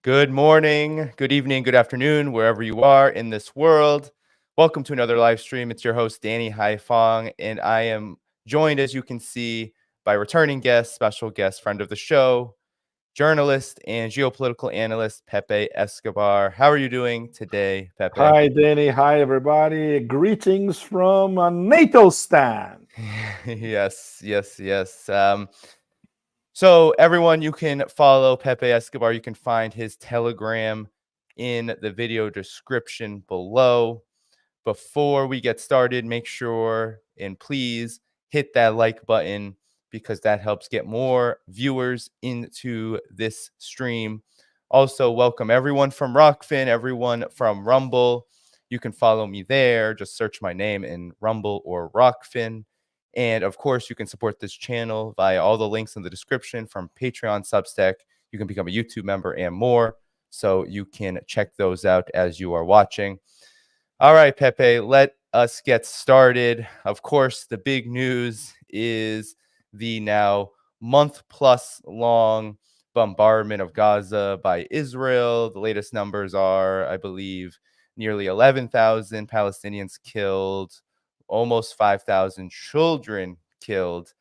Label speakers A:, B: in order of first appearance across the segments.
A: Good morning, good evening, good afternoon, wherever you are in this world. Welcome to another live stream. It's your host, Danny Dhaiphong, and I am joined, as you can see, by returning guest, special guest, friend of the show, journalist and geopolitical analyst, Pepe Escobar. How are you doing today, Pepe?
B: Hi, Danny. Hi, everybody. Greetings from a NATO stand.
A: Yes. So everyone, you can follow Pepe Escobar. You can find his Telegram in the video description below. Before we get started, make sure and please hit that like button because that helps get more viewers into this stream. Also, welcome everyone from Rockfin, everyone from Rumble. You can follow me there. Just search my name in Rumble or Rockfin. And of course, you can support this channel via all the links in the description from Patreon, Substack. You can become a YouTube member and more. So you can check those out as you are watching. All right, Pepe, let us get started. Of course, the big news is the now month-plus long bombardment of Gaza by Israel. The latest numbers are, I believe, nearly 11,000 Palestinians killed, almost 5,000 children killed.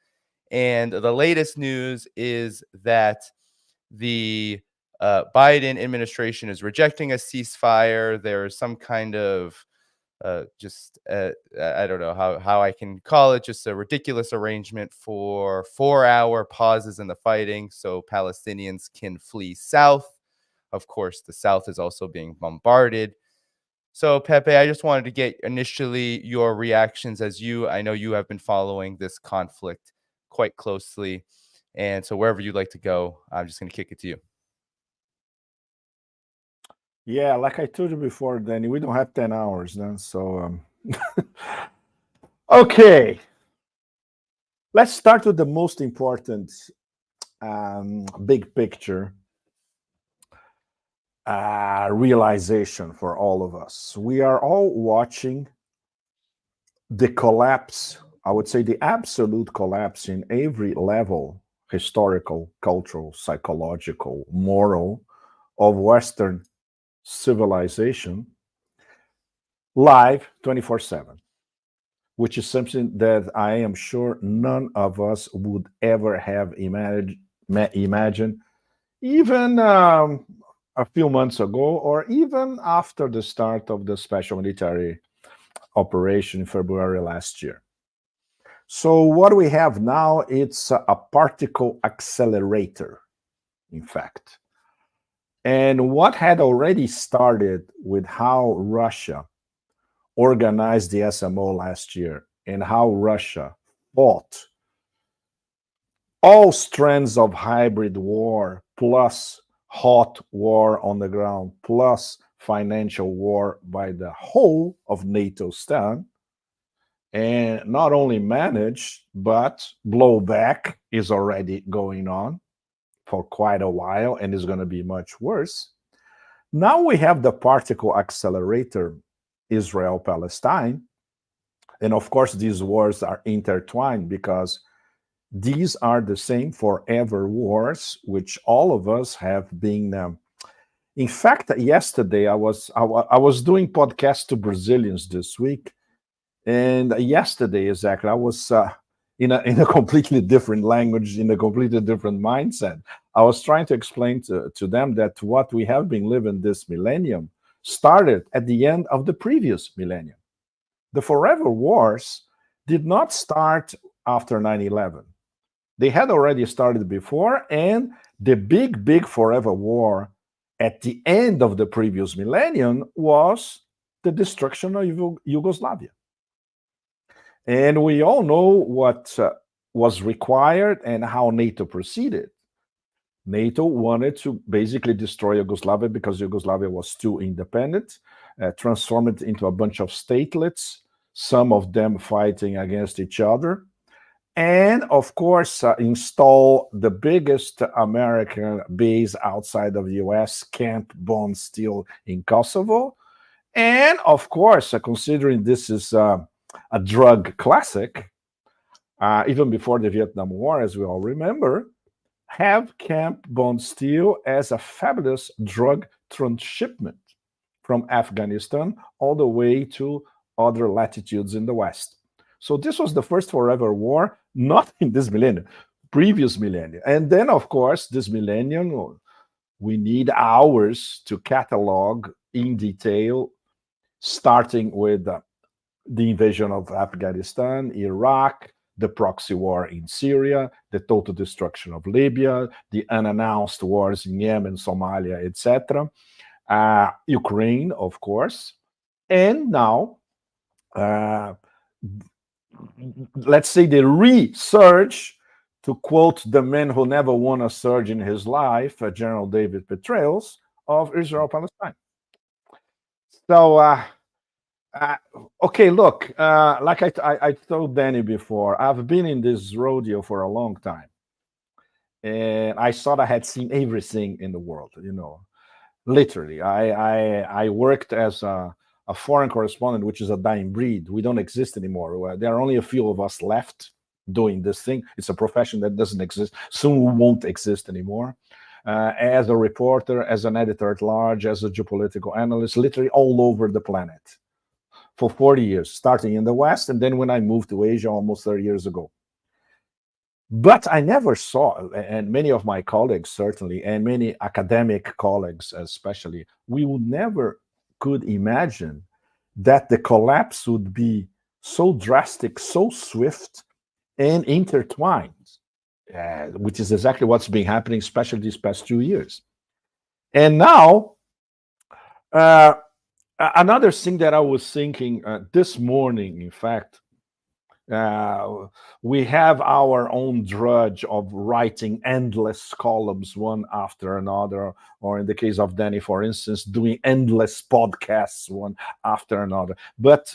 A: And the latest news is that the Biden administration is rejecting a ceasefire. There is some kind of I don't know how I can call it, just a ridiculous arrangement for 4-hour pauses in the fighting so Palestinians can flee south. Of course, the south is also being bombarded. So, Pepe, I just wanted to get initially your reactions I know you have been following this conflict quite closely. And so wherever you'd like to go, I'm just going to kick it to you.
B: Yeah, like I told you before, Danny, we don't have 10 hours then. So, okay. Let's start with the most important big picture realization for all of us. We are all watching the collapse, I would say the absolute collapse in every level, historical, cultural, psychological, moral, of Western civilization, live 24/7, which is something that I am sure none of us would ever have imagined even a few months ago, or even after the start of the special military operation in February last year. So what we have now, it's a particle accelerator, in fact. And what had already started with how Russia organized the SMO last year and how Russia fought all strands of hybrid war, plus hot war on the ground, plus financial war by the whole of NATO stand, and not only managed, but blowback is already going on for quite a while and is going to be much worse. Now we have the particle accelerator, Israel-Palestine. And of course, these wars are intertwined because these are the same forever wars, which all of us have been. In fact, yesterday I was doing podcasts to Brazilians this week. And yesterday, exactly, I was in a completely different language, in a completely different mindset. I was trying to explain to them that what we have been living this millennium started at the end of the previous millennium. The forever wars did not start after 9/11. They had already started before, and the big forever war at the end of the previous millennium was the destruction of Yugoslavia. And we all know what was required and how NATO proceeded. NATO wanted to basically destroy Yugoslavia because Yugoslavia was too independent, transform it into a bunch of statelets, some of them fighting against each other, and of course install the biggest American base outside of the US, Camp Bond Steel in Kosovo. And of course, considering this is a drug classic, even before the Vietnam War, as we all remember, have Camp Bondsteel as a fabulous drug transshipment from Afghanistan all the way to other latitudes in the West. So this was the first forever war, not in this millennium, previous millennium. And then, of course, this millennium, we need hours to catalog in detail, starting with the invasion of Afghanistan, Iraq, the proxy war in Syria, the total destruction of Libya, the unannounced wars in Yemen, Somalia, etc., Ukraine, of course, and now, let's say, the resurge, to quote the man who never won a surge in his life, General David Petraeus, of Israel-Palestine. So, okay, look, like I told Danny before, I've been in this rodeo for a long time. And I thought I had seen everything in the world, literally. I worked as a foreign correspondent, which is a dying breed. We don't exist anymore. There are only a few of us left doing this thing. It's a profession that doesn't exist. Soon won't exist anymore. As a reporter, as an editor at large, as a geopolitical analyst, literally all over the planet for 40 years, starting in the West, and then when I moved to Asia almost 30 years ago. But I never saw, and many of my colleagues certainly, and many academic colleagues especially, we would never could imagine that the collapse would be so drastic, so swift, and intertwined, which is exactly what's been happening, especially these past 2 years. And now, another thing that I was thinking this morning, in fact, we have our own drudge of writing endless columns one after another, or in the case of Danny, for instance, doing endless podcasts one after another. But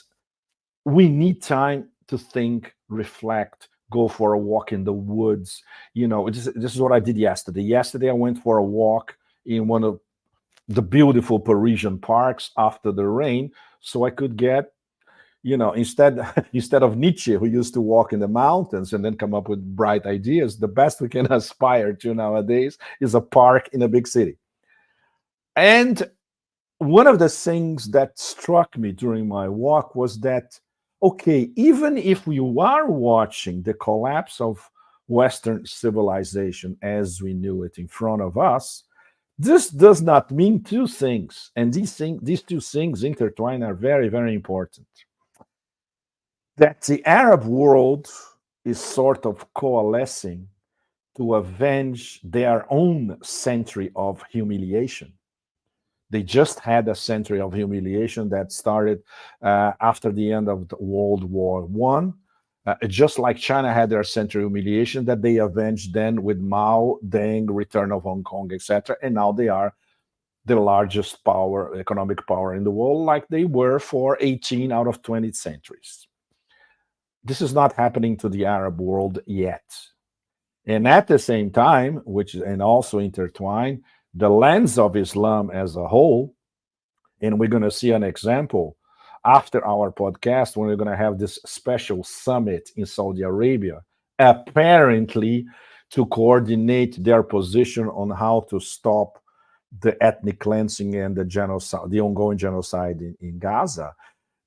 B: we need time to think, reflect, go for a walk in the woods. This is what I did yesterday. Yesterday, I went for a walk in one of the beautiful Parisian parks after the rain, so I could get, instead of Nietzsche, who used to walk in the mountains and then come up with bright ideas, the best we can aspire to nowadays is a park in a big city. And one of the things that struck me during my walk was that, okay, even if we are watching the collapse of Western civilization as we knew it in front of us, this does not mean two things. And these two things intertwined are very, very important. That the Arab world is sort of coalescing to avenge their own century of humiliation. They just had a century of humiliation that started after the end of World War I. Just like China had their century of humiliation that they avenged then with Mao, Deng, return of Hong Kong, etc. And now they are the largest power, economic power in the world, like they were for 18 out of 20 centuries. This is not happening to the Arab world yet. And at the same time, and also intertwined, the lens of Islam as a whole, and we're going to see an example after our podcast when we're going to have this special summit in Saudi Arabia, apparently to coordinate their position on how to stop the ethnic cleansing and the genocide, the ongoing genocide in Gaza.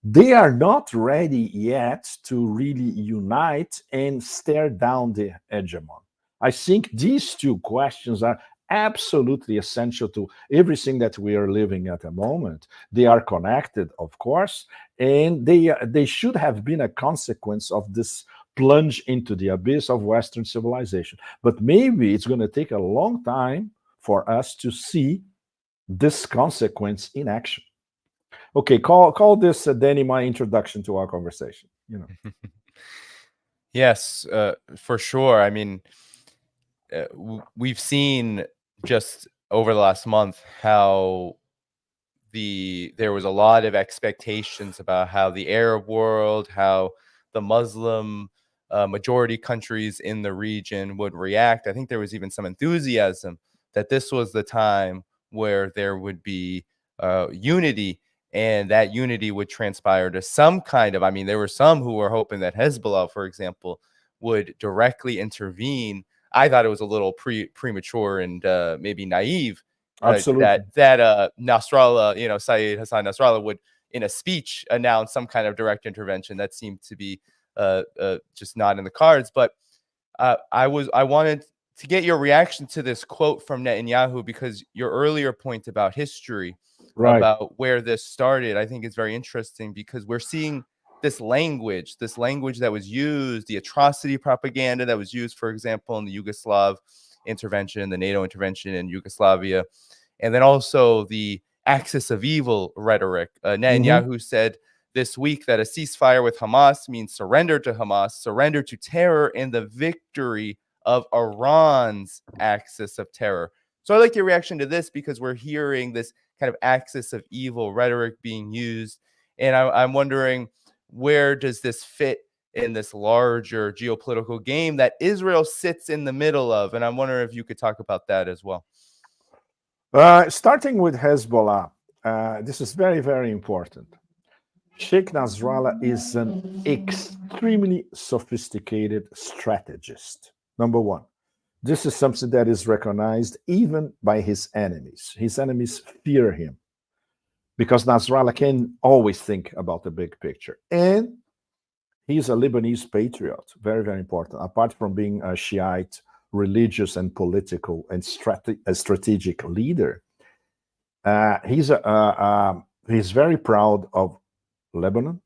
B: They are not ready yet to really unite and stare down the hegemon. I think these two questions are absolutely essential to everything that we are living at the moment. They are connected, of course, and they should have been a consequence of this plunge into the abyss of Western civilization. But maybe it's going to take a long time for us to see this consequence in action. Okay, call this, Danny, my introduction to our conversation.
A: Yes, for sure. I mean, we've seen just over the last month how there was a lot of expectations about how the Arab world, how the Muslim majority countries in the region would react. I think there was even some enthusiasm that this was the time where there would be unity, and that unity would transpire to some kind of, I mean, there were some who were hoping that Hezbollah, for example, would directly intervene. I thought it was a little premature and maybe naive.
B: Absolutely.
A: That Nasrallah, Saeed Hassan Nasrallah would, in a speech, announce some kind of direct intervention. That seemed to be just not in the cards. But I wanted to get your reaction to this quote from Netanyahu, because your earlier point about history, about where this started, I think is very interesting, because we're seeing this language that was used, the atrocity propaganda that was used, for example, in the Yugoslav intervention, the NATO intervention in Yugoslavia, and then also the axis of evil rhetoric. Netanyahu said this week that a ceasefire with Hamas means surrender to Hamas, surrender to terror, and the victory of Iran's axis of terror. So I'd like your reaction to this, because we're hearing this kind of axis of evil rhetoric being used. And I'm wondering, where does this fit in this larger geopolitical game that Israel sits in the middle of? And I'm wondering if you could talk about that as well.
B: Starting with Hezbollah, this is very, very important. Sheikh Nasrallah is an extremely sophisticated strategist. Number one, this is something that is recognized even by his enemies. His enemies fear him, because Nasrallah can always think about the big picture. And he's a Lebanese patriot, very, very important. Apart from being a Shiite, religious and political and strategic leader, he's very proud of Lebanon.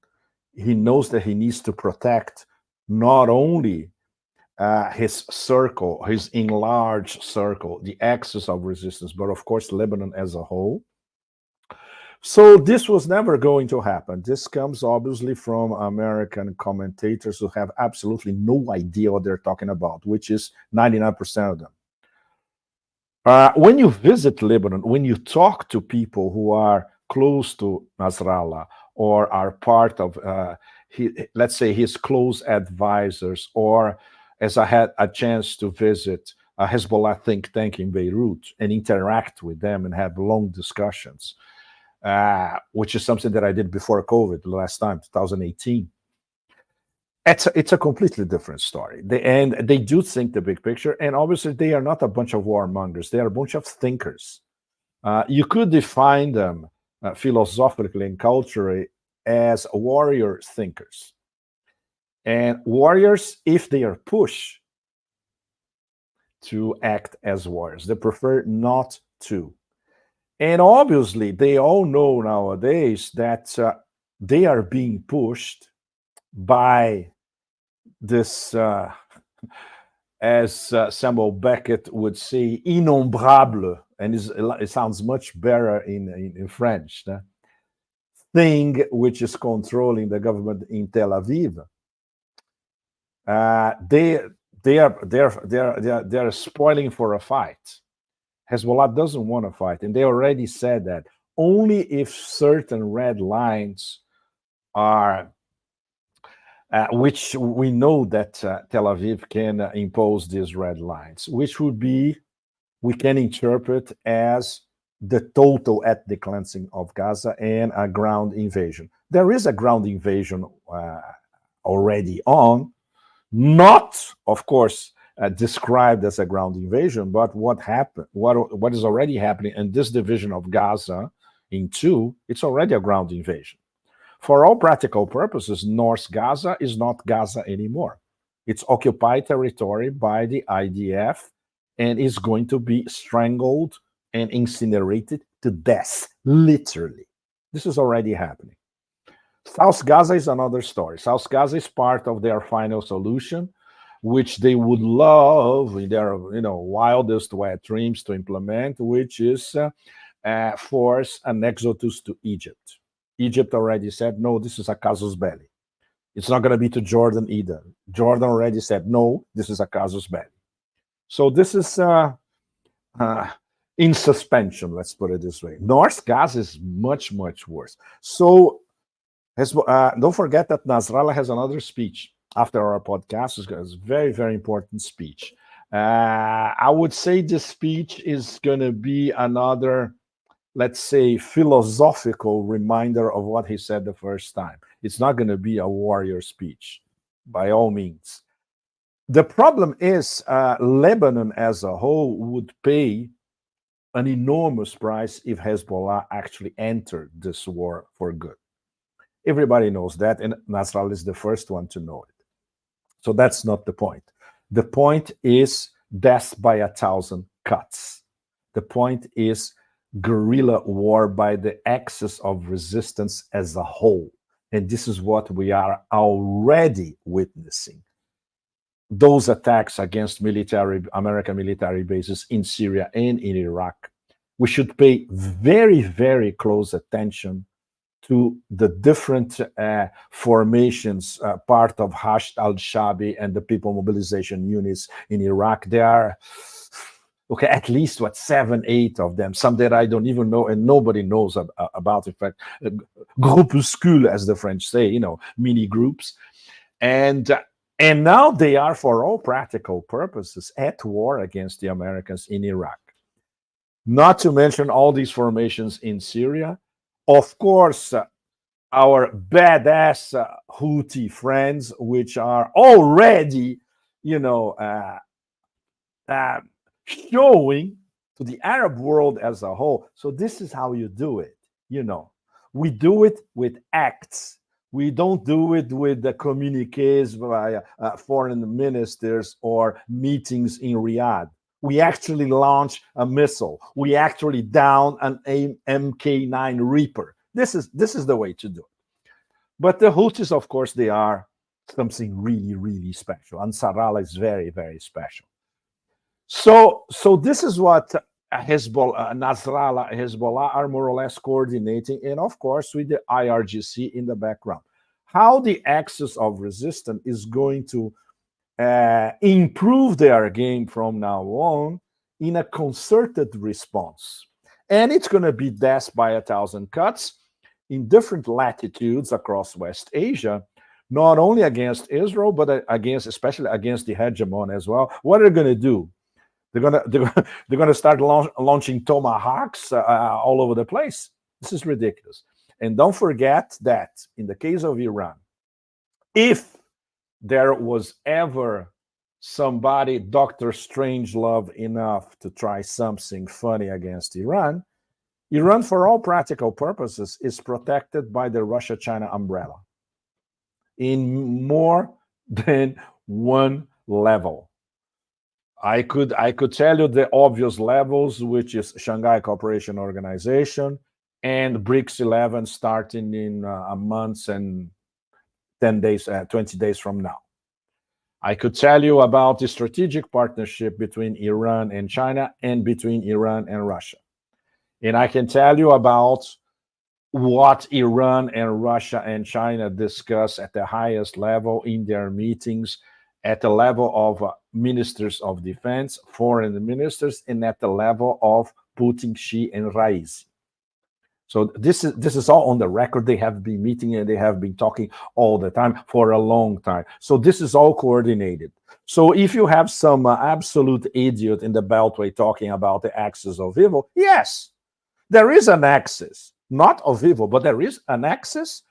B: He knows that he needs to protect not only his circle, his enlarged circle, the axis of resistance, but of course Lebanon as a whole. So this was never going to happen. This comes obviously from American commentators who have absolutely no idea what they're talking about, which is 99% of them. When you visit Lebanon, when you talk to people who are close to Nasrallah or are part of, let's say, his close advisors, or as I had a chance to visit a Hezbollah think tank in Beirut and interact with them and have long discussions, which is something that I did before COVID the last time, 2018. It's a completely different story. They do think the big picture, and obviously they are not a bunch of warmongers. They are a bunch of thinkers. You could define them philosophically and culturally as warrior thinkers. And warriors, if they are pushed to act as warriors, they prefer not to. And obviously, they all know nowadays that they are being pushed by this, as Samuel Beckett would say, innombrable, and it sounds much better in French, thing which is controlling the government in Tel Aviv. They are spoiling for a fight. Hezbollah doesn't want to fight, and they already said that only if certain red lines are, which we know that Tel Aviv can impose these red lines, which would be, we can interpret as the total ethnic cleansing of Gaza and a ground invasion. There is a ground invasion already on, not, of course, described as a ground invasion, but what happened, what is already happening in this division of Gaza in two, it's already a ground invasion. For all practical purposes, North Gaza is not Gaza anymore. It's occupied territory by the IDF and is going to be strangled and incinerated to death, literally. This is already happening. South Gaza is another story. South Gaza is part of their final solution, which they would love in their wildest wet dreams to implement, which is force an exodus to Egypt. Egypt already said, no, this is a casus belli. It's not going to be to Jordan either. Jordan already said, no, this is a casus belli. So this is in suspension, let's put it this way. North Gaza is much, much worse. So don't forget that Nasrallah has another speech after our podcast. It's a very, very important speech. I would say this speech is going to be another, let's say, philosophical reminder of what he said the first time. It's not going to be a warrior speech, by all means. The problem is Lebanon as a whole would pay an enormous price if Hezbollah actually entered this war for good. Everybody knows that, and Nasrallah is the first one to know it. So that's not the point. The point is death by 1,000 cuts. The point is guerrilla war by the axis of resistance as a whole. And this is what we are already witnessing. Those attacks against American military bases in Syria and in Iraq. We should pay very, very close attention to the different formations, part of Hashd al-Shabi and the People Mobilization Units in Iraq. There are, okay, at least, 7, 8 of them, some that I don't even know and nobody knows about. In fact, groupuscule, as the French say, mini groups. And now they are, for all practical purposes, at war against the Americans in Iraq. Not to mention all these formations in Syria. Of course, our badass Houthi friends, which are already, showing to the Arab world as a whole. So this is how you do it. We do it with acts. We don't do it with the communiques via foreign ministers or meetings in Riyadh. We actually launch a missile. We actually down an MK9 Reaper. This is the way to do it. But the Houthis, of course, they are something really, really special. Ansarallah is very, very special. So this is what Hezbollah, Nasrallah, Hezbollah are more or less coordinating, and of course with the IRGC in the background. How the axis of resistance is going to improve their game from now on in a concerted response. And it's going to be death by 1,000 cuts in different latitudes across West Asia, not only against Israel, but especially against the hegemon as well. What are they going to do? They're going to start launching tomahawks all over the place. This is ridiculous. And don't forget that in the case of Iran, if there was ever somebody, Dr. Strangelove, enough to try something funny against Iran, Iran, for all practical purposes, is protected by the Russia-China umbrella in more than one level. I could tell you the obvious levels, which is Shanghai Cooperation Organization and BRICS 11 starting in a month and 10 days, 20 days from now. I could tell you about the strategic partnership between Iran and China and between Iran and Russia. And I can tell you about what Iran and Russia and China discuss at the highest level in their meetings, at the level of ministers of defense, foreign ministers, and at the level of Putin, Xi, and Raisi. So this is all on the record. They have been meeting and they have been talking all the time for a long time. So this is all coordinated. So if you have some absolute idiot in the Beltway talking about the axis of evil, yes, there is an axis, not of evil, but there is an axis.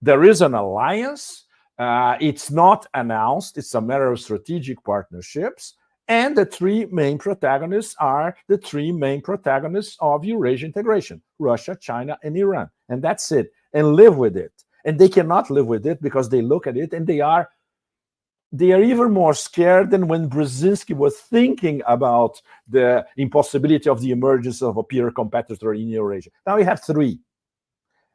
B: There is an alliance. It's not announced. It's a matter of strategic partnerships. And the three main protagonists are the three main protagonists of Eurasian integration: Russia, China, and Iran. And that's it. And live with it. And they cannot live with it because they look at it and they are even more scared than when Brzezinski was thinking about the impossibility of the emergence of a peer competitor in Eurasia. Now we have three.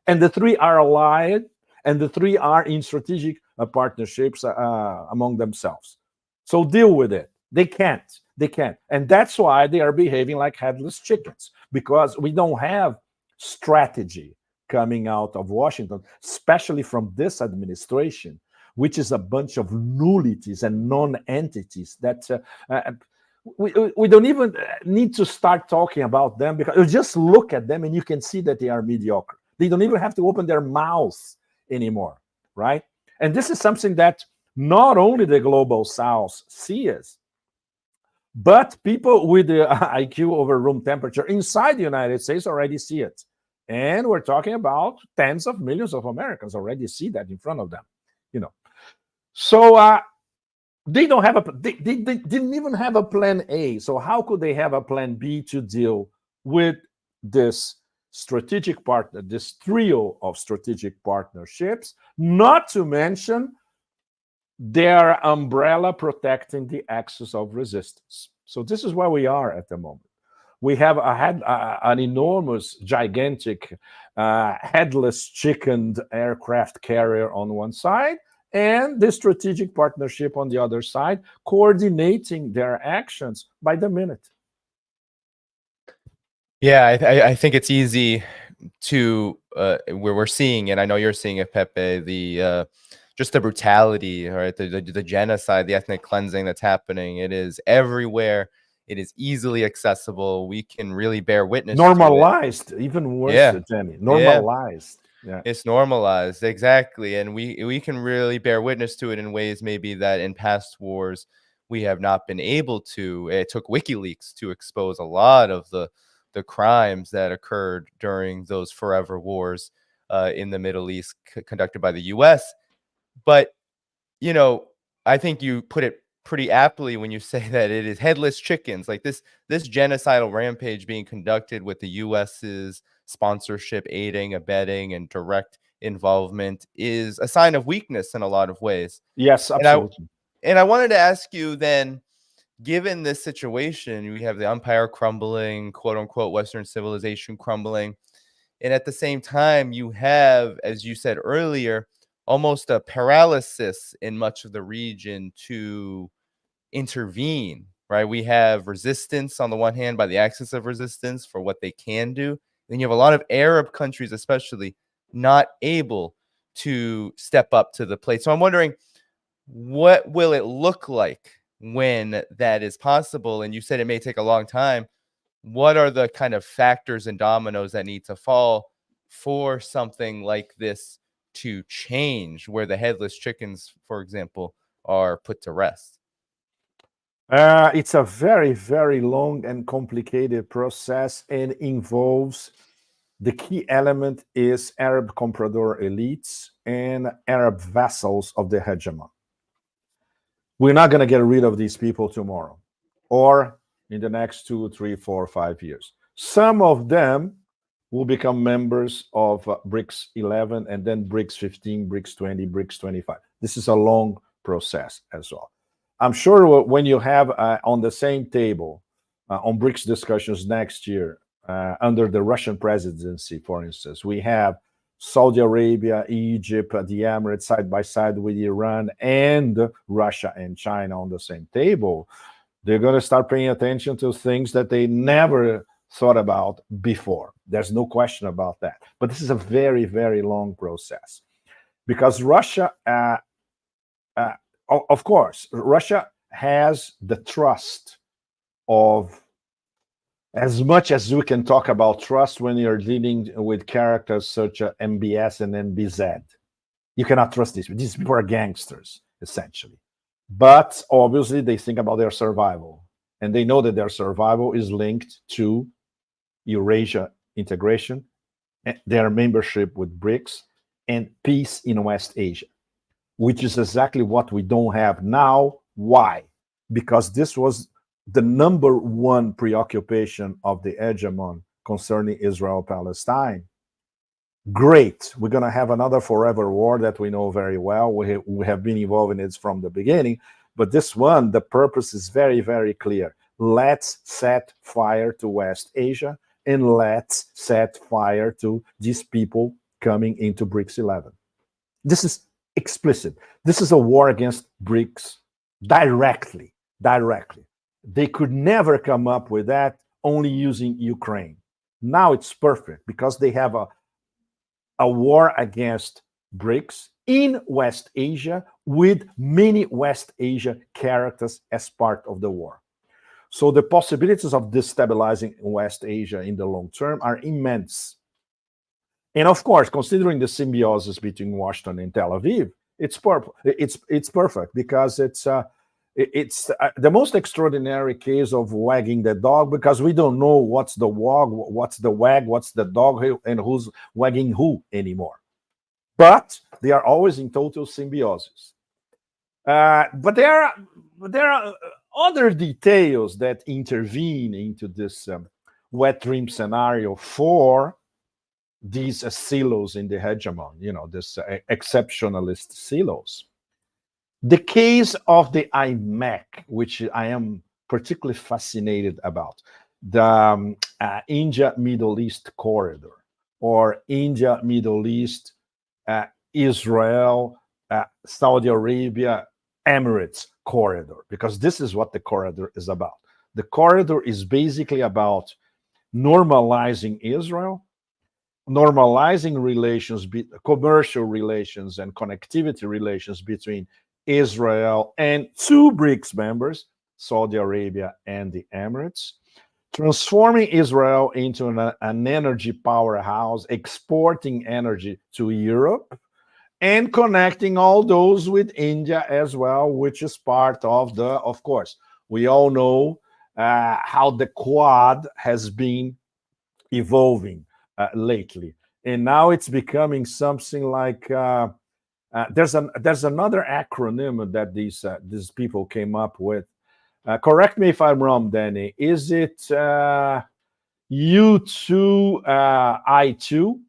B: And the three are allied, and the three are in strategic partnerships among themselves. So deal with it. They can't. And that's why they are behaving like headless chickens, because we don't have strategy coming out of Washington, especially from this administration, which is a bunch of nullities and non-entities that we don't even need to start talking about them, because you just look at them and you can see that they are mediocre. They don't even have to open their mouths anymore, right? And this is something that not only the global South sees, but people with the IQ over room temperature inside the United States already see it. And we're talking about tens of millions of Americans already see that in front of them, So They don't have they didn't even have a plan A. So how could they have a plan B to deal with this strategic partner, this trio of strategic partnerships, not to mention their umbrella protecting the axis of resistance? So this is where we are at the moment. We have an enormous, gigantic, headless chickened aircraft carrier on one side, and the strategic partnership on the other side, coordinating their actions by the minute.
A: Yeah, I think it's easy to where we're seeing it. I know you're seeing it, Pepe. The just the brutality, right? The genocide, the ethnic cleansing that's happening. It is everywhere. It is easily accessible. We can really bear witness
B: normalized,
A: to it.
B: Even worse,
A: Yeah.
B: Jenny. Normalized.
A: Yeah. It's normalized, exactly. And we can really bear witness to it in ways maybe that in past wars we have not been able to. It took WikiLeaks to expose a lot of the crimes that occurred during those forever wars in the Middle East conducted by the US. But, you know, I think you put it pretty aptly when you say that it is headless chickens. Like this genocidal rampage being conducted with the US's sponsorship, aiding, abetting, and direct involvement is a sign of weakness in a lot of ways.
B: Yes, absolutely.
A: And I wanted to ask you then, given this situation, we have the empire crumbling, quote unquote, Western civilization crumbling. And at the same time, you have, as you said earlier, almost a paralysis in much of the region to intervene, right? We have resistance on the one hand by the axis of resistance for what they can do. Then you have a lot of Arab countries, especially, not able to step up to the plate. So I'm wondering, what will it look like when that is possible? And you said it may take a long time. What are the kind of factors and dominoes that need to fall for something like this to change, where the headless chickens, for example, are put to rest?
B: It's a very, very long and complicated process, and involves the key element is Arab comprador elites and Arab vassals of the hegemon. We're not going to get rid of these people tomorrow or in the next 2, 3, 4, 5 years. Some of them will become members of BRICS 11 and then BRICS 15, BRICS 20, BRICS 25. This is a long process as well. I'm sure when you have on the same table on BRICS discussions next year, under the Russian presidency, for instance, we have Saudi Arabia, Egypt, the Emirates side by side with Iran and Russia and China on the same table. They're going to start paying attention to things that they never thought about before. There's no question about that. But this is a very, very long process because Russia, of course, Russia has the trust of, as much as we can talk about trust when you're dealing with characters such as MBS and NBZ. You cannot trust these. These people are gangsters, essentially. But obviously, they think about their survival. And they know that their survival is linked to Eurasia integration, their membership with BRICS, and peace in West Asia, which is exactly what we don't have now. Why? Because this was the number one preoccupation of the hegemon concerning Israel-Palestine. Great. We're going to have another forever war that we know very well. We have been involved in it from the beginning. But this one, the purpose is very, very clear. Let's set fire to West Asia, and let's set fire to these people coming into BRICS 11. This is explicit. This is a war against BRICS directly. They could never come up with that only using Ukraine. Now it's perfect because they have a war against BRICS in West Asia with many West Asia characters as part of the war. So the possibilities of destabilizing West Asia in the long term are immense. And of course, considering the symbiosis between Washington and Tel Aviv, it's perfect because it's the most extraordinary case of wagging the dog, because we don't know what's the wag, what's the wag, what's the dog, and who's wagging who anymore. But they are always in total symbiosis. But there are other details that intervene into this wet dream scenario for these silos in the hegemon, this exceptionalist silos. The case of the IMEC, which I am particularly fascinated about, the India Middle East corridor, or India Middle East, Israel, Saudi Arabia, Emirates corridor, because this is what the corridor is about. The corridor is basically about normalizing Israel, normalizing relations, commercial relations and connectivity relations between Israel and two BRICS members, Saudi Arabia and the Emirates, transforming Israel into an energy powerhouse, exporting energy to Europe, and connecting all those with India as well, which is part of course, we all know how the Quad has been evolving lately, and now it's becoming something like there's another acronym that these people came up with. Correct me if I'm wrong, Danny. Is it U2I2?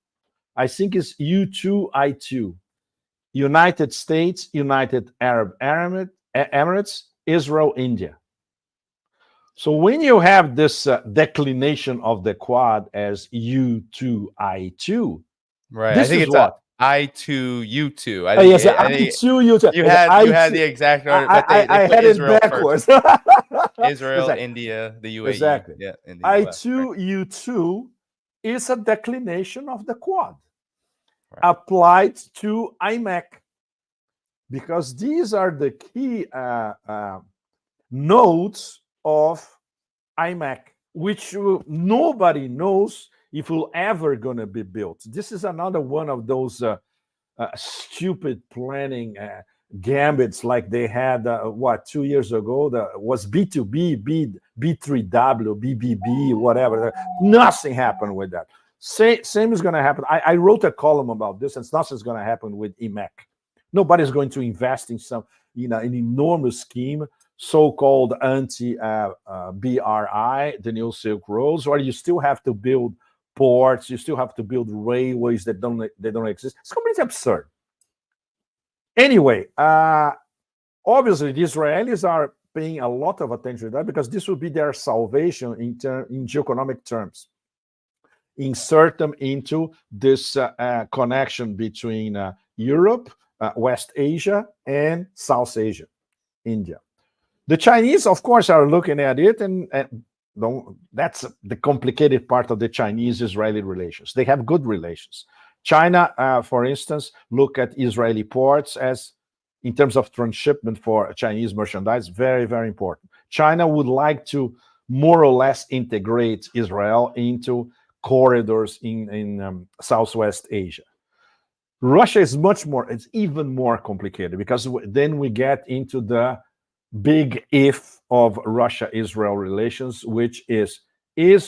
B: I think it's U2I2. United States, United Arab Emirates, Israel, India. So when you have this declination of the Quad as U2I2,
A: Right.
B: this
A: I think
B: is
A: it's
B: what?
A: I2U2.
B: Yes, I2U2.
A: You had the exact order, but they
B: I
A: put
B: had it
A: Israel first.
B: backwards.
A: Israel,
B: Exactly.
A: India, the UAE,
B: Exactly.
A: yeah, and the US. Right.
B: I2U2 is a declination of the Quad
A: Right.
B: applied to IMEC, because these are the key nodes of IMEC, which nobody knows if will ever going to be built. This is another one of those stupid planning gambits like they had 2 years ago. That was B2B, B3W, BBB, whatever. Nothing happened with that. Same is going to happen. I wrote a column about this, and nothing's going to happen with IMEC. Nobody's going to invest in an enormous scheme, so-called anti-BRI, the New Silk Roads, where you still have to build ports, you still have to build railways that don't exist. It's completely absurd. Anyway, obviously the Israelis are paying a lot of attention to that, because this will be their salvation in geoeconomic terms. Insert them into this connection between Europe, West Asia, and South Asia, India. The Chinese, of course, are looking at it, and that's the complicated part of the Chinese-Israeli relations. They have good relations. China, for instance, look at Israeli ports as, in terms of transshipment for Chinese merchandise, very, very important. China would like to more or less integrate Israel into corridors in Southwest Asia. Russia is it's even more complicated, because then we get into the big if of Russia-Israel relations, which is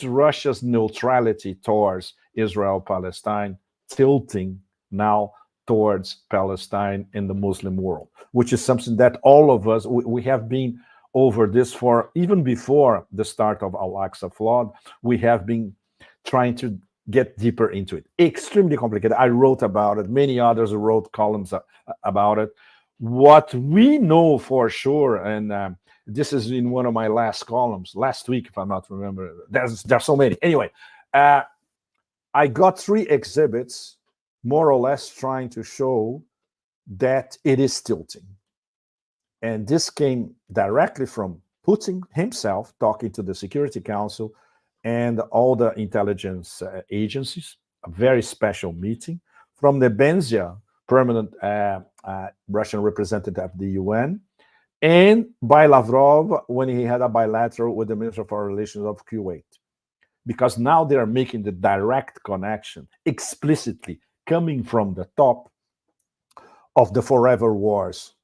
B: Russia's neutrality towards Israel-Palestine tilting now towards Palestine in the Muslim world, which is something that all of us, we have been over this for, even before the start of Al-Aqsa flood, we have been trying to get deeper into it. Extremely complicated. I wrote about it. Many others wrote columns about it. What we know for sure, and this is in one of my last columns last week, if I'm not remembering. There's so many. Anyway, I got 3 exhibits, more or less, trying to show that it is tilting. And this came directly from Putin himself, talking to the Security Council and all the intelligence agencies. A very special meeting from the Benzia, permanent Russian representative at the UN, and by Lavrov when he had a bilateral with the Minister of Foreign Relations of Kuwait. Because now they are making the direct connection, explicitly coming from the top, of the forever wars.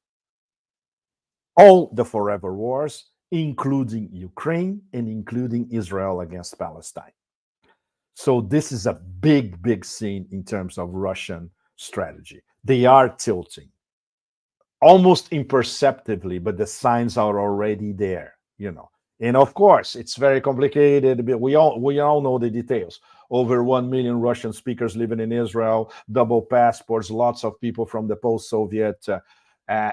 B: All the forever wars, including Ukraine and including Israel against Palestine. So this is a big, big scene in terms of Russian strategy. They are tilting. almost imperceptibly, but the signs are already there, you know. And of course, it's very complicated. But we all know the details. Over 1 million Russian speakers living in Israel, double passports, lots of people from the post-Soviet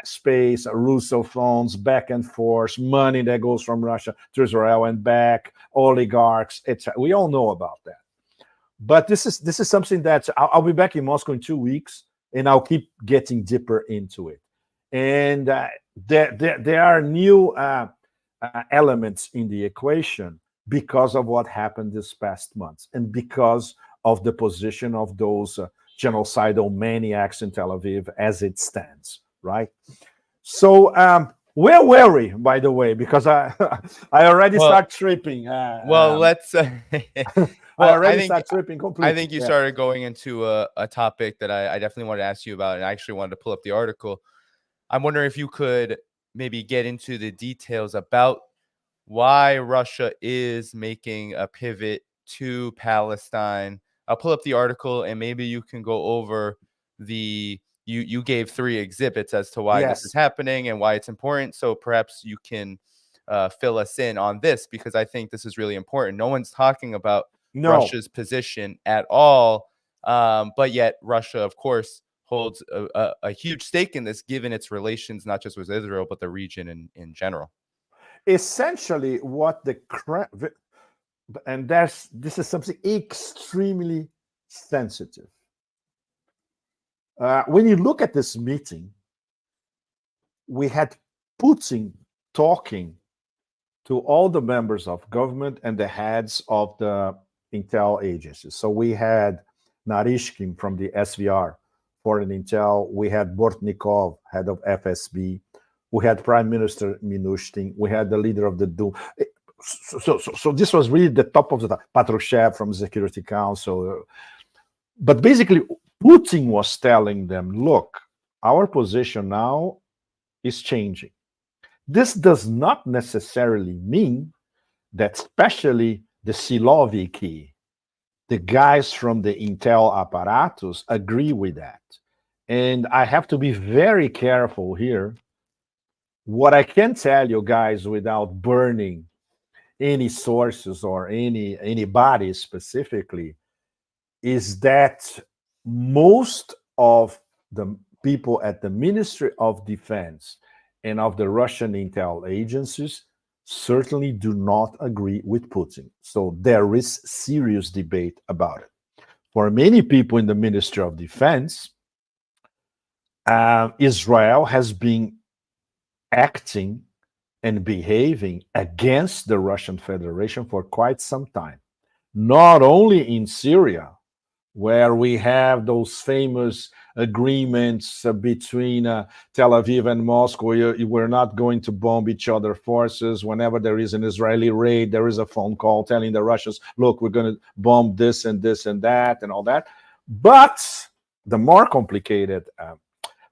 B: space, Russophones, back and forth, money that goes from Russia to Israel and back, oligarchs, etc. We all know about that. But this is something that I'll be back in Moscow in 2 weeks, and I'll keep getting deeper into it. And there are new elements in the equation because of what happened this past month, and because of the position of those genocidal maniacs in Tel Aviv as it stands, right? So where were we, by the way? Because I already start tripping.
A: Let's.
B: I already start tripping completely.
A: I think you started going into a topic that I definitely wanted to ask you about, and I actually wanted to pull up the article. I'm wondering if you could maybe get into the details about why Russia is making a pivot to Palestine. I'll pull up the article, and maybe you can go over you gave 3 exhibits as to why this is happening and why it's important. So perhaps you can fill us in on this, because I think this is really important. No one's talking about Russia's position at all, but yet Russia, of course, holds a huge stake in this, given its relations not just with Israel, but the region in general.
B: Essentially, what this is something extremely sensitive. When you look at this meeting, we had Putin talking to all the members of government and the heads of the intel agencies. So we had Narishkin from the SVR, Foreign Intel. We had Bortnikov, head of FSB. We had Prime Minister Minushkin. We had the leader of the Duma. So this was really the top of the top. Patrushev from the Security Council. But basically, Putin was telling them, look, our position now is changing. This does not necessarily mean that especially the Siloviki, the guys from the intel apparatus, agree with that. And I have to be very careful here. What I can tell you guys without burning any sources or anybody specifically is that most of the people at the Ministry of Defense and of the Russian intel agencies certainly do not agree with Putin. So there is serious debate about it. For many people in the Ministry of Defense, Israel has been acting and behaving against the Russian Federation for quite some time. Not only in Syria, where we have those famous agreements between Tel Aviv and Moscow. We're not going to bomb each other's forces. Whenever there is an Israeli raid, there is a phone call telling the Russians, look, we're going to bomb this and this and that and all that. But the more complicated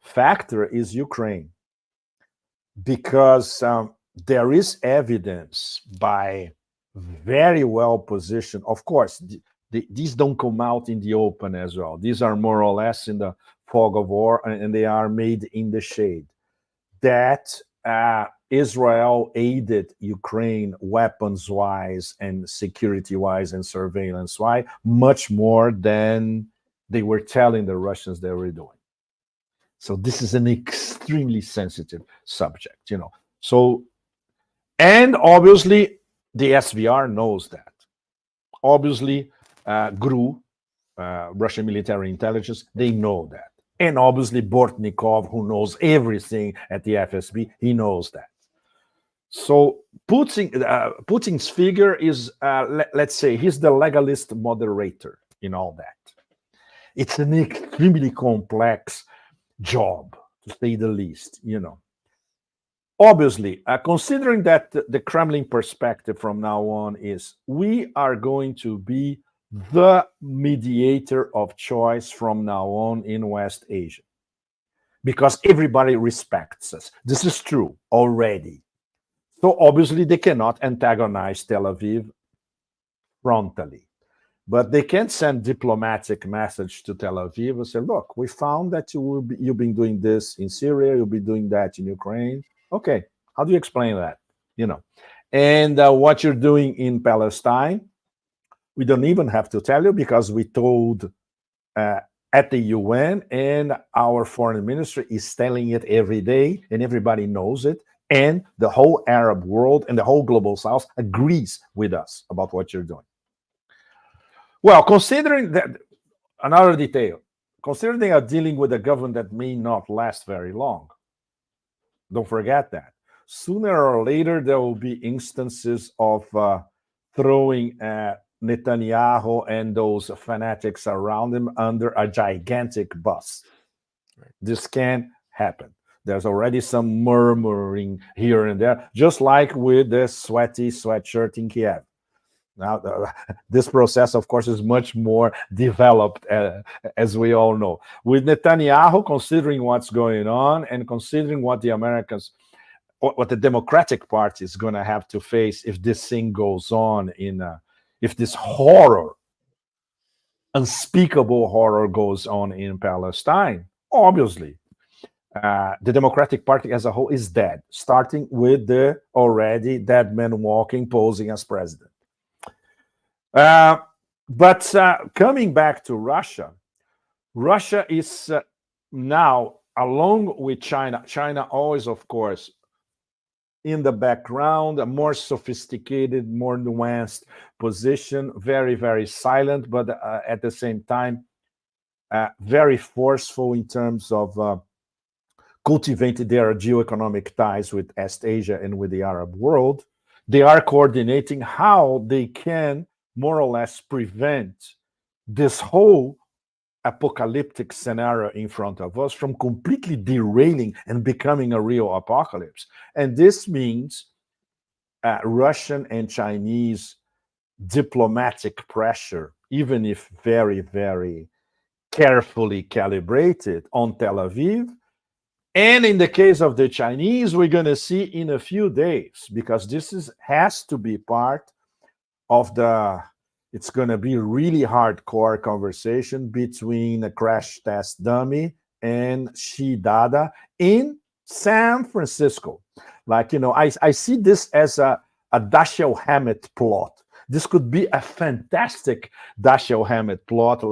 B: factor is Ukraine, because there is evidence by very well positioned, of course, these don't come out in the open as well. These are more or less in the fog of war, and they are made in the shade, that Israel aided Ukraine weapons-wise and security-wise and surveillance-wise much more than they were telling the Russians they were doing. So this is an extremely sensitive subject, you know. So, and obviously the SVR knows that. Obviously, GRU, Russian military intelligence, they know that. And obviously Bortnikov, who knows everything at the FSB, he knows that. So Putin's figure is, let's say, he's the legalist moderator in all that. It's an extremely complex job, to say the least, you know. Obviously, considering that the Kremlin perspective from now on is we are going to be the mediator of choice from now on in West Asia, because everybody respects us. This is true already. So obviously they cannot antagonize Tel Aviv frontally. But they can't send diplomatic message to Tel Aviv and say, look, we found that you've been doing this in Syria, you'll be doing that in Ukraine. Okay, how do you explain that? And what you're doing in Palestine, we don't even have to tell you because we told at the UN, and our foreign ministry is telling it every day, and everybody knows it. And the whole Arab world and the whole global South agrees with us about what you're doing. Well, considering that, another detail, considering they are dealing with a government that may not last very long, don't forget that. Sooner or later, there will be instances of throwing Netanyahu and those fanatics around him under a gigantic bus. Right. This can happen. There's already some murmuring here and there, just like with the sweaty sweatshirt in Kiev. Now, this process, of course, is much more developed, as we all know. With Netanyahu, considering what's going on and considering what the Americans, what the Democratic Party is going to have to face if this thing goes on, if this horror, unspeakable horror goes on in Palestine, obviously, the Democratic Party as a whole is dead, starting with the already dead man walking, posing as president. But coming back to Russia, Russia is now, along with China, China always, of course, in the background, a more sophisticated, more nuanced position, very, very silent, but at the same time, very forceful in terms of cultivating their geoeconomic ties with East Asia and with the Arab world. They are coordinating how they can more or less prevent this whole apocalyptic scenario in front of us from completely derailing and becoming a real apocalypse. And this means Russian and Chinese diplomatic pressure, even if very, very carefully calibrated, on Tel Aviv. And in the case of the Chinese, we're going to see in a few days, because this has to be part of it's going to be a really hardcore conversation between a crash test dummy and Xi Dada in San Francisco. Like, I see this as a Dashiell Hammett plot. This could be a fantastic Dashiell Hammett plot,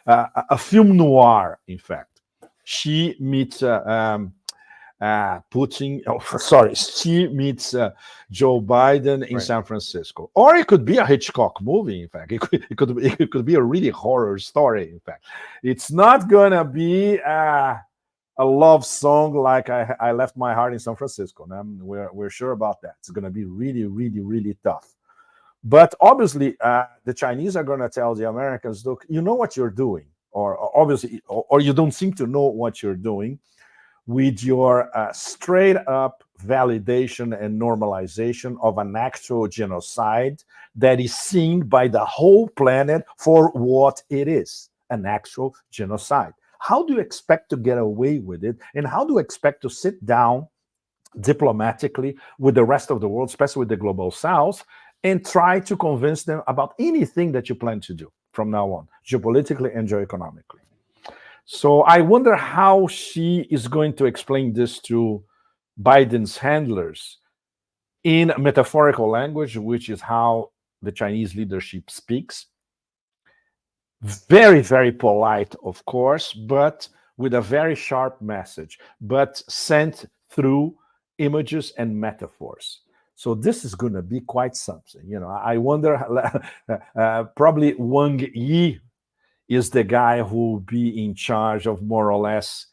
B: a film noir, in fact. Xi meets Putin, Xi meets Joe Biden in San Francisco. Or it could be a Hitchcock movie, in fact. It could be a really horror story, in fact. It's not going to be a love song like I Left My Heart in San Francisco. We're sure about that. It's going to be really, really, really tough. But obviously, the Chinese are going to tell the Americans, look, you know what you're doing, or obviously, or you don't seem to know what you're doing with your straight up validation and normalization of an actual genocide that is seen by the whole planet for what it is, an actual genocide. How do you expect to get away with it? And how do you expect to sit down diplomatically with the rest of the world, especially with the global South, and try to convince them about anything that you plan to do from now on, geopolitically and geoeconomically? So I wonder how she is going to explain this to Biden's handlers in metaphorical language, which is how the Chinese leadership speaks. Very, very polite, of course, but with a very sharp message, but sent through images and metaphors. So this is going to be quite something. I wonder, probably Wang Yi is the guy who will be in charge of more or less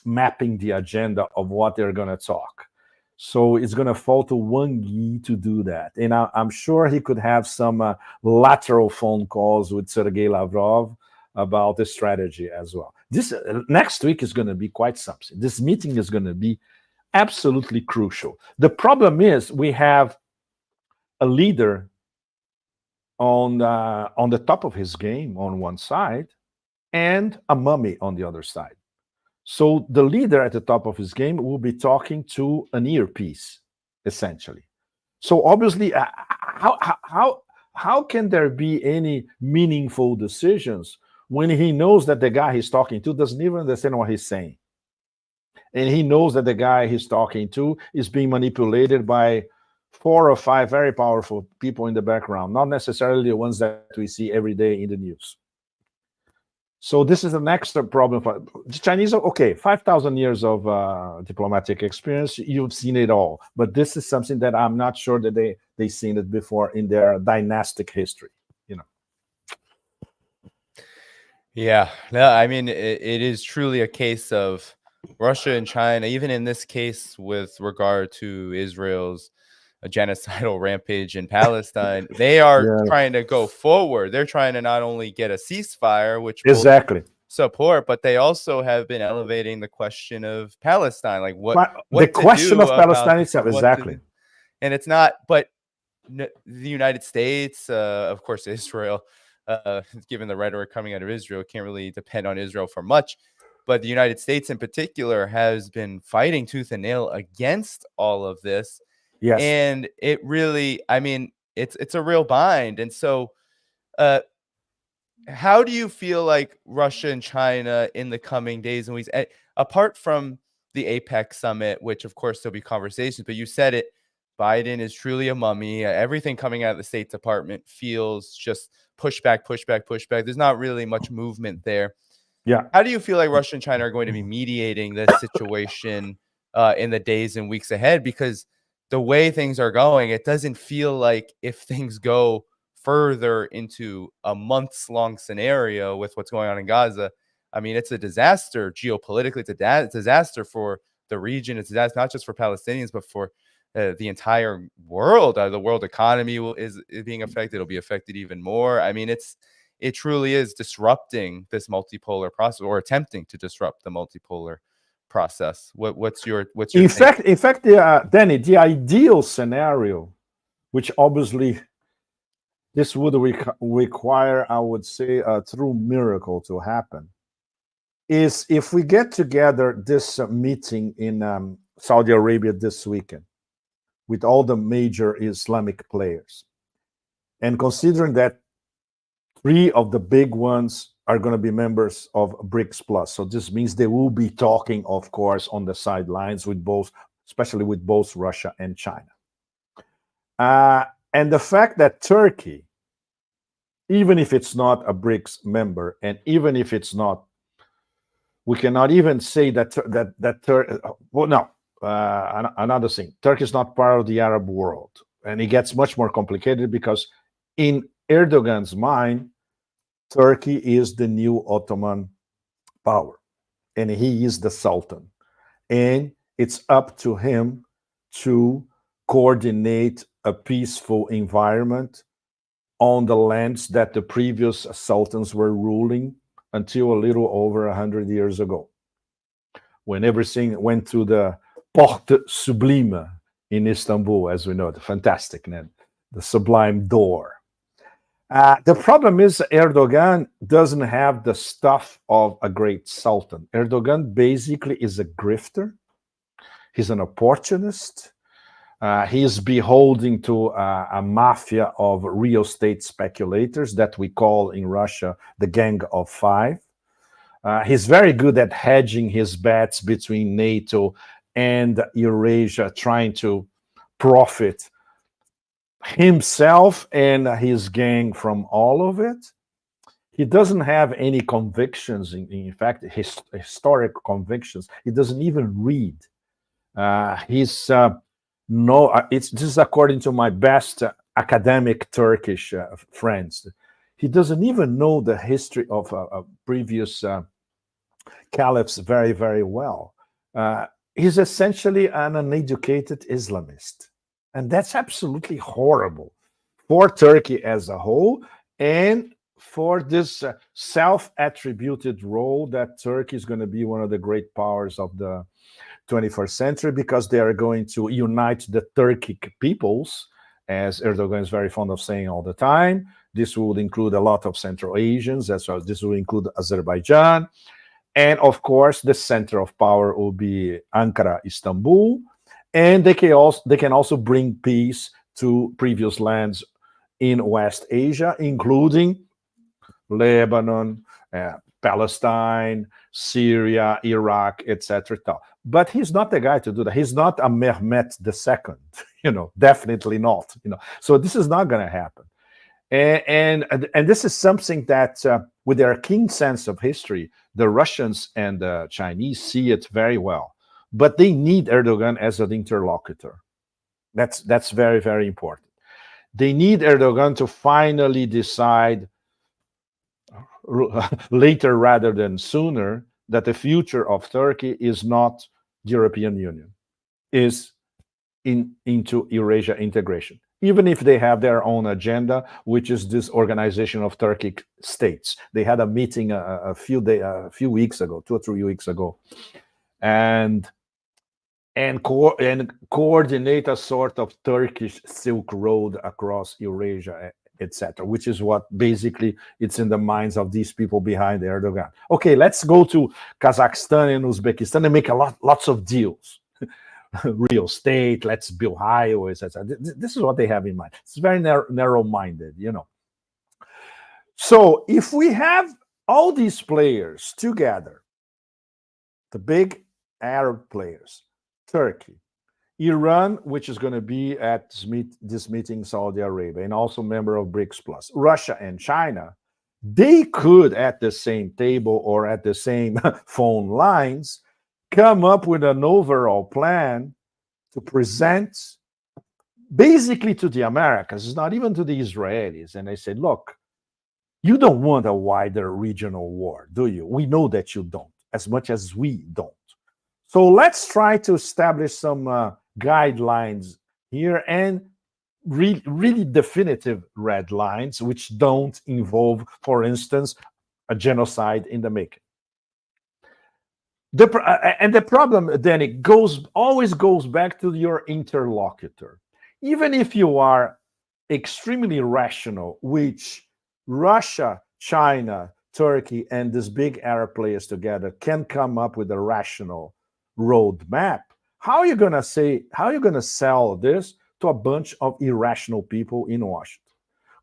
B: mapping the agenda of what they're going to talk. So it's going to fall to Wang Yi to do that. And I'm sure he could have some lateral phone calls with Sergei Lavrov about the strategy as well. This next week is going to be quite something. This meeting is going to be absolutely crucial. The problem is we have a leader on the top of his game on one side and a mummy on the other side. So the leader at the top of his game will be talking to an earpiece, essentially. So obviously, how how can there be any meaningful decisions when he knows that the guy he's talking to doesn't even understand what he's saying? And he knows that the guy he's talking to is being manipulated by 4 or 5 very powerful people in the background, not necessarily the ones that we see every day in the news. So this is the next problem for the Chinese. Okay, 5,000 years of diplomatic experience, you've seen it all. But this is something that I'm not sure that they've seen it before in their dynastic history, you know.
A: Yeah, no, I mean, it is truly a case of Russia and China, even in this case with regard to Israel's genocidal rampage in Palestine, they are trying to go forward. They're trying to not only get a ceasefire, which
B: exactly
A: support, but they also have been elevating the question of Palestine, like what
B: the question of Palestine itself, exactly.
A: And it's not, but the United States, of course, Israel, given the rhetoric coming out of Israel, can't really depend on Israel for much. But the United States in particular has been fighting tooth and nail against all of this.
B: Yes.
A: And it really, I mean, it's a real bind. And so how do you feel like Russia and China in the coming days and weeks, apart from the APEC summit, which of course there'll be conversations, but you said it, Biden is truly a mummy. Everything coming out of the State Department feels just pushback. There's not really much movement there.
B: Yeah.
A: How do you feel like Russia and China are going to be mediating this situation in the days and weeks ahead? Because the way things are going, it doesn't feel like if things go further into a months-long scenario with what's going on in Gaza, I mean, it's a disaster geopolitically. It's a disaster for the region. It's a disaster not just for Palestinians, but for the entire world. The world economy is being affected. It'll be affected even more. I mean, it truly is disrupting this multipolar process, or attempting to disrupt the multipolar process. What's your
B: in fact, Danny, the ideal scenario, which obviously this would require, I would say, a true miracle to happen, is if we get together this meeting in Saudi Arabia this weekend with all the major Islamic players, and considering that 3 of the big ones are going to be members of BRICS Plus. So this means they will be talking, of course, on the sidelines with both, especially with both Russia and China. And the fact that Turkey, even if it's not a BRICS member, and even if it's not, we cannot even say that another thing, Turkey is not part of the Arab world. And it gets much more complicated because in Erdogan's mind, Turkey is the new Ottoman power, and he is the Sultan. And it's up to him to coordinate a peaceful environment on the lands that the previous sultans were ruling until a little over 100 years ago, when everything went through the Porte Sublime in Istanbul, as we know, the fantastic name, the sublime door. The problem is Erdogan doesn't have the stuff of a great sultan. Erdogan basically is a grifter. He's an opportunist. He is beholden to a mafia of real estate speculators that we call in Russia the Gang of Five. He's very good at hedging his bets between NATO and Eurasia, trying to profit himself and his gang from all of it. He doesn't have any convictions, in fact, historic convictions. He doesn't even read. This is according to my best academic Turkish friends. He doesn't even know the history of previous caliphs very, very well. He's essentially an uneducated Islamist. And that's absolutely horrible for Turkey as a whole, and for this self-attributed role that Turkey is going to be one of the great powers of the 21st century, because they are going to unite the Turkic peoples, as Erdogan is very fond of saying all the time. This will include a lot of Central Asians, as well. This will include Azerbaijan. And of course, the center of power will be Ankara, Istanbul. And they can also bring peace to previous lands in West Asia, including Lebanon, Palestine, Syria, Iraq, etc. But he's not the guy to do that. He's not a Mehmet II, definitely not. So this is not going to happen. And this is something that, with their keen sense of history, the Russians and the Chinese see it very well. But they need Erdogan as an interlocutor. That's very, very important. They need Erdogan to finally decide later rather than sooner that the future of Turkey is not the European Union, is into Eurasia integration, even if they have their own agenda, which is this organization of Turkic states. They had a meeting a few weeks ago, 2 or 3 weeks ago, and coordinate a sort of Turkish Silk Road across Eurasia, etc., which is what basically it's in the minds of these people behind Erdogan. Okay, let's go to Kazakhstan and Uzbekistan and make lots of deals. Real estate, let's build highways, etc. This is what they have in mind. It's very narrow-minded, So if we have all these players together, the big Arab players, Turkey, Iran, which is going to be at this meeting in Saudi Arabia, and also member of BRICS Plus, Russia and China, they could, at the same table or at the same phone lines, come up with an overall plan to present basically to the Americans, it's not even to the Israelis. And they said, look, you don't want a wider regional war, do you? We know that you don't, as much as we don't. So let's try to establish some guidelines here and really definitive red lines, which don't involve, for instance, a genocide in the making. And the problem then always goes back to your interlocutor. Even if you are extremely rational, which Russia, China, Turkey, and these big Arab players together can come up with a rational roadmap, how are you going to sell this to a bunch of irrational people in Washington,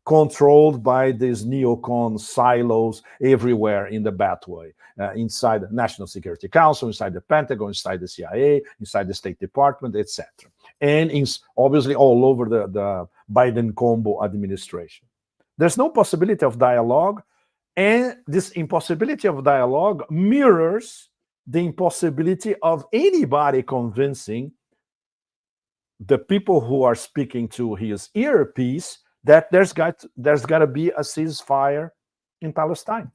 B: controlled by these neocon silos everywhere in the Beltway, inside the National Security Council, inside the Pentagon, inside the CIA, inside the State Department, etc., and obviously all over the Biden combo administration? There's no possibility of dialogue, and this impossibility of dialogue mirrors the impossibility of anybody convincing the people who are speaking to his earpiece that there's got to be a ceasefire in Palestine.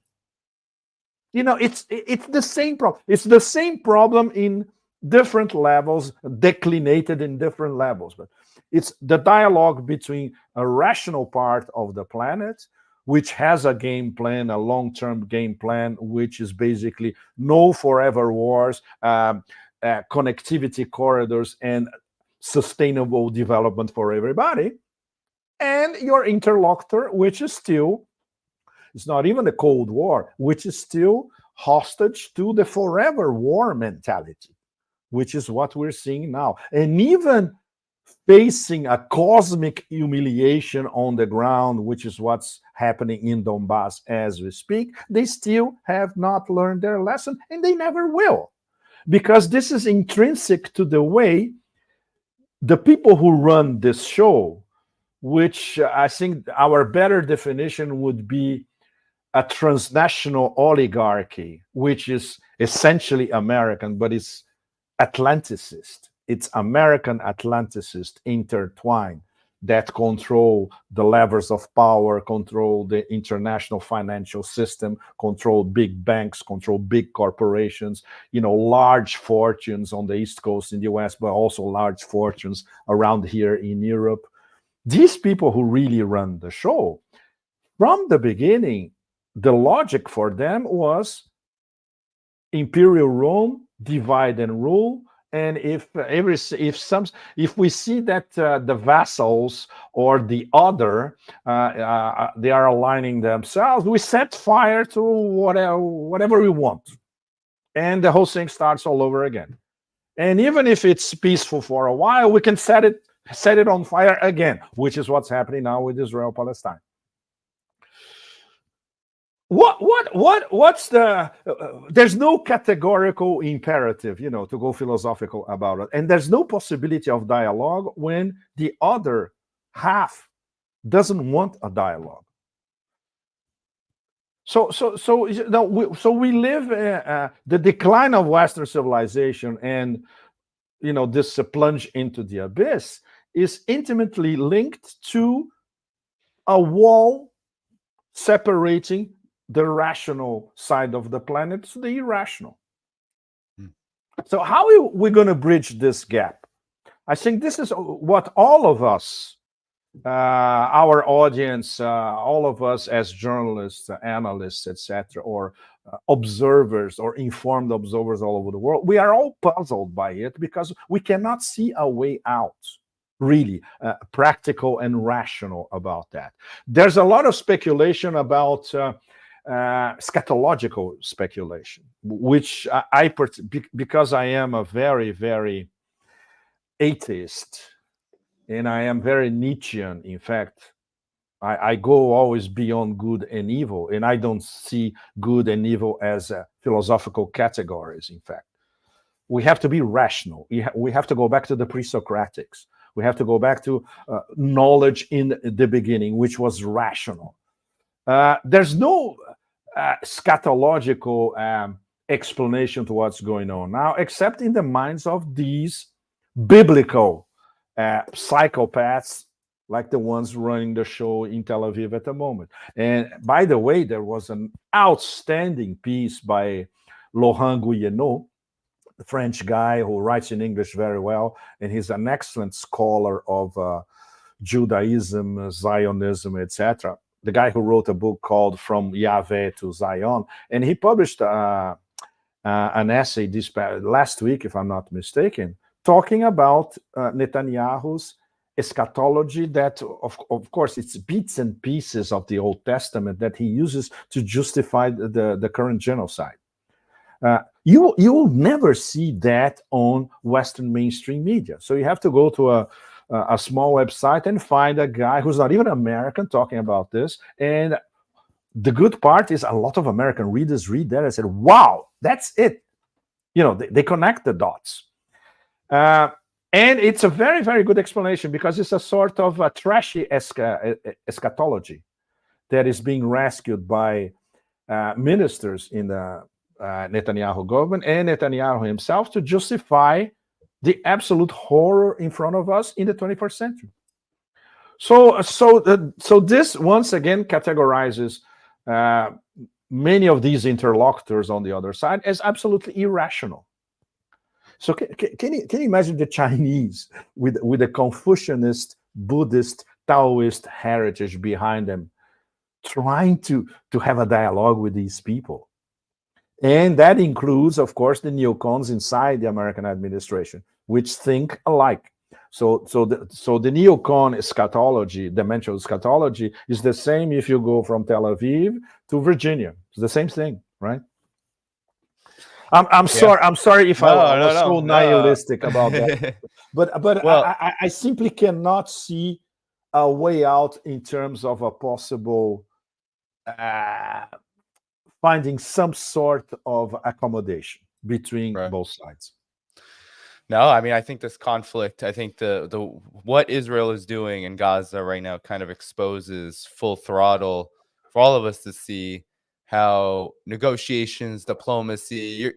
B: It's the same problem. It's the same problem in different levels, declinated in different levels. But it's the dialogue between a rational part of the planet, which has a game plan, a long-term game plan, which is basically no forever wars, connectivity corridors, and sustainable development for everybody. And your interlocutor, which is still, it's not even a Cold War, which is still hostage to the forever war mentality, which is what we're seeing now. And even facing a cosmic humiliation on the ground, which is what's happening in Donbass as we speak, they still have not learned their lesson, and they never will. Because this is intrinsic to the way the people who run this show, which I think our better definition would be a transnational oligarchy, which is essentially American, but it's Atlanticist. It's American Atlanticist intertwined that control the levers of power, control the international financial system, control big banks, control big corporations, large fortunes on the East Coast in the US, but also large fortunes around here in Europe. These people who really run the show, from the beginning, the logic for them was Imperial Rome, divide and rule. And if we see that the vassals or the other they are aligning themselves, we set fire to whatever we want, and the whole thing starts all over again. And even if it's peaceful for a while, we can set it set it on fire again, which is what's happening now with Israel-Palestine. What's the there's no categorical imperative, to go philosophical about it, and there's no possibility of dialogue when the other half doesn't want a dialogue. So we live the decline of Western civilization, and this plunge into the abyss is intimately linked to a wall separating the rational side of the planet to the irrational. So how are we going to bridge this gap? I think this is what all of us, our audience, all of us as journalists, analysts, etc., or observers or informed observers all over the world, we are all puzzled by it because we cannot see a way out, really practical and rational about that. There's a lot of speculation about eschatological speculation, which because I am a very, very atheist, and I am very Nietzschean. In fact, I go always beyond good and evil, and I don't see good and evil as philosophical categories. In fact, we have to be rational. We have to go back to the pre-Socratics. We have to go back to knowledge in the beginning, which was rational. There's no scatological explanation to what's going on now, except in the minds of these biblical psychopaths like the ones running the show in Tel Aviv at the moment. And by the way, there was an outstanding piece by Laurent Guyénot, the French guy who writes in English very well, and he's an excellent scholar of Judaism, Zionism, etc. The guy who wrote a book called From Yahweh to Zion, and he published an essay this last week, if I'm not mistaken, talking about Netanyahu's eschatology, that of course it's bits and pieces of the Old Testament that he uses to justify the current genocide. You'll never see that on Western mainstream media. So you have to go to a small website and find a guy who's not even American talking about this. And the good part is a lot of American readers read that and said, wow, that's it. They connect the dots. And it's a very, very good explanation because it's a sort of a trashy eschatology that is being rescued by ministers in the Netanyahu government and Netanyahu himself to justify the absolute horror in front of us in the 21st century. So this once again categorizes many of these interlocutors on the other side as absolutely irrational. So can you imagine the Chinese with a Confucianist, Buddhist, Taoist heritage behind them, trying to have a dialogue with these people? And that includes, of course, the neocons inside the American administration, which think alike. So the neocon eschatology, dimensional eschatology, is the same if you go from Tel Aviv to Virginia. It's the same thing, right? I'm sorry if I was so nihilistic about that. But well, I simply cannot see a way out in terms of a possible finding some sort of accommodation between both sides.
A: No, I mean, I think this conflict, I think the what Israel is doing in Gaza right now kind of exposes full throttle for all of us to see how negotiations, diplomacy,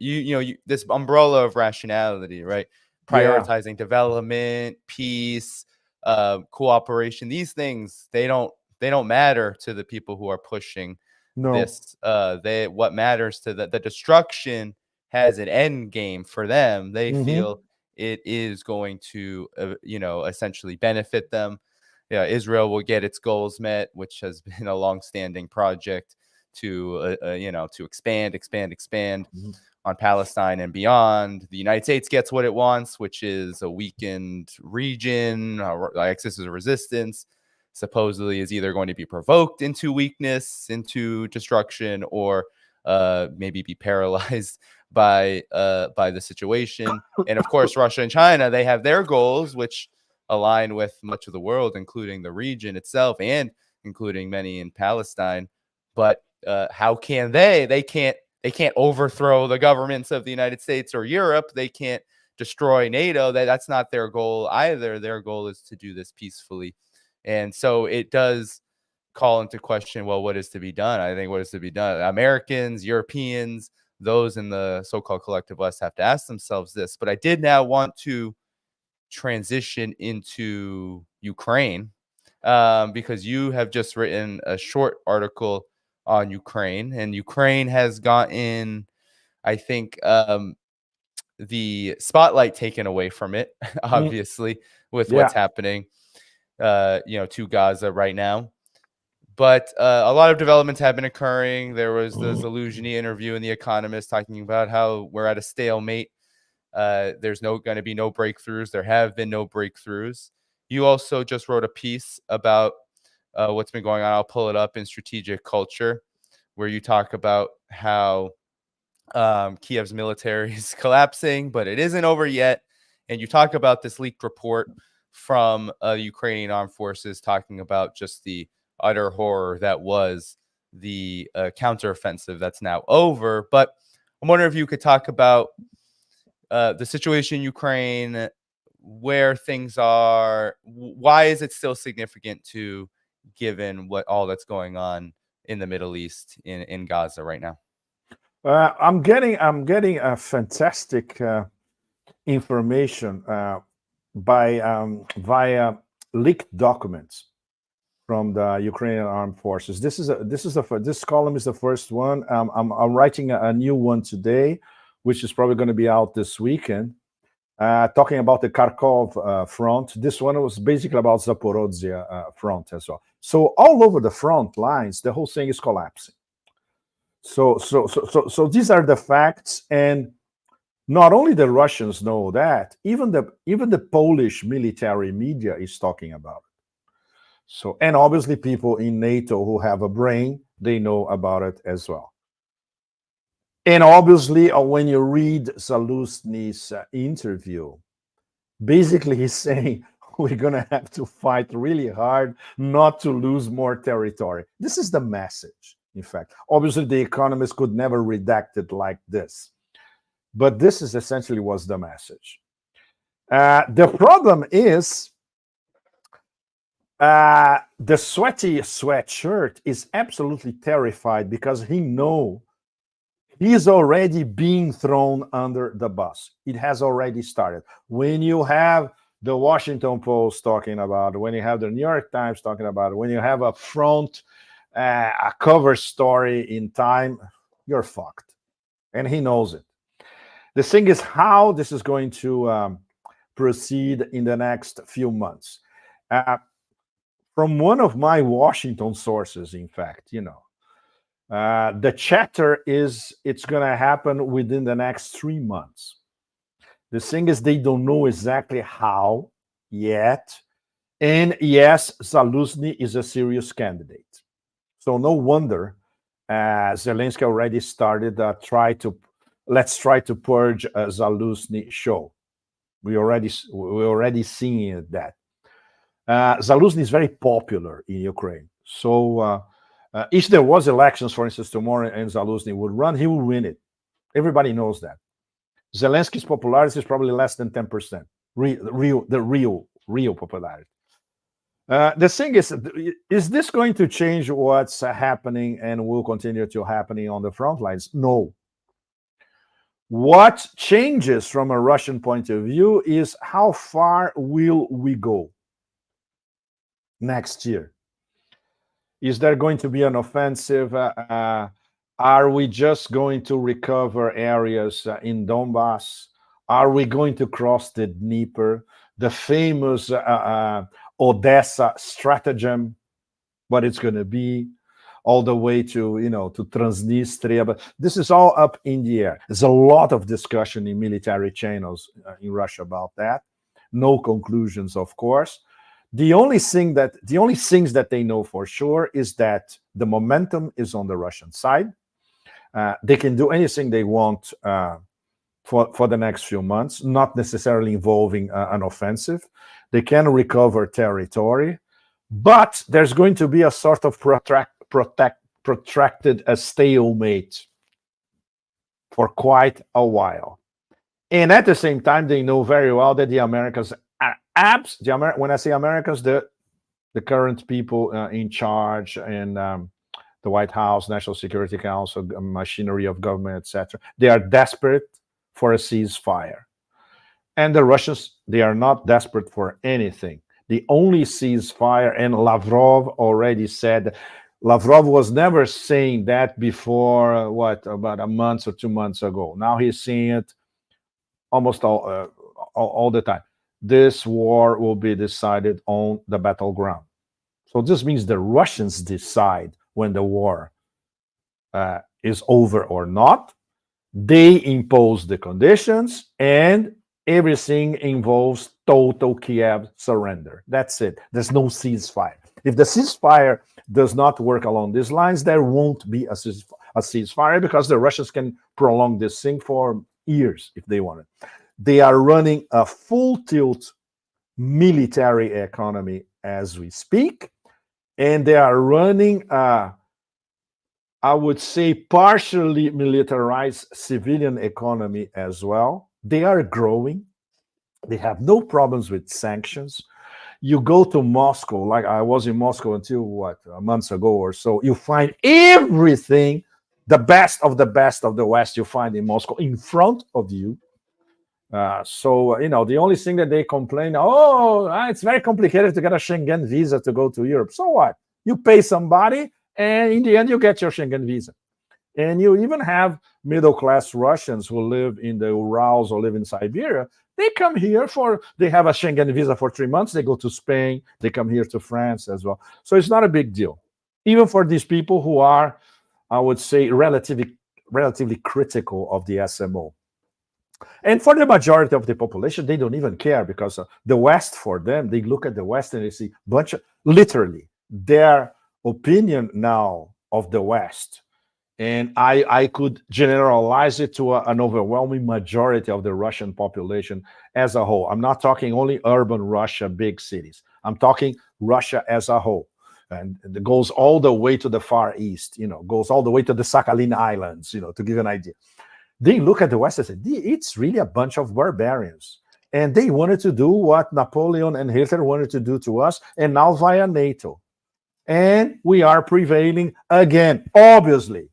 A: this umbrella of rationality, right? Prioritizing development, peace, cooperation. These things, they don't matter to the people who are pushing this. What matters to the destruction has an end game for them. They feel it is going to, essentially benefit them. Yeah, Israel will get its goals met, which has been a long-standing project to, to expand on Palestine and beyond. The United States gets what it wants, which is a weakened region, axis of resistance. Supposedly is either going to be provoked into weakness, into destruction, or maybe be paralyzed by the situation. And of course, Russia and China, they have their goals, which align with much of the world, including the region itself and including many in Palestine. But how can they? They can't overthrow the governments of the United States or Europe. They can't destroy NATO. That's not their goal either. Their goal is to do this peacefully. And so it does call into question, well, what is to be done? I think what is to be done? Americans, Europeans, those in the so-called collective West have to ask themselves this. But I did now want to transition into Ukraine, because you have just written a short article on Ukraine, and Ukraine has gotten, I think, the spotlight taken away from it, obviously, with what's happening, to Gaza right now. But a lot of developments have been occurring. There was the Zaluzhny interview in The Economist talking about how we're at a stalemate. There's going to be no breakthroughs. There have been no breakthroughs. You also just wrote a piece about what's been going on. I'll pull it up in Strategic Culture, where you talk about how Kiev's military is collapsing, but it isn't over yet. And you talk about this leaked report from the Ukrainian armed forces talking about just the utter horror that was the counteroffensive that's now over. But I'm wondering if you could talk about the situation in Ukraine, where things are, why is it still significant to, given what all that's going on in the Middle East, in Gaza right now?
B: I'm getting a fantastic information via leaked documents from the Ukrainian armed forces. This column is the first one. I'm writing a new one today, which is probably going to be out this weekend, talking about the Kharkov front. This one was basically about Zaporozhye front as well. So all over the front lines, the whole thing is collapsing. So these are the facts, and not only the Russians know that, even the Polish military media is talking about it. So, and obviously people in NATO who have a brain, they know about it as well. And obviously, when you read Zaluzhny's interview, basically he's saying we're going to have to fight really hard not to lose more territory. This is the message, in fact. Obviously, the Economist could never redact it like this. But this is essentially was the message. The problem is the sweaty sweatshirt is absolutely terrified because he knows he's already being thrown under the bus. It has already started. When you have the Washington Post talking about it, when you have the New York Times talking about it, when you have a front, a cover story in Time, you're fucked. And he knows it. The thing is how this is going to proceed in the next few months. From one of my Washington sources, in fact, the chatter is it's going to happen within the next 3 months. The thing is they don't know exactly how yet. And yes, Zaluzhny is a serious candidate. So no wonder Zelensky already started let's try to purge a Zaluzhny show. We're already seeing that. Zaluzhny is very popular in Ukraine. So if there was elections, for instance, tomorrow and Zaluzhny would run, he will win it. Everybody knows that. Zelensky's popularity is probably less than 10%. The real popularity. The thing is this going to change what's happening and will continue to happening on the front lines? No. What changes from a Russian point of view is how far will we go next year? Is there going to be an offensive? Are we just going to recover areas in Donbass? Are we going to cross the Dnieper? The famous Odessa stratagem, what it's going to be, all the way to Transnistria. But this is all up in the air. There's a lot of discussion in military channels in Russia about that. No conclusions, of course. The only things that they know for sure is that the momentum is on the Russian side. They can do anything they want for the next few months, not necessarily involving an offensive. They can recover territory, but there's going to be a sort of protracted stalemate for quite a while. And at the same time, they know very well that the Americans are when I say Americans, the current people in charge and the White House, National Security Council, machinery of government, etc. They are desperate for a ceasefire. And the Russians, they are not desperate for anything. The only ceasefire, and Lavrov already said, Lavrov was never saying that before, about a month or 2 months ago. Now he's saying it almost all the time. This war will be decided on the battleground. So this means the Russians decide when the war is over or not. They impose the conditions, and everything involves total Kiev surrender. That's it. There's no ceasefire. If the ceasefire does not work along these lines, there won't be a ceasefire, because the Russians can prolong this thing for years if they want it. They are running a full tilt military economy as we speak, and they are running I would say partially militarized civilian economy as well. They are growing. They have no problems with sanctions. You go to Moscow, like I was in Moscow until a month ago or so, you find everything, the best of the West, you find in Moscow in front of you. So the only thing that they complain, it's very complicated to get a Schengen visa to go to Europe. So what? You pay somebody, and in the end, you get your Schengen visa. And you even have middle-class Russians who live in the Urals or live in Siberia. They come here they have a Schengen visa for 3 months. They go to Spain. They come here to France as well. So it's not a big deal, even for these people who are, I would say, relatively critical of the SMO. And for the majority of the population, they don't even care, because the West, for them, they look at the West and they see literally their opinion now of the West. And I could generalize it to an overwhelming majority of the Russian population as a whole. I'm not talking only urban Russia, big cities. I'm talking Russia as a whole. And it goes all the way to the Far East, goes all the way to the Sakhalin Islands, to give you an idea. They look at the West and say, it's really a bunch of barbarians. And they wanted to do what Napoleon and Hitler wanted to do to us, and now via NATO. And we are prevailing again, obviously,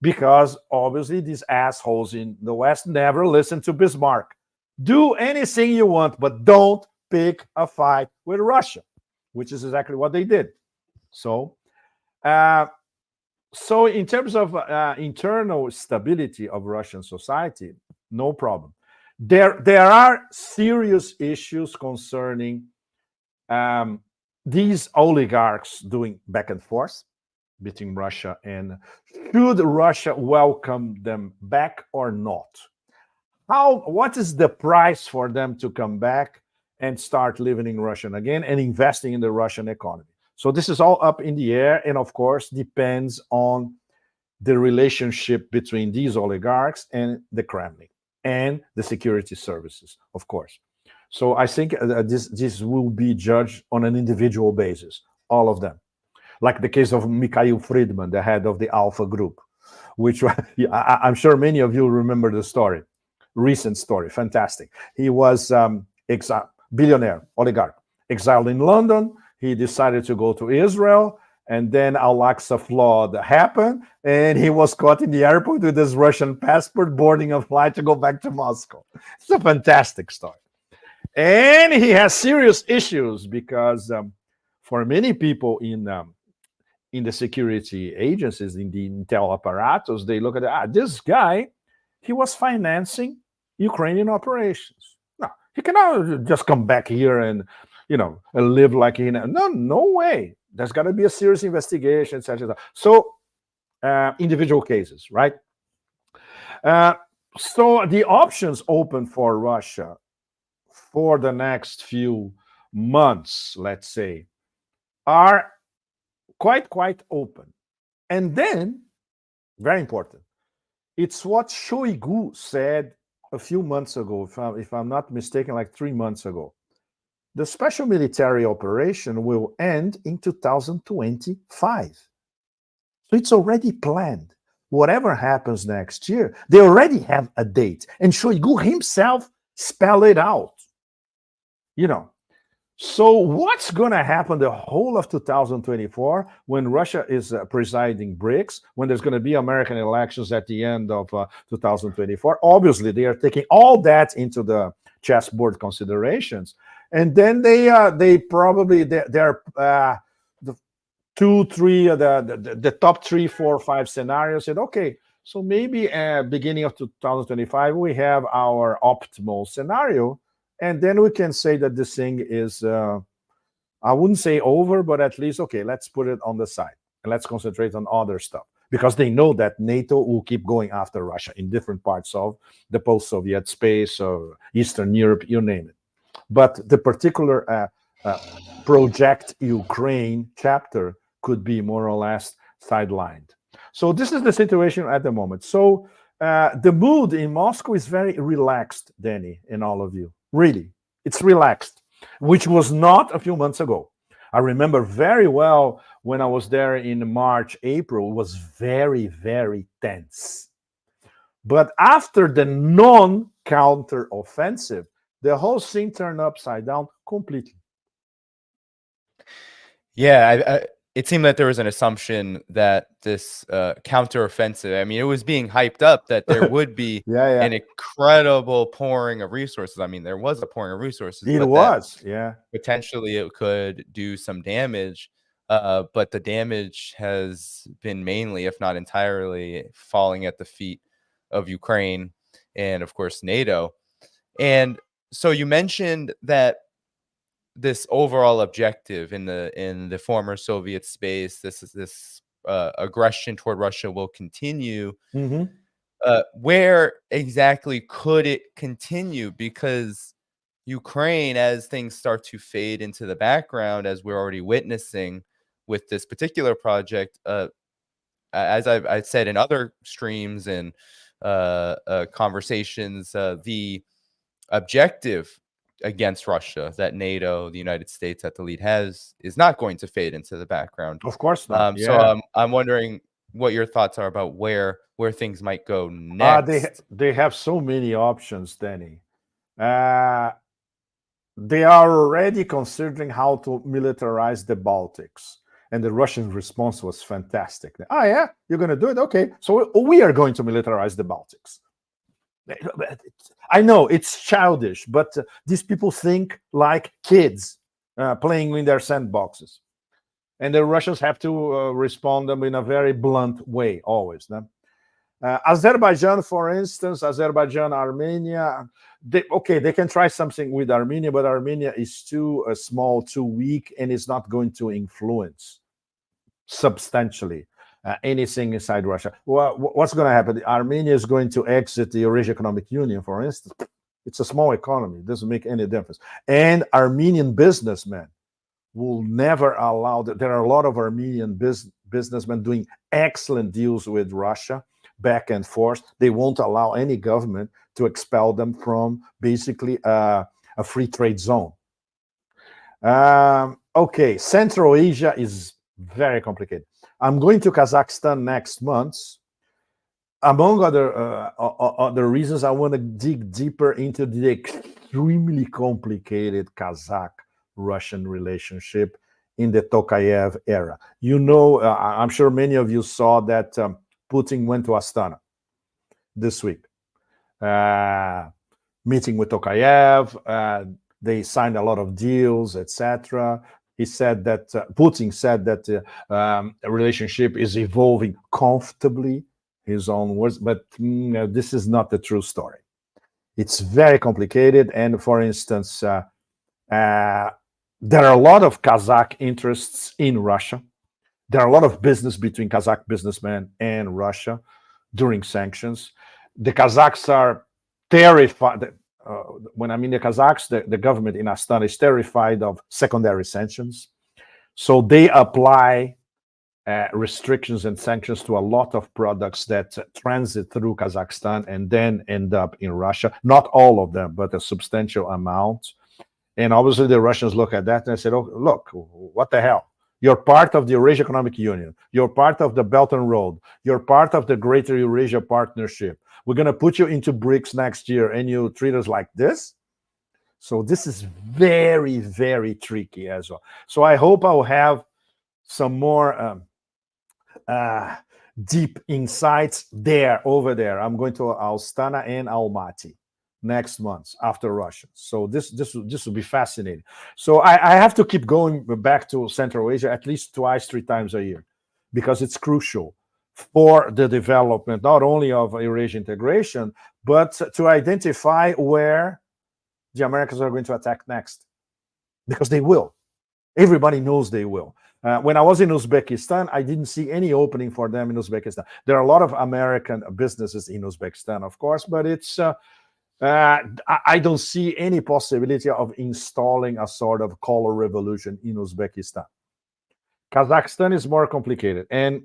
B: because obviously these assholes in the West never listen to Bismarck. Do anything you want, but don't pick a fight with Russia, which is exactly what they did. So in terms of internal stability of Russian society, no problem. There are serious issues concerning these oligarchs doing back and forth between Russia, and should Russia welcome them back or not? What is the price for them to come back and start living in Russia again and investing in the Russian economy? So this is all up in the air, and of course depends on the relationship between these oligarchs and the Kremlin and the security services, of course. So I think this will be judged on an individual basis, all of them. Like the case of Mikhail Friedman, the head of the Alpha Group, which I'm sure many of you remember the story, recent story, fantastic. He was billionaire, oligarch, exiled in London. He decided to go to Israel, and then Al-Aqsa flood happened, and he was caught in the airport with his Russian passport, boarding a flight to go back to Moscow. It's a fantastic story. And he has serious issues because for many people in the security agencies, in the intel apparatus, they look at this guy, he was financing Ukrainian operations. No, he cannot just come back here and live like he. No way. There's got to be a serious investigation, etc. So individual cases, right? So the options open for Russia for the next few months, let's say, are quite open. And then, very important, it's what Shoigu said a few months ago, if I'm not mistaken, like 3 months ago. The special military operation will end in 2025. So it's already planned. Whatever happens next year, they already have a date. And Shoigu himself spelled it out. So what's going to happen the whole of 2024 when Russia is presiding BRICS, when there's going to be American elections at the end of 2024? Obviously, they are taking all that into the chessboard considerations. And then they probably, they're the 2, 3, the top 3, 4, 5 scenarios said, okay, so maybe beginning of 2025, we have our optimal scenario. And then we can say that this thing is, I wouldn't say over, but at least, okay, let's put it on the side and let's concentrate on other stuff. Because they know that NATO will keep going after Russia in different parts of the post-Soviet space or Eastern Europe, you name it. But the particular Project Ukraine chapter could be more or less sidelined. So this is the situation at the moment. So the mood in Moscow is very relaxed, Danny, and all of you. Really, it's relaxed, which was not a few months ago. I remember very well when I was there in March, April, it was very, very tense. But after the non-counter offensive, the whole thing turned upside down completely.
A: Yeah, it seemed that there was an assumption that this counteroffensive, I mean, it was being hyped up that there would be an incredible pouring of resources. I mean, there was a pouring of resources.
B: It was,
A: potentially it could do some damage, but the damage has been mainly, if not entirely, falling at the feet of Ukraine and, of course, NATO. And so you mentioned that this overall objective in the former Soviet space, this aggression toward Russia will continue.
B: Mm-hmm.
A: Where exactly could it continue? Because Ukraine, as things start to fade into the background, as we're already witnessing with this particular project, as I've said in other streams and conversations, the objective against Russia that NATO, the United States at the lead has, is not going to fade into the background.
B: Of course not.
A: So I'm wondering what your thoughts are about where things might go next.
B: They have so many options, Danny. They are already considering how to militarize the Baltics. And the Russian response was fantastic. Oh, yeah? You're going to do it? Okay. So we are going to militarize the Baltics. I know it's childish, but these people think like kids playing in their sandboxes. And the Russians have to respond them in a very blunt way, always. No? Azerbaijan, for instance, Armenia, they can try something with Armenia, but Armenia is too small, too weak, and it's not going to influence substantially anything inside Russia. Well, what's going to happen? Armenia is going to exit the Eurasian Economic Union, for instance. It's a small economy. It doesn't make any difference. And Armenian businessmen will never allow that. There are a lot of Armenian businessmen doing excellent deals with Russia, back and forth. They won't allow any government to expel them from basically a free trade zone. Okay, Central Asia is very complicated. I'm going to Kazakhstan next month. Among other reasons, I want to dig deeper into the extrememely complicated Kazakh-Russian relationship in the Tokayev era. You know, I'm sure many of you saw that Putin went to Astana this week, meeting with Tokayev. They signed a lot of deals, etc. He said that Putin said that the relationship is evolving comfortably, his own words, but this is not the true story. It's very complicated. And for instance, there are a lot of Kazakh interests in Russia. There are a lot of business between Kazakh businessmen and Russia during sanctions. The Kazakhs are terrified. When I mean the Kazakhs, the government in Astana is terrified of secondary sanctions. So they apply restrictions and sanctions to a lot of products that transit through Kazakhstan and then end up in Russia. Not all of them, but a substantial amount. And obviously the Russians look at that and said, oh, look, what the hell? You're part of the Eurasia Economic Union. You're part of the Belt and Road. You're part of the Greater Eurasia Partnership. We're going to put you into BRICS next year, and you treat us like this? So this is very, very tricky as well. So I hope I'll have some more deep insights over there. I'm going to Astana and Almaty next month after Russia. So this will be fascinating. So I have to keep going back to Central Asia at least twice, 3 times a year, because it's crucial for the development not only of Eurasian integration, but to identify where the Americans are going to attack next, because they will. Everybody knows they will. When I was in Uzbekistan, I didn't see any opening for them in Uzbekistan. There are a lot of American businesses in Uzbekistan, of course, but it's I don't see any possibility of installing a sort of color revolution in Uzbekistan. Kazakhstan is more complicated, and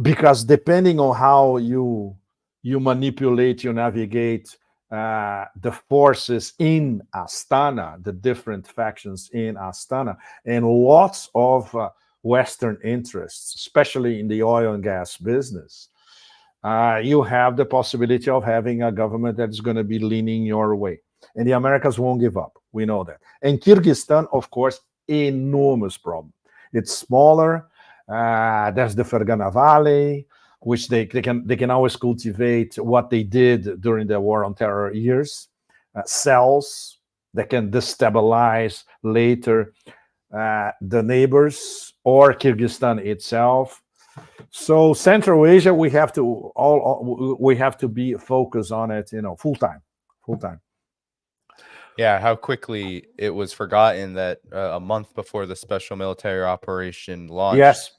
B: because depending on how you manipulate, you navigate the forces in Astana, the different factions in Astana, and lots of Western interests, especially in the oil and gas business, you have the possibility of having a government that is going to be leaning your way. And the Americans won't give up. We know that. And Kyrgyzstan, of course, enormous problem. It's smaller. There's the Fergana Valley, which they can always cultivate what they did during the war on terror years, cells that can destabilize later the neighbors or Kyrgyzstan itself. So Central Asia, we have to be focused on it, full time.
A: Yeah, how quickly it was forgotten that a month before the special military operation launched.
B: Yes.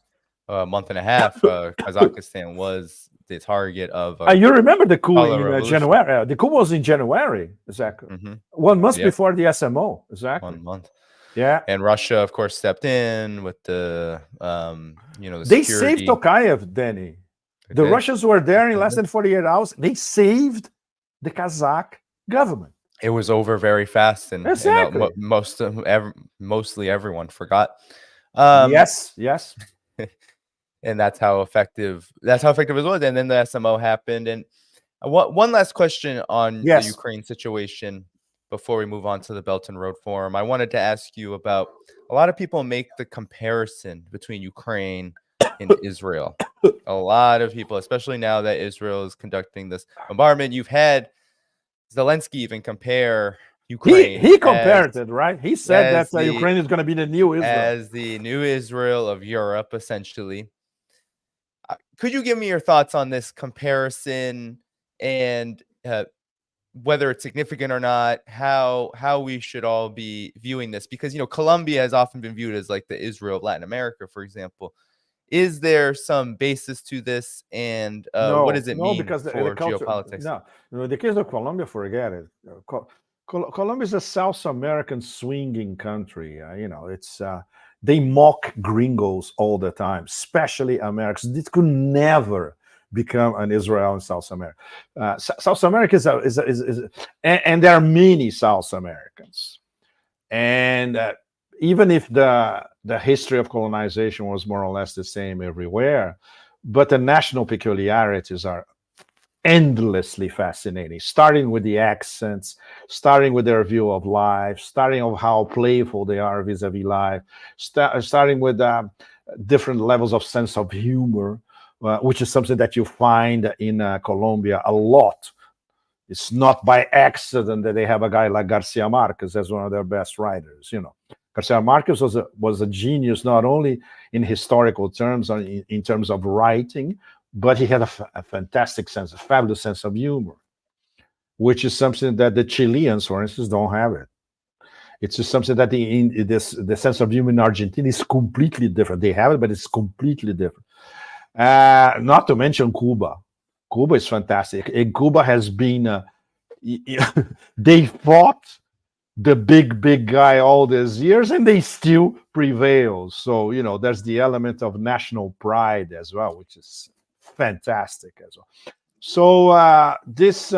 A: A month and a half, Kazakhstan was the target of.
B: You remember the coup in January? The coup was in January, exactly. Mm-hmm. 1 month before the SMO, exactly.
A: 1 month.
B: Yeah.
A: And Russia, of course, stepped in with the, the
B: they
A: security.
B: saved Tokayev, Danny. The Russians were there in less than 48 hours. They saved the Kazakh government.
A: It was over very fast, and,
B: exactly.
A: and mostly everyone forgot.
B: Yes.
A: And that's how effective it was. And then the SMO happened. And one last question on the Ukraine situation before we move on to the Belt and Road Forum. I wanted to ask you about, a lot of people make the comparison between Ukraine and Israel. A lot of people, especially now that Israel is conducting this bombardment. You've had Zelensky even compare Ukraine.
B: He compared it, right? He said that Ukraine is going to be the new Israel.
A: As the new Israel of Europe, essentially. Could you give me your thoughts on this comparison and whether it's significant or not, how we should all be viewing this? Because, Colombia has often been viewed as like the Israel of Latin America, for example. Is there some basis to this? And what does it mean
B: because
A: for geopolitics?
B: No, in the case of Colombia, forget it. Colombia is a South American swinging country. It's they mock gringos all the time, especially Americans. This could never become an Israel in South America. South America is and there are many South Americans. And even if the history of colonization was more or less the same everywhere, but the national peculiarities are endlessly fascinating, starting with the accents, starting with their view of life, starting of how playful they are vis-a-vis life, starting with different levels of sense of humor, which is something that you find in Colombia a lot. It's not by accident that they have a guy like Garcia Marquez as one of their best writers. Garcia Marquez was a genius, not only in historical terms, in terms of writing, but he had a fantastic sense, a fabulous sense of humor, which is something that the Chileans, for instance, don't have it. It's just something that the sense of humor in Argentina is completely different. They have it, but it's completely different. Not to mention Cuba. Cuba is fantastic. And Cuba has been, they fought the big guy all these years, and they still prevail. So, there's the element of national pride as well, which is fantastic as well. So this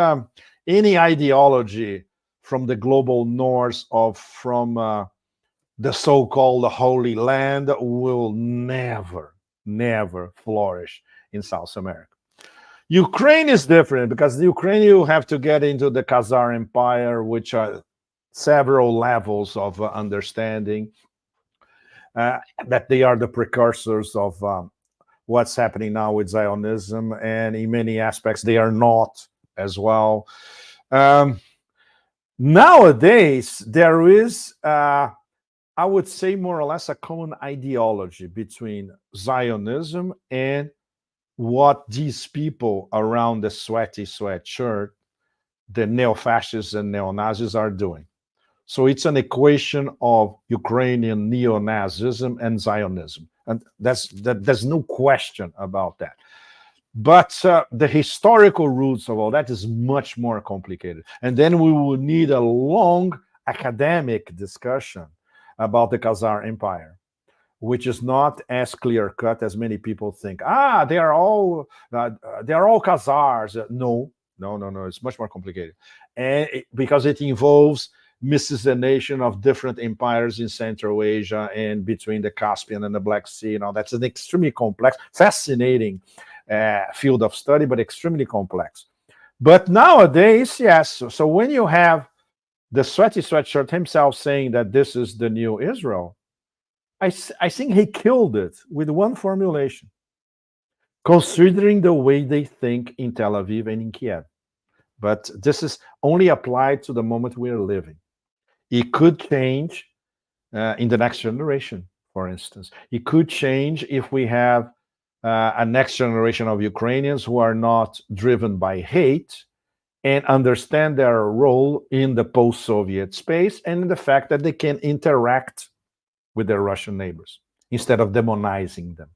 B: any ideology from the global north from the so-called Holy Land will never, never flourish in South America. Ukraine is different because the Ukraine, you have to get into the Khazar Empire, which are several levels of understanding that they are the precursors of what's happening now with Zionism, and in many aspects they are not as well. Nowadays, there is, I would say, more or less a common ideology between Zionism and what these people around the sweaty sweatshirt, the neo-fascists and neo-Nazis, are doing. So it's an equation of Ukrainian neo-Nazism and Zionism. And there's no question about that. But the historical roots of all that is much more complicated. And then we will need a long academic discussion about the Khazar Empire, which is not as clear-cut as many people think. They are all Khazars. No, it's much more complicated. And because it involves miscegenation of different empires in Central Asia and between the Caspian and the Black Sea and all. That's an extremely complex, fascinating field of study, but extremely complex. But nowadays, yes. So when you have the sweaty sweatshirt himself saying that this is the new Israel, I think he killed it with one formulation, considering the way they think in Tel Aviv and in Kiev. But this is only applied to the moment we are living. It could change in the next generation, for instance. It could change if we have a next generation of Ukrainians who are not driven by hate and understand their role in the post-Soviet space and the fact that they can interact with their Russian neighbors instead of demonizing them,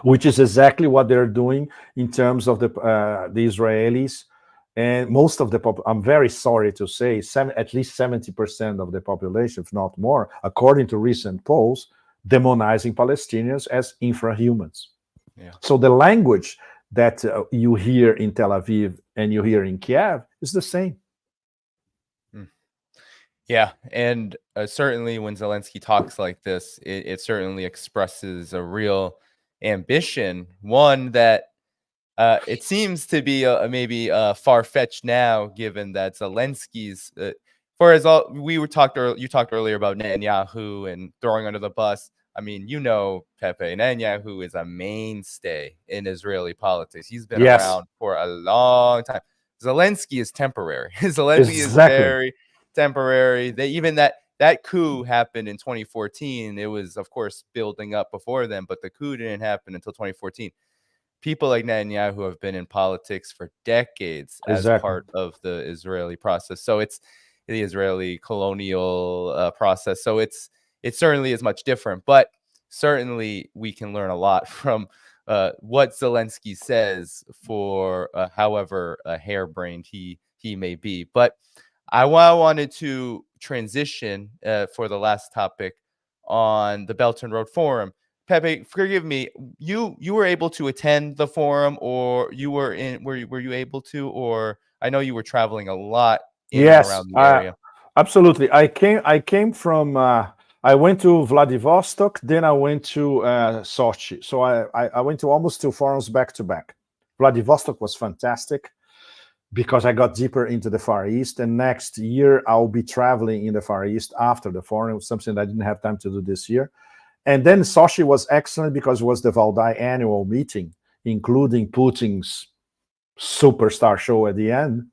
B: which is exactly what they're doing in terms of the Israelis. And most of the I'm very sorry to say, at least 70% of the population, if not more, according to recent polls, demonizing Palestinians as infrahumans. Yeah. So the language that you hear in Tel Aviv and you hear in Kiev is the same.
A: Yeah, and certainly when Zelensky talks like this, it certainly expresses a real ambition, one that it seems to be maybe far-fetched now, given that Zelensky's, you talked earlier about Netanyahu and throwing under the bus. I mean, Pepe, Netanyahu is a mainstay in Israeli politics. He's been around for a long time. Zelensky is temporary. Zelensky is very temporary. That coup happened in 2014. It was, of course, building up before then, but the coup didn't happen until 2014. People like Netanyahu have been in politics for decades as part of the Israeli process. So it's the Israeli colonial process. So it certainly is much different, but certainly we can learn a lot from what Zelensky says, for however harebrained he may be. But I wanted to transition for the last topic on the Belt and Road Forum. Pepe, forgive me. You were able to attend the forum, or you were you able to, or I know you were traveling a lot in and around the area.
B: Absolutely. I came from. I went to Vladivostok, then I went to Sochi. So I went to almost 2 forums back to back. Vladivostok was fantastic because I got deeper into the Far East, and next year I'll be traveling in the Far East after the forum, something I didn't have time to do this year. And then Sochi was excellent because it was the Valdai annual meeting, including Putin's superstar show at the end.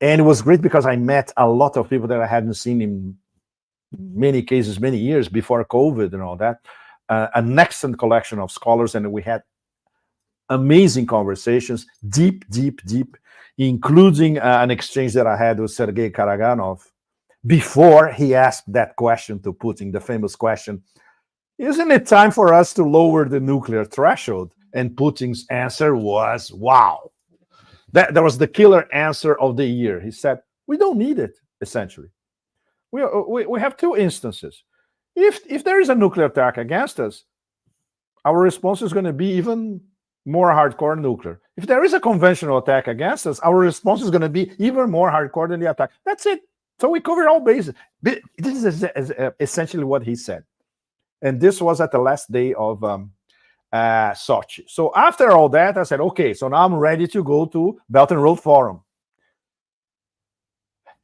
B: And it was great because I met a lot of people that I hadn't seen in many cases, many years before COVID and all that. An excellent collection of scholars, and we had amazing conversations, deep, including an exchange that I had with Sergei Karaganov before he asked that question to Putin, the famous question, "Isn't it time for us to lower the nuclear threshold?" And Putin's answer was, wow. That was the killer answer of the year. He said, we don't need it, essentially. We have 2 instances. If there is a nuclear attack against us, our response is going to be even more hardcore nuclear. If there is a conventional attack against us, our response is going to be even more hardcore than the attack. That's it. So we covered all bases. This is essentially what he said. And this was at the last day of Sochi. So after all that, I said, okay, so now I'm ready to go to Belt and Road Forum.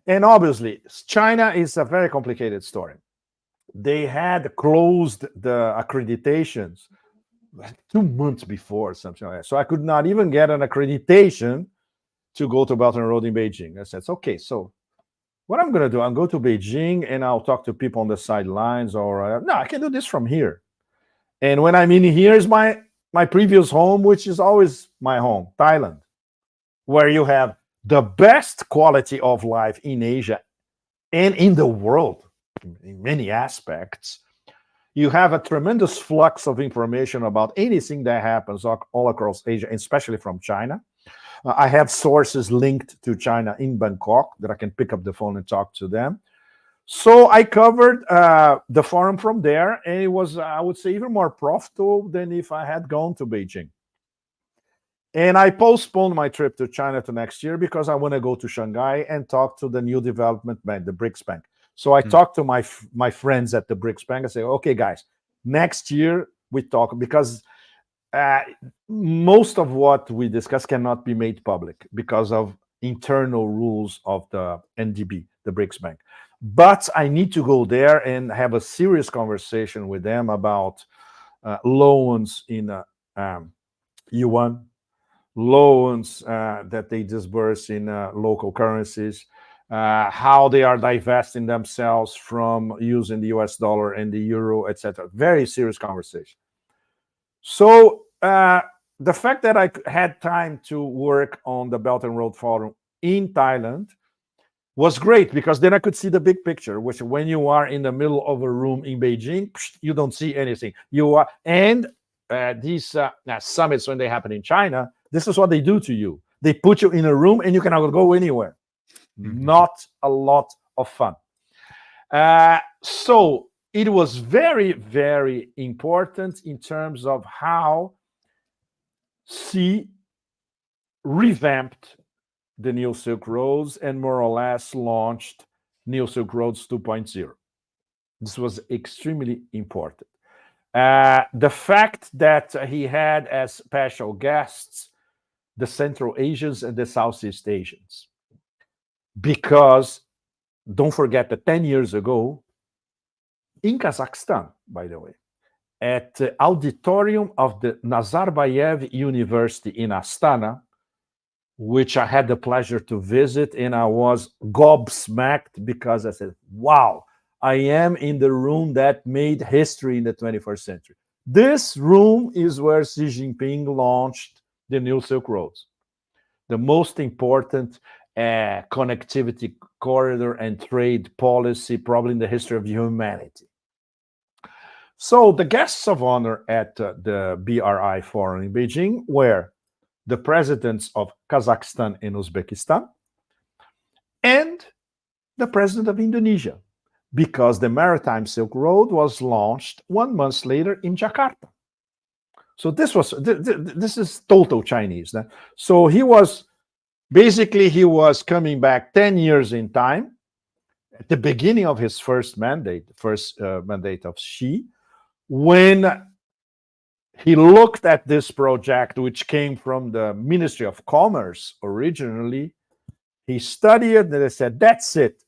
B: And obviously, China is a very complicated story. They had closed the accreditations 2 months before, something like that. So I could not even get an accreditation to go to Belt and Road in Beijing. I said, okay, so what I'm going to do, I'll go to Beijing and I'll talk to people on the sidelines, or no, I can do this from here. And when I mean here is my previous home, which is always my home, Thailand, where you have the best quality of life in Asia and in the world in many aspects. You have a tremendous flux of information about anything that happens all across Asia, especially from China. I have sources linked to China in Bangkok that I can pick up the phone and talk to them. So I covered the forum from there, and it was, I would say, even more profitable than if I had gone to Beijing. And I postponed my trip to China to next year because I want to go to Shanghai and talk to the new development bank, the BRICS Bank. So I talked to my friends at the BRICS Bank and say, okay, guys, next year we talk, because most of what we discuss cannot be made public because of internal rules of the NDB, the BRICS Bank. But I need to go there and have a serious conversation with them about loans in yuan, loans that they disburse in local currencies, how they are divesting themselves from using the US dollar and the euro, etc. Very serious conversation. So the fact that I had time to work on the Belt and Road Forum in Thailand was great, because then I could see the big picture, which when you are in the middle of a room in Beijing, you don't see anything. You are, and these summits, when they happen in China, this is what they do to you. They put you in a room and you cannot go anywhere. Not a lot of fun. So it was very, very important in terms of how Xi revamped the New Silk Roads and more or less launched New Silk Roads 2.0. This was extremely important. The fact that he had as special guests the Central Asians and the Southeast Asians. Because don't forget that 10 years ago, in Kazakhstan, by the way, at the auditorium of the Nazarbayev University in Astana, which I had the pleasure to visit, and I was gobsmacked because I said, wow, I am in the room that made history in the 21st century. This room is where Xi Jinping launched the New Silk Roads, the most important connectivity corridor and trade policy probably in the history of humanity. So the guests of honor at the BRI forum in Beijing were the presidents of Kazakhstan and Uzbekistan and the president of Indonesia, because the Maritime Silk Road was launched 1 month later in Jakarta. So this is total Chinese. So he was coming back 10 years in time at the beginning of his first mandate of Xi, when he looked at this project, which came from the Ministry of Commerce originally. He studied it and he said, that's it.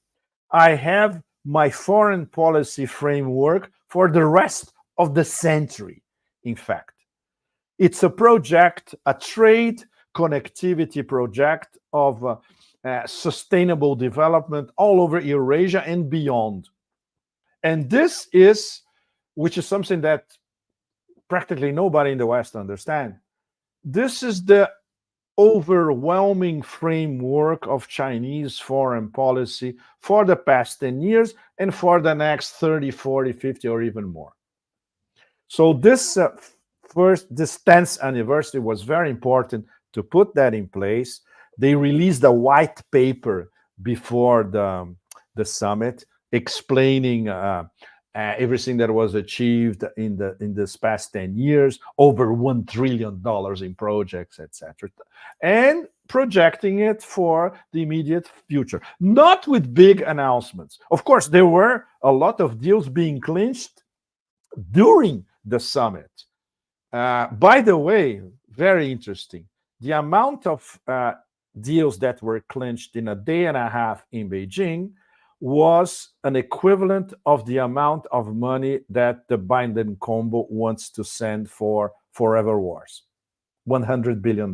B: I have my foreign policy framework for the rest of the century, in fact. It's a project, a trade connectivity project of sustainable development all over Eurasia and beyond. And this is, which is something that practically nobody in the West understands. This is the overwhelming framework of Chinese foreign policy for the past 10 years and for the next 30, 40, 50, or even more. So this 10th anniversary was very important to put that in place. They released a white paper before the summit explaining everything that was achieved in this past 10 years, over $1 trillion in projects, etc., and projecting it for the immediate future, not with big announcements. Of course, there were a lot of deals being clinched during the summit. By the way, very interesting, the amount of deals that were clinched in a day and a half in Beijing was an equivalent of the amount of money that the Biden combo wants to send for forever wars, $100 billion.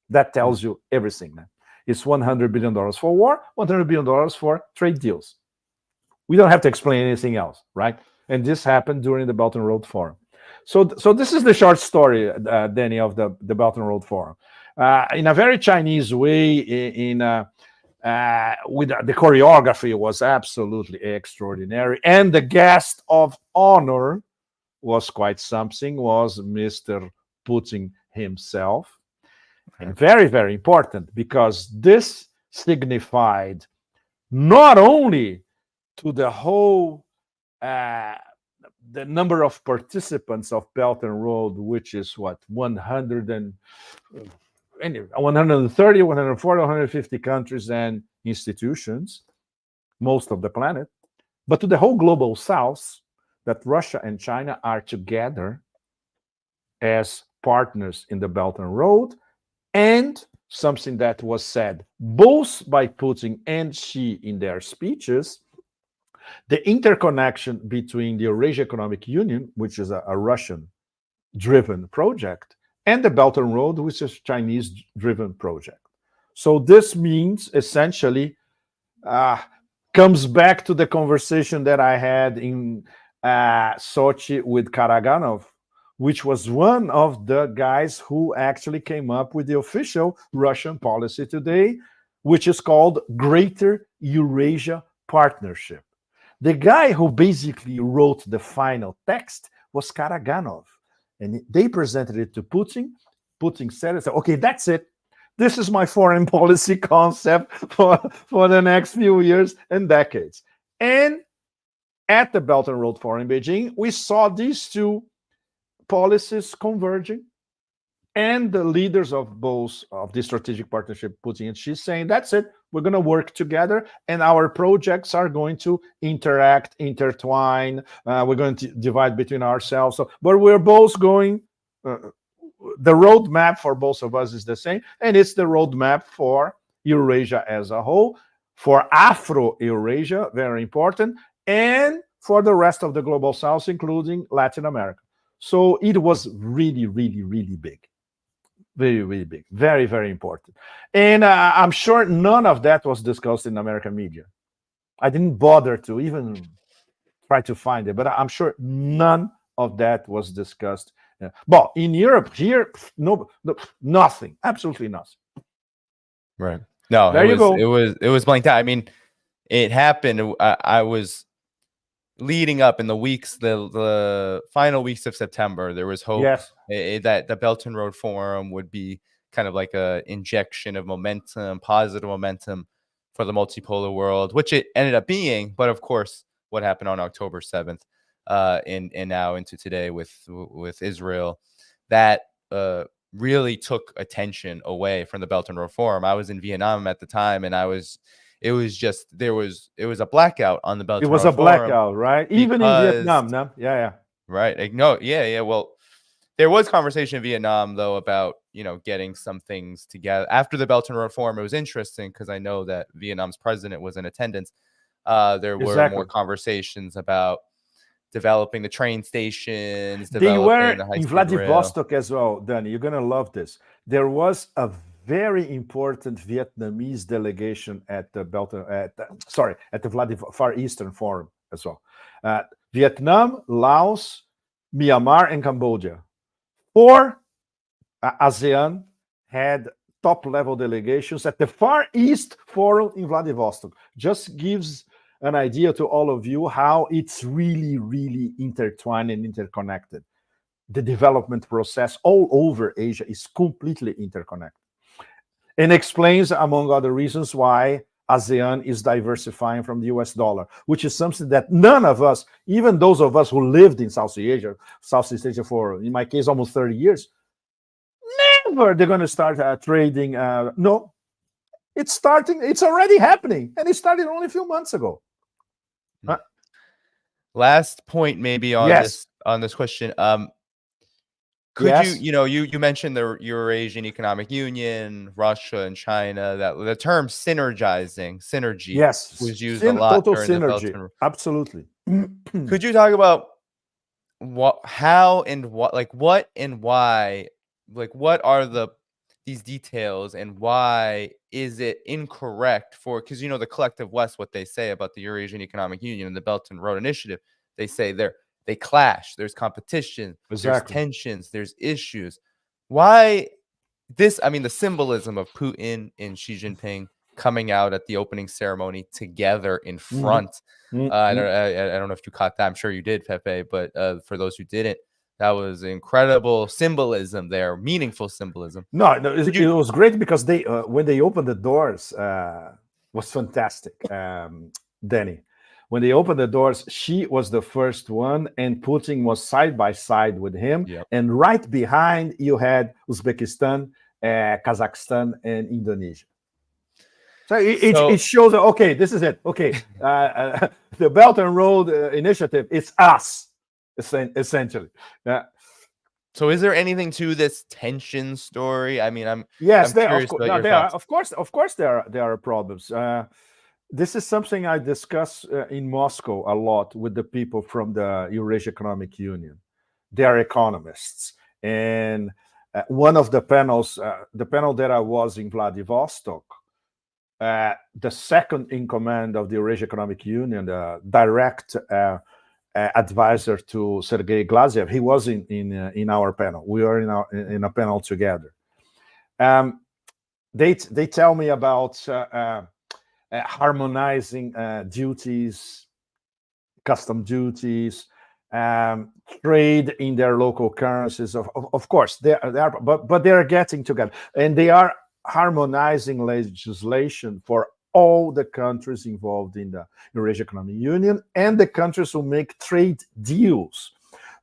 B: That tells you everything, man. It's $100 billion for war, $100 billion for trade deals. We don't have to explain anything else, right? And this happened during the Belt and Road Forum. So this is the short story, Danny, of the Belt and Road Forum. In a very Chinese way, with the choreography was absolutely extraordinary, and the guest of honor was quite something, was Mr. Putin himself. And very, very important, because this signified not only to the whole the number of participants of Belt and Road, which is what, 130, 140, 150 countries and institutions, most of the planet, but to the whole global south, that Russia and China are together as partners in the Belt and Road, and something that was said both by Putin and Xi in their speeches, the interconnection between the Eurasia Economic Union, which is a Russian-driven project, and the Belt and Road, which is a Chinese-driven project. So this means essentially comes back to the conversation that I had in Sochi with Karaganov, which was one of the guys who actually came up with the official Russian policy today, which is called Greater Eurasia Partnership. The guy who basically wrote the final text was Karaganov, and they presented it to Putin. Putin said, okay, that's it. This is my foreign policy concept for the next few years and decades. And at the Belt and Road Forum in Beijing, we saw these two policies converging, and the leaders of both of the strategic partnership, Putin and Xi, saying, that's it, we're going to work together, and our projects are going to interact, intertwine, we're going to divide between ourselves. But we're both going, the roadmap for both of us is the same, and it's the roadmap for Eurasia as a whole, for Afro-Eurasia, very important, and for the rest of the global south, including Latin America. So it was really, really, really big. Very, really big. Very, very important. And I'm sure none of that was discussed in American media. I didn't bother to even try to find it, but I'm sure none of that was discussed. But in Europe, here, no, nothing. Absolutely nothing.
A: Right. No,
B: there you go.
A: It was blanked out. I mean, it happened. I was leading up in the weeks, the final weeks of September, there was hope that the Belt and Road Forum would be kind of like a injection of momentum, positive momentum for the multipolar world, which it ended up being. But of course, what happened on October 7th and now into today with Israel, that really took attention away from the Belt and Road Forum. I was in Vietnam at the time, and it was a blackout on the Belt and Road Forum.
B: It was a blackout, right? Even in Vietnam, no? Yeah.
A: Right. Like, no, yeah. Well, there was conversation in Vietnam, though, about, getting some things together. After the Belt and Road Forum, it was interesting because I know that Vietnam's president was in attendance. There were more conversations about developing the train stations.
B: They were in Vladivostok as well, Danny. You're going to love this. There was a very important Vietnamese delegation at the Far Eastern Forum as well. Vietnam, Laos, Myanmar, and Cambodia. 4 ASEAN had top-level delegations at the Far East Forum in Vladivostok. Just gives an idea to all of you how it's really, really intertwined and interconnected. The development process all over Asia is completely interconnected. And explains, among other reasons, why ASEAN is diversifying from the US dollar, which is something that none of us, even those of us who lived in Southeast Asia for, in my case, almost 30 years, never they're going to start trading. No, it's starting. It's already happening, and it started only a few months ago.
A: Last point, maybe on
B: Yes.
A: this question. Could
B: Yes.
A: you mentioned the Eurasian Economic Union, Russia and China, that the term synergy
B: Yes.
A: was used a lot
B: Total
A: during the
B: synergy.
A: Belton.
B: Absolutely.
A: Could you talk about how and what, like what and why, like what are these details and why is it incorrect for, because the collective West, what they say about the Eurasian Economic Union and the Belt and Road Initiative, they say they clash, there's competition, there's tensions, there's issues. Why this? I mean, the symbolism of Putin and Xi Jinping coming out at the opening ceremony together in front. I don't know if you caught that. I'm sure you did, Pepe. But for those who didn't, that was incredible symbolism there, meaningful symbolism.
B: No, it was great because they when they opened the doors was fantastic, Danny. When they opened the doors, Xi was the first one, and Putin was side by side with him.
A: Yep.
B: And right behind, you had Uzbekistan, Kazakhstan, and Indonesia. So it shows that, okay, this is it. Okay, the Belt and Road Initiative, it's us, essentially.
A: So is there anything to this tension story? I mean, I'm
B: curious
A: about your thoughts.
B: Of course, there are problems. This is something I discuss in Moscow a lot with the people from the Eurasian Economic Union. They are economists, and one of the panels, the panel that I was in Vladivostok, the second in command of the Eurasian Economic Union, the direct advisor to Sergei Glaziev, he was in our panel. We were in a panel together. They tell me about harmonizing duties, custom duties, trade in their local currencies. Of course, they are, but they are getting together, and they are harmonizing legislation for all the countries involved in the Eurasian Economic Union and the countries who make trade deals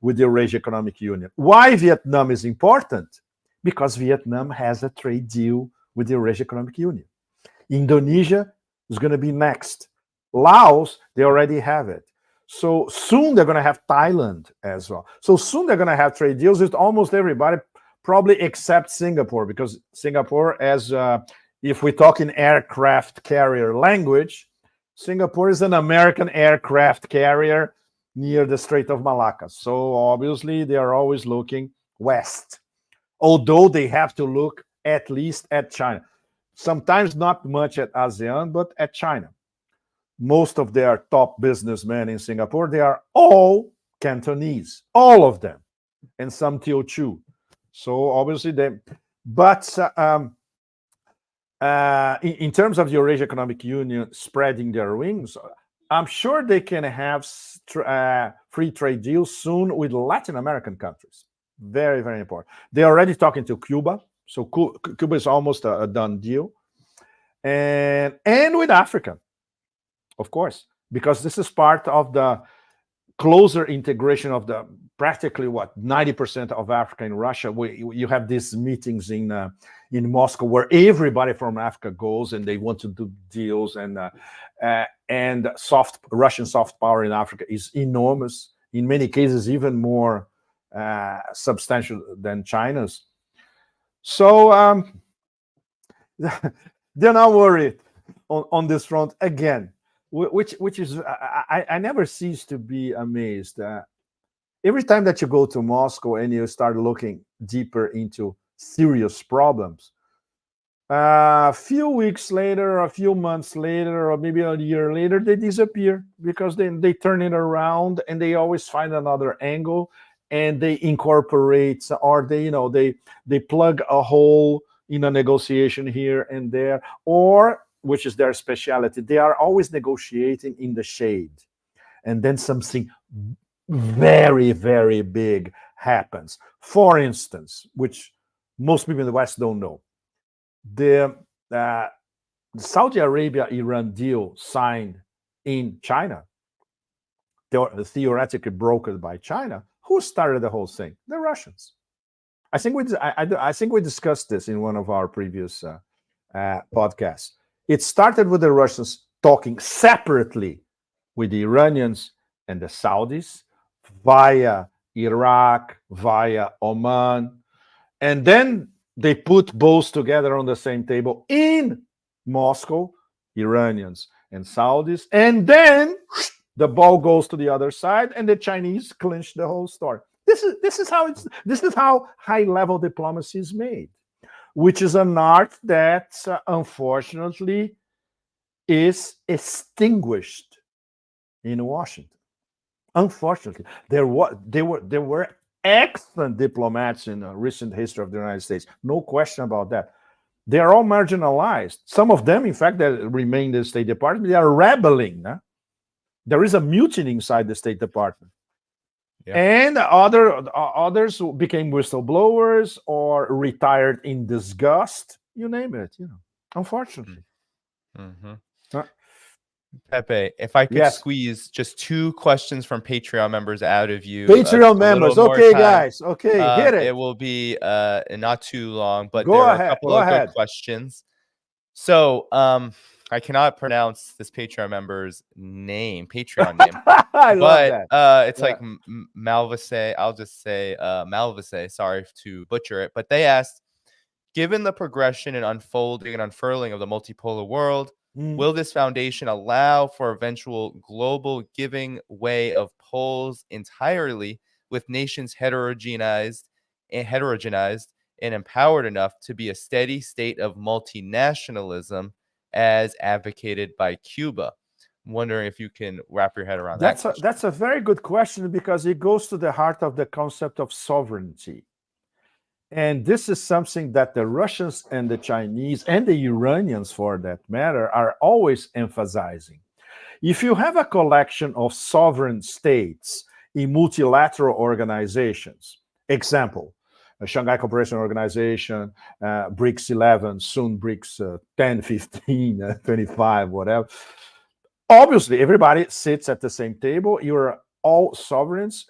B: with the Eurasian Economic Union. Why Vietnam is important? Because Vietnam has a trade deal with the Eurasian Economic Union. Indonesia is going to be next. Laos, they already have it. So soon they're going to have Thailand as well. So soon they're going to have trade deals with almost everybody, probably except Singapore, because Singapore, as if we talk in aircraft carrier language, Singapore is an American aircraft carrier near the Strait of Malacca. So obviously they are always looking west, although they have to look at least at China. Sometimes not much at ASEAN, but at China. Most of their top businessmen in Singapore, they are all Cantonese, all of them, and some Teochew. So obviously but in terms of the Eurasian Economic Union spreading their wings, I'm sure they can have free trade deals soon with Latin American countries. Very, very important. They're already talking to Cuba. So Cuba is almost a done deal. And with Africa, of course, because this is part of the closer integration of the practically 90% of Africa and Russia. You have these meetings in Moscow where everybody from Africa goes and they want to do deals, and Russian soft power in Africa is enormous. In many cases, even more substantial than China's. So they're not worried on this front again, which is I never cease to be amazed. Every time that you go to Moscow and you start looking deeper into serious problems, a few weeks later, a few months later, or maybe a year later, they disappear because they turn it around and they always find another angle, and they incorporate, or they plug a hole in a negotiation here and there, or, which is their specialty, they are always negotiating in the shade, and then something very, very big happens. For instance, which most people in the West don't know, the Saudi Arabia-Iran deal signed in China, theoretically brokered by China, who started the whole thing? The Russians. I think we discussed this in one of our previous podcasts. It started with the Russians talking separately with the Iranians and the Saudis via Iraq, via Oman, and then they put both together on the same table in Moscow, Iranians and Saudis, and then the ball goes to the other side, and the Chinese clinch the whole story. This is how high-level diplomacy is made, which is an art that unfortunately is extinguished in Washington. Unfortunately, there were excellent diplomats in the recent history of the United States. No question about that. They are all marginalized. Some of them, in fact, that remain in the State Department, they are rebelling. There is a mutiny inside the State Department. Yeah. And others became whistleblowers or retired in disgust. You name it, unfortunately.
A: Mm-hmm. Pepe, if I could squeeze just 2 questions from Patreon members out of you.
B: Patreon members. Okay, guys. Okay, hit it.
A: It will be not too long, but
B: there
A: are a couple of good questions. So I cannot pronounce this Patreon member's name, Patreon name.
B: I love
A: that. It's like Malvase. I'll just say Malvase. Sorry to butcher it. But they asked, given the progression and unfolding and unfurling of the multipolar world, will this foundation allow for eventual global giving way of poles entirely with nations heterogenized and empowered enough to be a steady state of multinationalism as advocated by Cuba? I'm wondering if you can wrap your head around that.
B: That's a very good question, because it goes to the heart of the concept of sovereignty. And this is something that the Russians and the Chinese and the Iranians, for that matter, are always emphasizing. If you have a collection of sovereign states in multilateral organizations, example, a Shanghai Cooperation Organization, BRICS 11, soon BRICS 10, 15, 25, whatever. Obviously, everybody sits at the same table. You're all sovereigns.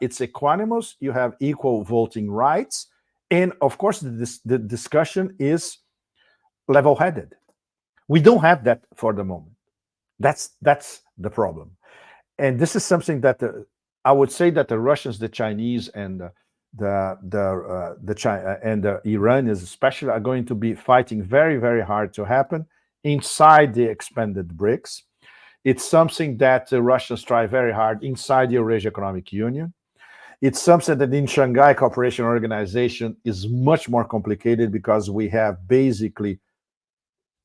B: It's equanimous. You have equal voting rights. And of course, the discussion is level-headed. We don't have that for the moment. That's the problem. And this is something that I would say that the Russians, the Chinese, and the Iranians especially are going to be fighting very, very hard to happen inside the expanded BRICS. It's something that the Russians try very hard inside the Eurasia Economic Union. It's something that in Shanghai Cooperation Organization is much more complicated, because we have basically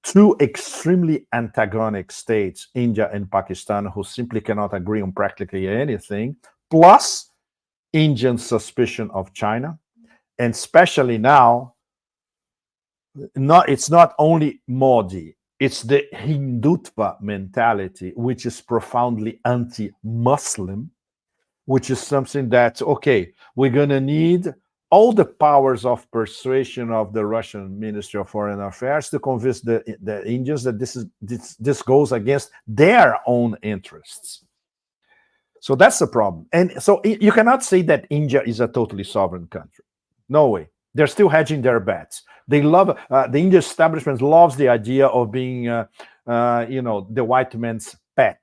B: 2 extremely antagonic states, India and Pakistan, who simply cannot agree on practically anything, plus Indian suspicion of China. And especially now, it's not only Modi, it's the Hindutva mentality, which is profoundly anti-Muslim, which is something that, okay, we're going to need all the powers of persuasion of the Russian Ministry of Foreign Affairs to convince the Indians that this goes against their own interests. So that's the problem. And so you cannot say that India is a totally sovereign country. No way. They're still hedging their bets. They love the Indian establishment loves the idea of being, the white man's pet.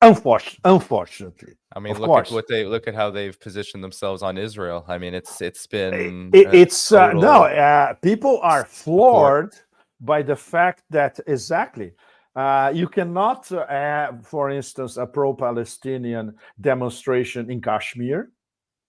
B: Unfortunately,
A: I mean, look at how they've positioned themselves on Israel. I mean, it's been
B: people are floored by the fact that you cannot have, for instance, a pro-Palestinian demonstration in Kashmir,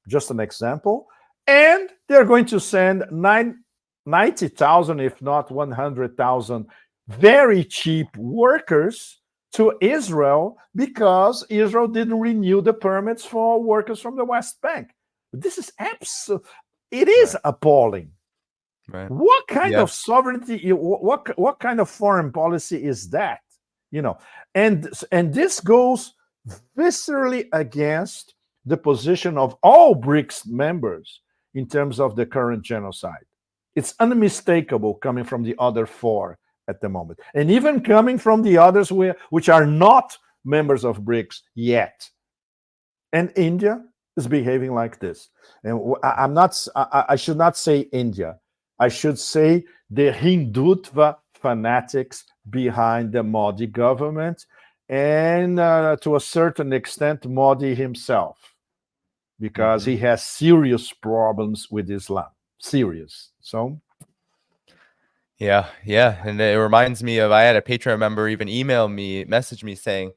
B: just an example. And they're going to send 90,000, if not 100,000, very cheap workers to Israel because Israel didn't renew the permits for workers from the West Bank. This is it is appalling.
A: Right.
B: What kind of sovereignty? What kind of foreign policy is that? And this goes viscerally against the position of all BRICS members in terms of the current genocide. It's unmistakable coming from the other four at the moment. And even coming from the others which are not members of BRICS yet. And India is behaving like this. And I should not say India. I should say the Hindutva fanatics behind the Modi government, and to a certain extent, Modi himself, because he has serious problems with Islam. Serious. So,
A: yeah, and it reminds me of, I had a Patreon member even message me saying,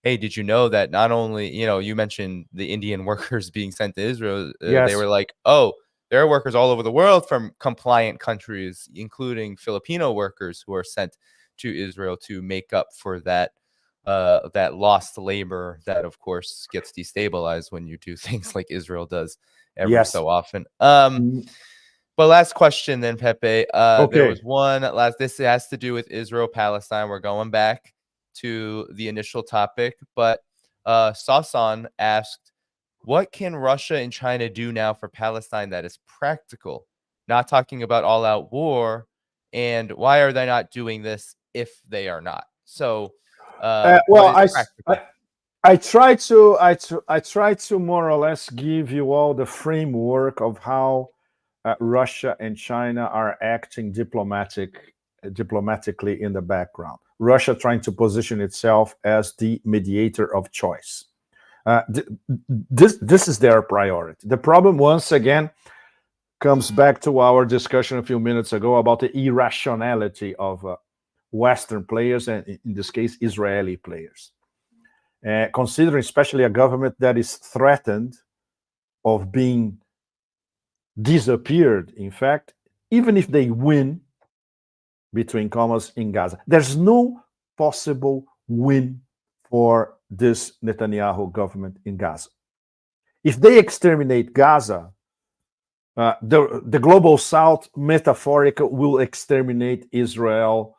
A: hey, did you know that not only, you mentioned the Indian workers being sent to Israel,
B: yes.
A: They were like, oh, there are workers all over the world from compliant countries, including Filipino workers who are sent to Israel to make up for that lost labor that, of course, gets destabilized when you do things like Israel does every so often. But last question then, Pepe. There was one last. This has to do with Israel-Palestine. We're going back to the initial topic, but Sasan asked, what can Russia and China do now for Palestine that is practical? Not talking about all-out war, and why are they not doing this if they are not? So,
B: well, I try to more or less give you all the framework of how Russia and China are acting diplomatically in the background. Russia trying to position itself as the mediator of choice. This is their priority. The problem, once again, comes back to our discussion a few minutes ago about the irrationality of Western players, and in this case, Israeli players. Considering especially a government that is threatened of being disappeared, in fact, even if they win, between commas, in Gaza. There's no possible win for this Netanyahu government in Gaza. If they exterminate Gaza, the global South, metaphorically, will exterminate Israel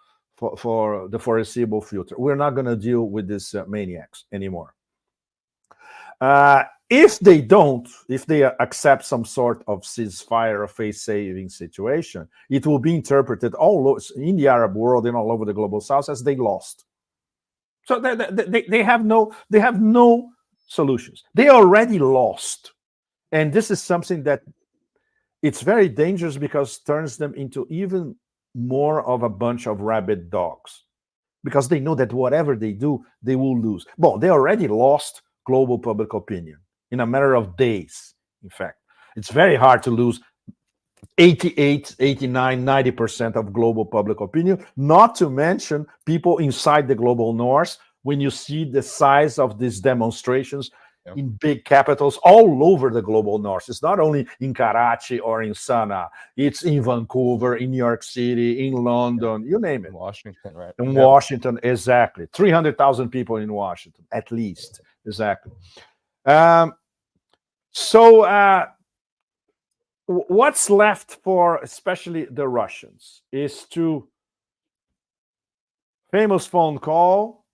B: for the foreseeable future. We're not going to deal with these maniacs anymore. If they accept some sort of ceasefire or face-saving situation, it will be interpreted all in the Arab world and all over the global South as they lost. So they have no solutions. They already lost, and this is something that it's very dangerous because it turns them into even more of a bunch of rabid dogs, because they know that whatever they do, they will lose. Well, they already lost global public opinion in a matter of days. In fact, it's very hard to lose 88, 89, 90% of global public opinion, not to mention people inside the global north. When you see the size of these demonstrations in big capitals all over the global north, it's not only in Karachi or in Sana'a, it's in Vancouver, in New York City, in London, you name it.
A: In Washington, right?
B: In Washington, exactly. 300,000 people in Washington, at least. Exactly. So what's left for especially the Russians is to famous phone call,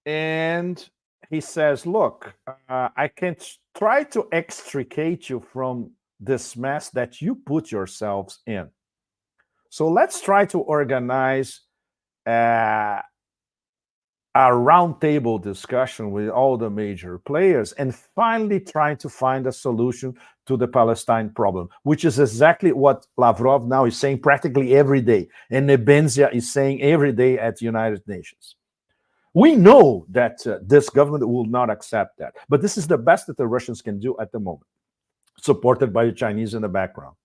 B: and he says, look, I can try to extricate you from this mess that you put yourselves in. So let's try to organize a roundtable discussion with all the major players and finally try to find a solution to the Palestine problem, which is exactly what Lavrov now is saying practically every day, and Nebenzia is saying every day at the United Nations. We know that this government will not accept that, but this is the best that the Russians can do at the moment, supported by the Chinese in the background.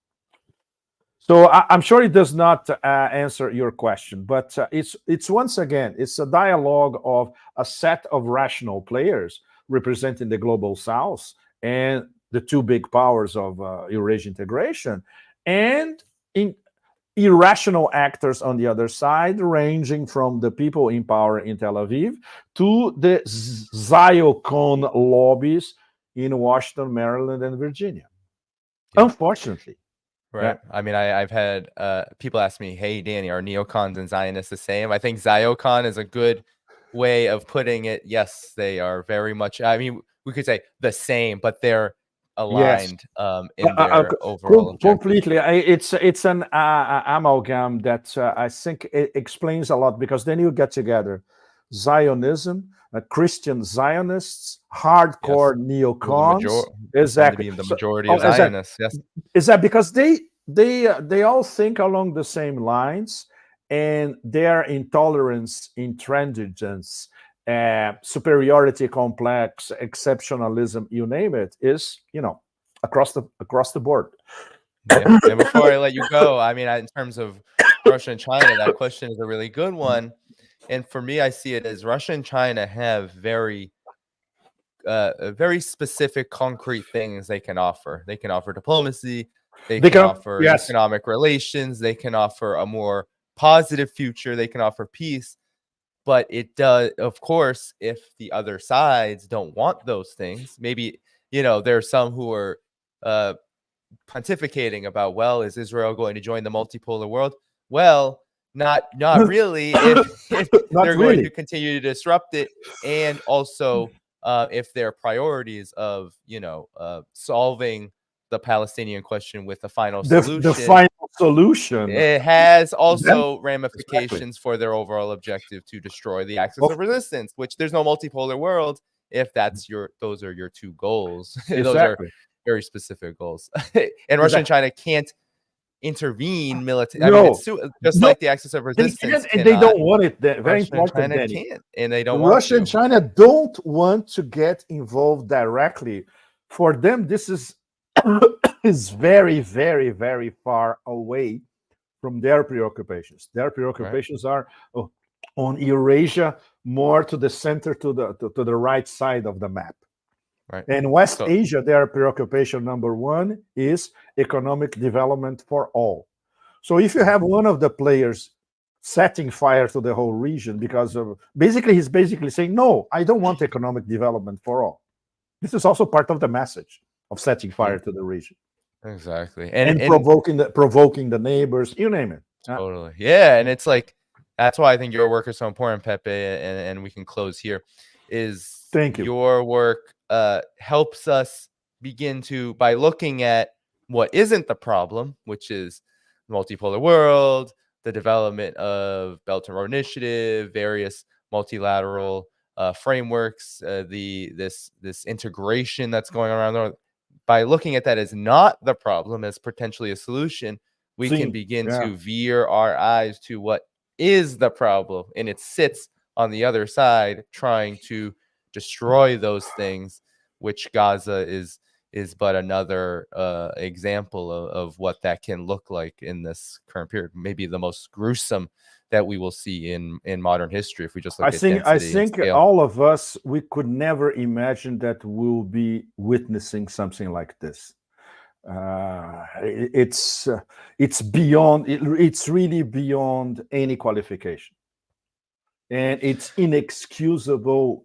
B: So I'm sure it does not answer your question, but it's once again, it's a dialogue of a set of rational players representing the global South and the two big powers of Eurasian integration, and irrational actors on the other side, ranging from the people in power in Tel Aviv to the Ziocon lobbies in Washington, Maryland, and Virginia. Yeah. Unfortunately.
A: Right. Yeah. I mean, I've had people ask me, hey, Danny, are neocons and Zionists the same? I think Ziocon is a good way of putting it. Yes, they are very much, I mean, we could say the same, but they're aligned in their overall objective.
B: Completely. It's an amalgam that I think it explains a lot, because then you get together Zionism, Christian Zionists, hardcore neocons. Exactly.
A: The majority of Zionists. Yes.
B: Is that because they all think along the same lines, and their intolerance, intransigence, superiority complex, exceptionalism, you name it, is across the board.
A: Yeah. And before I let you go, I mean, in terms of Russia and China, that question is a really good one. And for me, I see it as Russia and China have very specific, concrete things they can offer. They can offer diplomacy. They can offer economic relations. They can offer a more positive future. They can offer peace. But it does, of course, if the other sides don't want those things, maybe, there are some who are pontificating about, well, is Israel going to join the multipolar world? Well, not really. If they're going to continue to disrupt it, and also if their priorities of solving the Palestinian question with a final solution,
B: the final solution,
A: it has also ramifications for their overall objective to destroy the axis of resistance, which there's no multipolar world if those are your two goals. Those are very specific goals. And Russia and China can't intervene militarily. I mean, it's just like the axis of resistance.
B: And they don't want it. Very important.
A: China can't, and they don't.
B: Russia and China don't want to get involved directly. For them, this is very, very, very far away from their preoccupations. Their preoccupations are on Eurasia, more to the center, to the right side of the map.
A: Right.
B: And West Asia, their preoccupation number one is economic development for all. So if you have one of the players setting fire to the whole region because of he's basically saying, no, I don't want economic development for all. This is also part of the message of setting fire to the region.
A: Exactly.
B: And provoking the neighbors, you name it.
A: Totally. Yeah. And it's like, that's why I think your work is so important, Pepe, and we can close here.
B: Thank you.
A: Your work helps us begin to, by looking at what isn't the problem, which is the multipolar world, the development of Belt and Road Initiative, various multilateral frameworks, this integration that's going around the world. By looking at that as not the problem, as potentially a solution, we can begin to veer our eyes to what is the problem, and it sits on the other side trying to destroy those things, which Gaza is but another example of what that can look like in this current period. Maybe the most gruesome that we will see in modern history if we just look at density. I think
B: all of us, we could never imagine that we'll be witnessing something like this. It's beyond. It's really beyond any qualification, and it's inexcusable.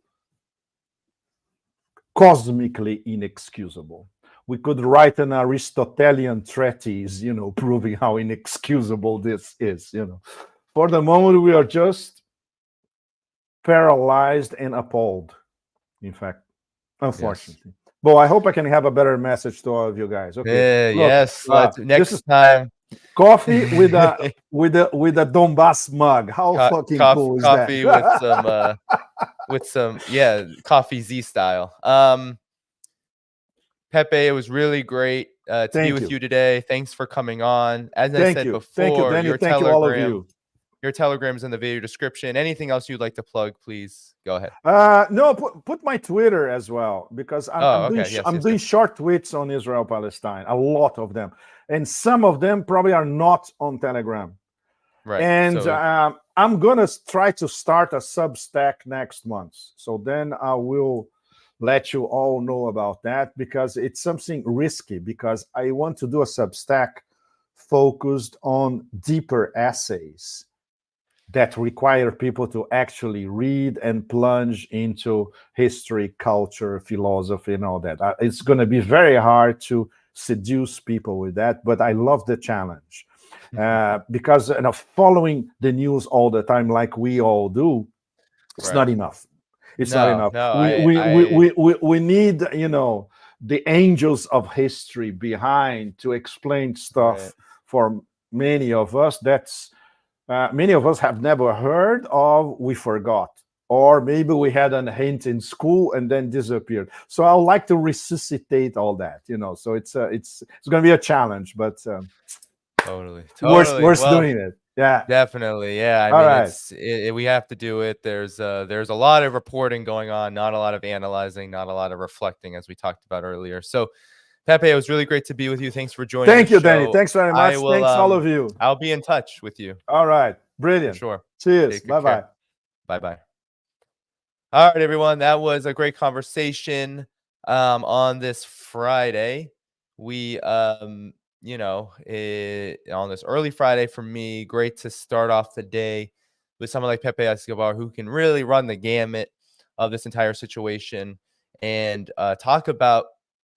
B: Cosmically inexcusable. We could write an Aristotelian treatise, proving how inexcusable this is. For the moment, we are just paralyzed and appalled. In fact, unfortunately. Yes. Well, I hope I can have a better message to all of you guys. Okay.
A: Look, next time.
B: Coffee with a Donbass mug. How fucking cool is that?
A: Coffee with some coffee Z style. Pepe, it was really great to be with you today. Thanks for coming on. As I said before,
B: thank you, Danny. Thank you, all of you.
A: Your Telegram is in the video description. Anything else you'd like to plug, please go ahead.
B: No, put my Twitter as well, because I'm doing short tweets on Israel-Palestine, a lot of them. And some of them probably are not on Telegram.
A: Right.
B: And I'm going to try to start a Substack next month. So then I will let you all know about that, because it's something risky, because I want to do a Substack focused on deeper essays that require people to actually read and plunge into history, culture, philosophy, and all that. It's going to be very hard to seduce people with that, but I love the challenge. Because following the news all the time, like we all do, it's not enough. It's not enough. We need, the angels of history behind to explain stuff for many of us that's many of us have never heard of, we forgot, or maybe we had a hint in school and then disappeared. So I would like to resuscitate all that, so it's going to be a challenge, but
A: Totally.
B: worth
A: Well,
B: doing it. Yeah,
A: definitely. Yeah. I
B: all
A: mean,
B: right.
A: we have to do it. There's a lot of reporting going on, not a lot of analyzing, not a lot of reflecting, as we talked about earlier. So, Pepe, it was really great to be with you. Thanks for joining
B: Thank
A: the
B: you, Danny.
A: show.
B: Thanks very much. Thanks all of you.
A: I'll be in touch with you.
B: All right.
A: For
B: Brilliant.
A: sure.
B: Cheers. Bye-bye.
A: Bye-bye. All right, everyone. That was a great conversation on this Friday. We on this early Friday for me, great to start off the day with someone like Pepe Escobar, who can really run the gamut of this entire situation and talk about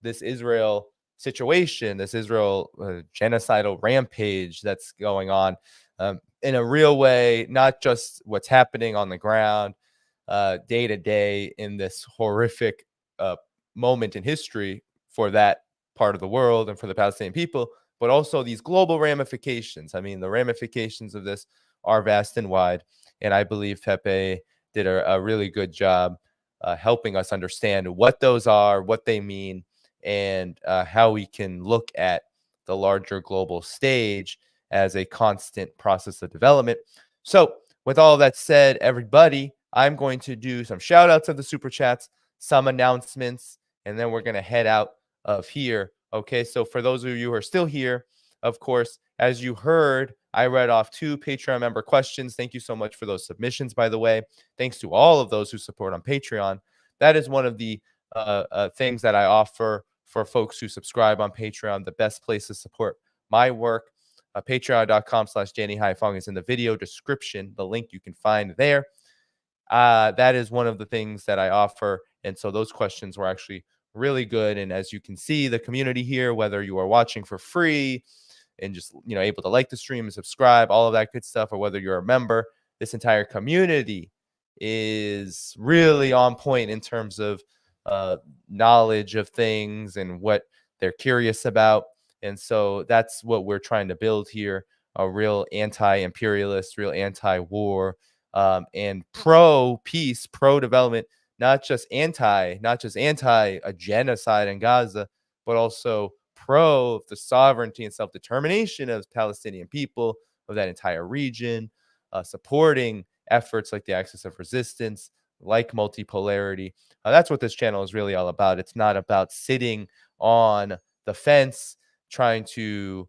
A: this Israel situation, this Israel genocidal rampage that's going on in a real way, not just what's happening on the ground day to day in this horrific moment in history for that part of the world and for the Palestinian people, but also these global ramifications. I mean, the ramifications of this are vast and wide. And I believe Pepe did a really good job helping us understand what those are, what they mean, and how we can look at the larger global stage as a constant process of development. So, with all of that said, everybody, I'm going to do some shout outs of the super chats, some announcements, and then we're going to head out of here. Okay, so for those of you who are still here, of course, as you heard, I read off 2 Patreon member questions. Thank you so much for those submissions, by the way. Thanks to all of those who support on Patreon. That is one of the things that I offer for folks who subscribe on Patreon, the best place to support my work. Patreon.com/Dhaiphong is in the video description, the link you can find there. That is one of the things that I offer. And so those questions were actually really good. And as you can see, the community here, whether you are watching for free and just, able to like the stream and subscribe, all of that good stuff, or whether you're a member, this entire community is really on point in terms of knowledge of things and what they're curious about. And so that's what we're trying to build here, a real anti-imperialist, real anti-war, and pro-peace, pro-development, not just anti a genocide in Gaza, but also pro the sovereignty and self-determination of Palestinian people, of that entire region, supporting efforts like the axis of resistance, like multipolarity. That's what this channel is really all about. It's not about sitting on the fence trying to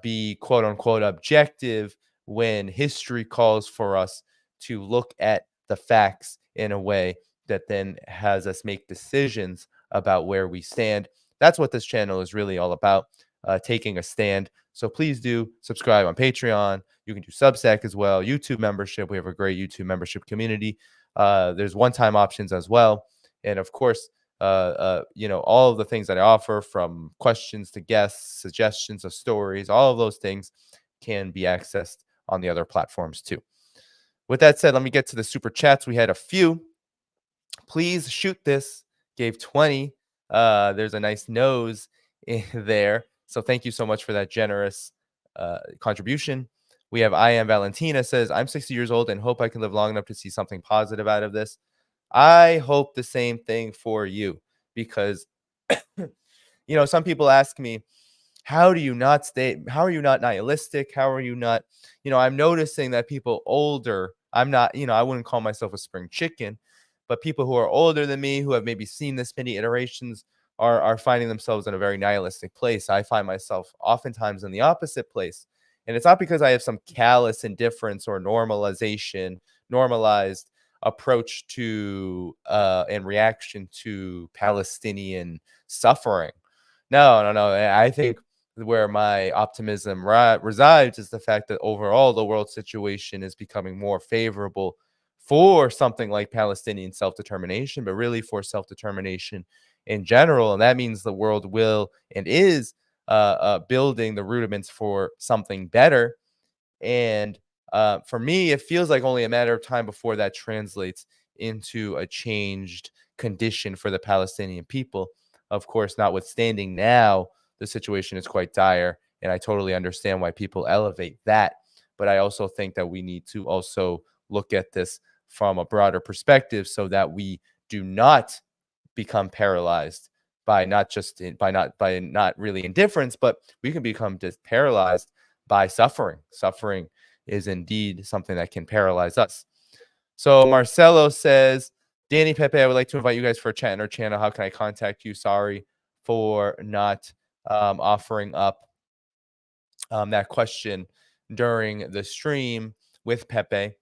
A: be quote unquote objective when history calls for us to look at the facts in a way that then has us make decisions about where we stand. That's what this channel is really all about, taking a stand. So please do subscribe on Patreon. You can do Substack as well, YouTube membership. We have a great YouTube membership community. There's one-time options as well. And of course, all of the things that I offer, from questions to guests, suggestions of stories, all of those things can be accessed on the other platforms too. With that said, let me get to the super chats. We had a few. Please shoot this. Gave 20. There's a nice nose in there. So thank you so much for that generous contribution. We have I Am Valentina says, I'm 60 years old and hope I can live long enough to see something positive out of this. I hope the same thing for you, because, some people ask me, how are you not nihilistic? How are you not, I'm noticing that people older, I'm not, I wouldn't call myself a spring chicken, but people who are older than me, who have maybe seen this many iterations, are finding themselves in a very nihilistic place. I find myself oftentimes in the opposite place. And it's not because I have some callous indifference or normalized approach to and reaction to Palestinian suffering. No. I think where my optimism resides is the fact that overall the world situation is becoming more favorable for something like Palestinian self-determination, but really for self-determination in general. And that means the world will and is building the rudiments for something better. And for me, it feels like only a matter of time before that translates into a changed condition for the Palestinian people. Of course, notwithstanding now, the situation is quite dire, and I totally understand why people elevate that. But I also think that we need to also look at this from a broader perspective so that we do not become paralyzed by not really indifference, but we can become just paralyzed by suffering. Suffering is indeed something that can paralyze us. So Marcelo says, Danny, Pepe, I would like to invite you guys for a chat in our channel. How can I contact you? Sorry for not offering up that question during the stream with Pepe.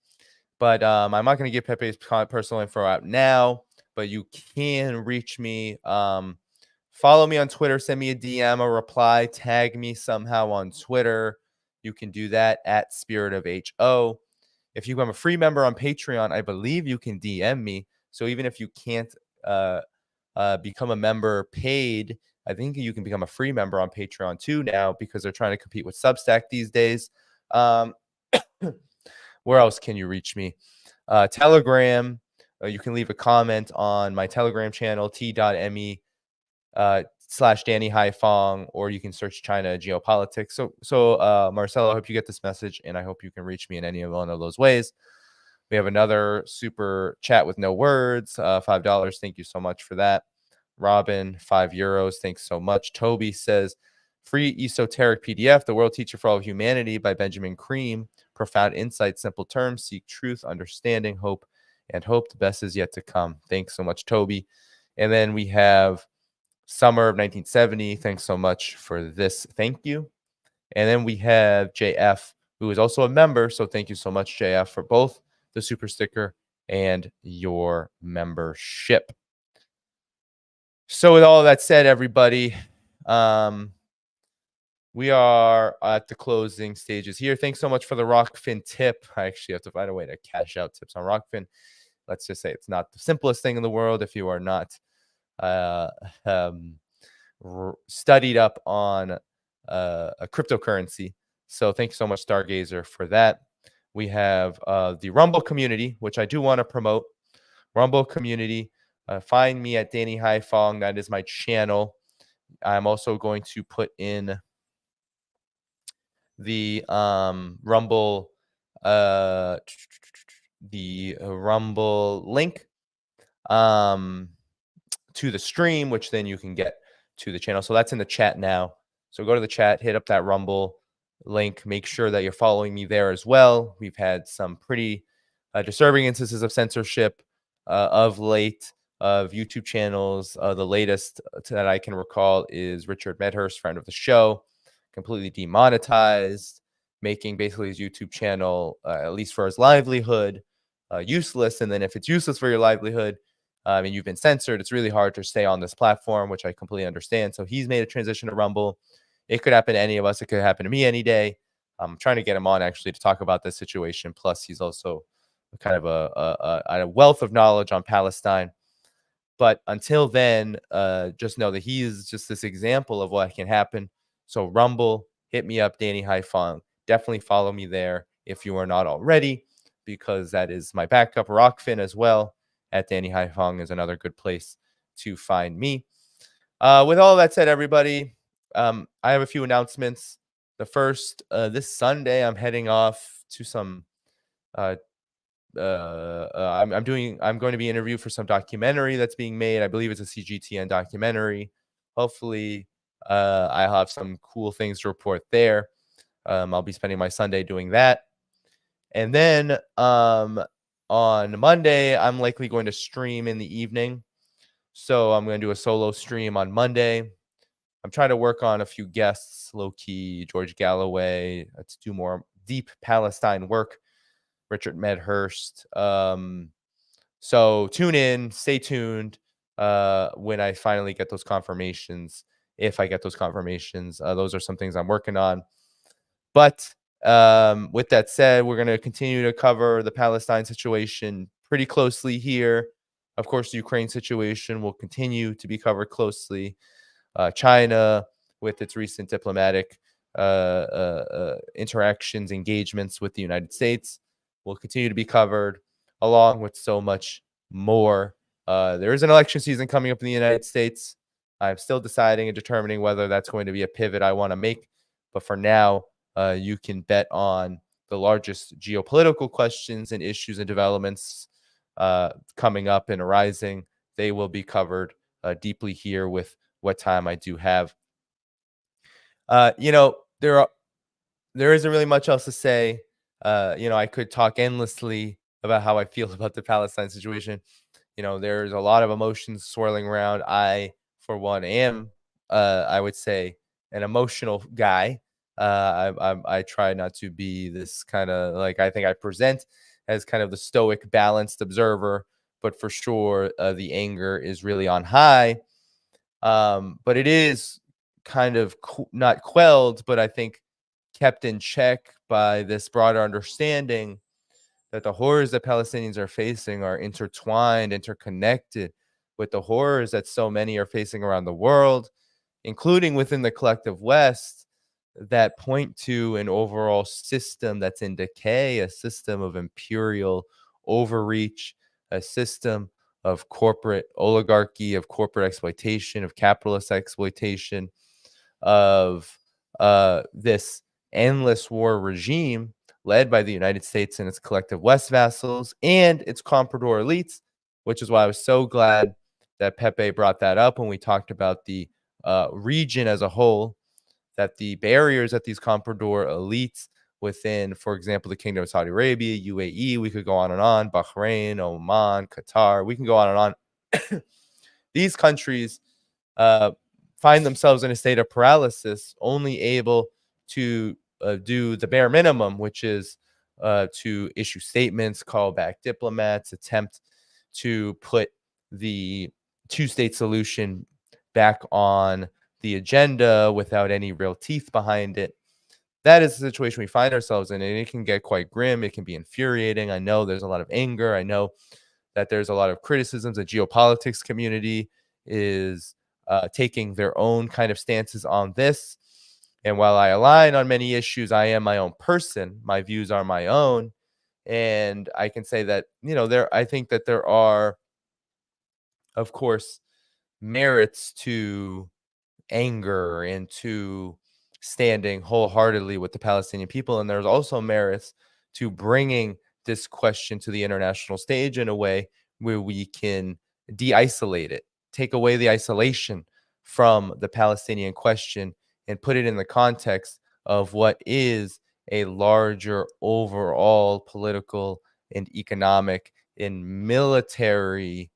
A: But I'm not going to give Pepe's personal info out now, but you can reach me. Follow me on Twitter, send me a DM, a reply, tag me somehow on Twitter. You can do that at Spirit of HO. If you become a free member on Patreon, I believe you can DM me. So even if you can't become a member paid, I think you can become a free member on Patreon too now, because they're trying to compete with Substack these days. Where else can you reach me? Telegram. You can leave a comment on my Telegram channel, t.me /Danny Dhaiphong, or you can search China geopolitics. So Marcelo, I hope you get this message, and I hope you can reach me in any one of those ways. We have another super chat with no words, $5. Thank you so much for that. Robin, €5. Thanks so much. Toby says, free esoteric PDF, The World Teacher for All of Humanity by Benjamin Cream. Profound insight, simple terms, seek truth, understanding, hope, and hope. The best is yet to come. Thanks so much, Toby. And then we have Summer of 1970. Thanks so much for this. Thank you. And then we have JF, who is also a member. So thank you so much, JF, for both the super sticker and your membership. So with all of that said, everybody, we are at the closing stages here. Thanks so much for the Rockfin tip. I actually have to find a way to cash out tips on Rockfin. Let's just say it's not the simplest thing in the world if you are not studied up on a cryptocurrency. So thank you so much, Stargazer, for that. We have the Rumble community, which I do want to promote. Rumble community. Find me at Danny Dhaiphong. That is my channel. I'm also going to put in the Rumble Rumble link to the stream, which then you can get to the channel. So that's in the chat now. So go to the chat, hit up that Rumble link. Make sure that you're following me there as well. We've had some pretty disturbing instances of censorship of late of YouTube channels. The latest that I can recall is Richard Medhurst, friend of the show, completely demonetized, making basically his YouTube channel, at least for his livelihood, useless. And then if it's useless for your livelihood, and you've been censored, it's really hard to stay on this platform, which I completely understand. So he's made a transition to Rumble. It could happen to any of us. It could happen to me any day. I'm trying to get him on actually to talk about this situation. Plus, he's also kind of a wealth of knowledge on Palestine. But until then, just know that he is just this example of what can happen. So Rumble, hit me up, Danny Dhaiphong. Definitely follow me there if you are not already, because that is my backup. Rockfin as well at Danny Dhaiphong is another good place to find me. With all that said, everybody, I have a few announcements. The first, this Sunday, I'm heading off to some I'm going to be interviewed for some documentary that's being made. I believe it's a CGTN documentary. Hopefully, I'll have some cool things to report there. I'll be spending my Sunday doing that. And then on Monday, I'm likely going to stream in the evening. So I'm going to do a solo stream on Monday. I'm trying to work on a few guests, low-key, George Galloway, to do more deep Palestine work. Richard Medhurst. So tune in, stay tuned when I finally get those confirmations. If I get those confirmations, those are some things I'm working on. But with that said, we're going to continue to cover the Palestine situation pretty closely here. Of course, the Ukraine situation will continue to be covered closely. China, with its recent diplomatic interactions, engagements with the United States, will continue to be covered, along with so much more. There is an election season coming up in the United States. I'm still deciding and determining whether that's going to be a pivot I want to make. But for now, you can bet on the largest geopolitical questions and issues and developments coming up and arising. They will be covered deeply here with what time I do have. There isn't really much else to say. I could talk endlessly about how I feel about the Palestine situation. There's a lot of emotions swirling around. I, for one, am, I would say, an emotional guy. I try not to be this kind of I think I present as kind of the stoic, balanced observer, but for sure, the anger is really on high. But it is kind of not quelled, but I think kept in check by this broader understanding that the horrors that Palestinians are facing are intertwined, interconnected with the horrors that so many are facing around the world, including within the collective West, that point to an overall system that's in decay, a system of imperial overreach, a system of corporate oligarchy, of corporate exploitation, of capitalist exploitation, of this endless war regime led by the United States and its collective West vassals and its comprador elites, which is why I was so glad that Pepe brought that up when we talked about the region as a whole, that the barriers that these comprador elites within, for example, the Kingdom of Saudi Arabia, UAE, we could go on and on, Bahrain, Oman, Qatar, we can go on and on. These countries find themselves in a state of paralysis, only able to do the bare minimum, which is to issue statements, call back diplomats, attempt to put the two-state solution back on the agenda without any real teeth behind it. That is the situation we find ourselves in, and it can get quite grim. It can be infuriating. I know there's a lot of anger. I know that there's a lot of criticisms. The geopolitics community is taking their own kind of stances on this. And while I align on many issues, I am my own person. My views are my own. And I can say that, I think that there are, of course, merits to anger and to standing wholeheartedly with the Palestinian people. And there's also merits to bringing this question to the international stage in a way where we can de-isolate it, take away the isolation from the Palestinian question and put it in the context of what is a larger overall political and economic and military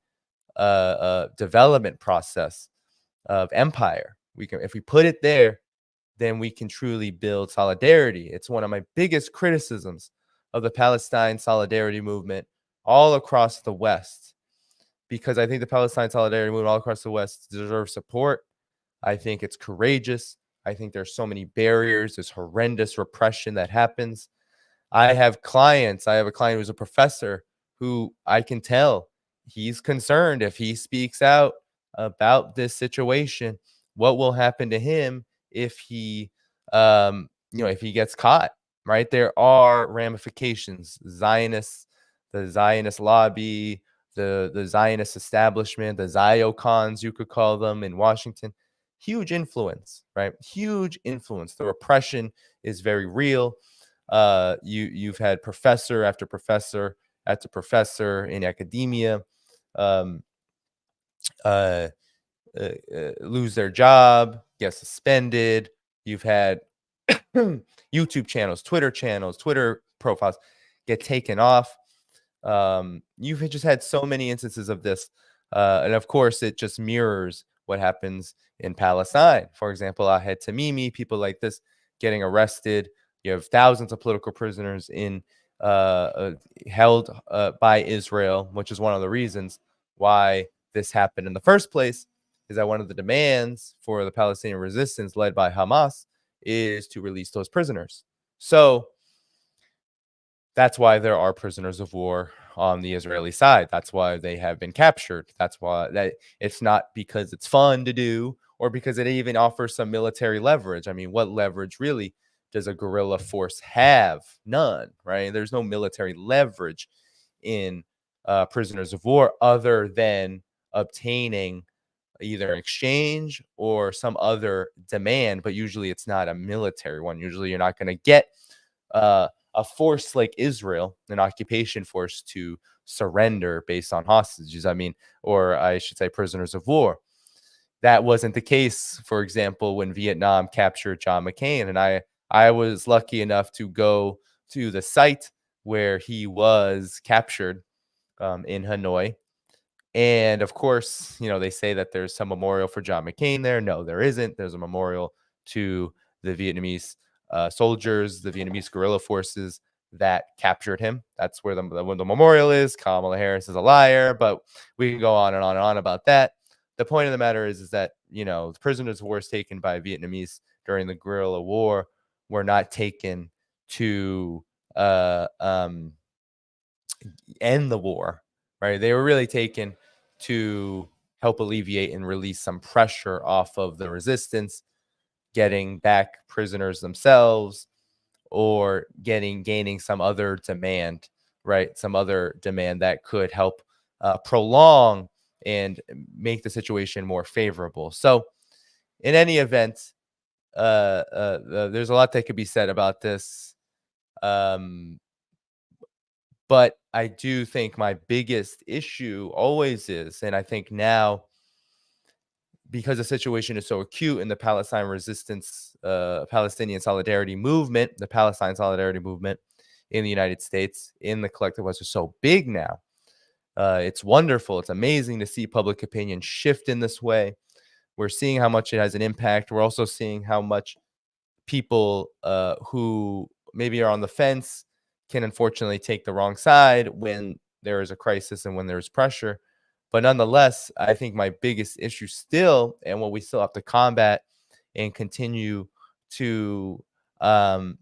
A: development process of empire. If we put it there, then we can truly build solidarity. It's one of my biggest criticisms of the Palestine solidarity movement all across the West, because I think the Palestine solidarity movement all across the West deserves support. I think it's courageous. I think there's so many barriers. There's horrendous repression that happens. I have a client who's a professor who I can tell he's concerned if he speaks out about this situation, what will happen to him if he, if he gets caught, right? There are ramifications. The Zionist lobby, the Zionist establishment, the Neocons, you could call them, in Washington, huge influence, right? Huge influence. The repression is very real. You've had professor after professor after professor in academia lose their job, get suspended. You've had YouTube channels, Twitter profiles get taken off. You've just had so many instances of this. And of course, it just mirrors what happens in Palestine. For example, Ahed Tamimi, people like this getting arrested. You have thousands of political prisoners held by Israel, which is one of the reasons why this happened in the first place, is that one of the demands for the Palestinian resistance led by Hamas is to release those prisoners. So that's why there are prisoners of war on the Israeli side. That's why they have been captured. That's why it's not because it's fun to do or because it even offers some military leverage. I mean, what leverage really does a guerrilla force have? None, right? There's no military leverage in prisoners of war other than obtaining either an exchange or some other demand, but usually it's not a military one. Usually you're not going to get a force like Israel, an occupation force, to surrender based on hostages. I mean, or I should say prisoners of war. That wasn't the case, for example, when Vietnam captured John McCain. And I was lucky enough to go to the site where he was captured in Hanoi. And of course, you know, they say that there's some memorial for John McCain there. No, there isn't. There's a memorial to the Vietnamese soldiers, the Vietnamese guerrilla forces that captured him. That's where the memorial is. Kamala Harris is a liar, but we can go on and on and on about that. The point of the matter is that, you know, the prisoners of war taken by Vietnamese during the guerrilla war were not taken to end the war, right? They were really taken to help alleviate and release some pressure off of the resistance, getting back prisoners themselves, or gaining some other demand, right? Some other demand that could help prolong and make the situation more favorable. So in any event, there's a lot that could be said about this. But I do think my biggest issue always is, and I think now, because the situation is so acute in the Palestine resistance, Palestinian solidarity movement, the Palestine solidarity movement in the United States, in the collective West, is so big now. It's wonderful. It's amazing to see public opinion shift in this way. We're seeing how much it has an impact. We're also seeing how much people who maybe are on the fence can unfortunately take the wrong side when there is a crisis and when there's pressure. But nonetheless, I think my biggest issue still, and what we still have to combat and continue to elevate,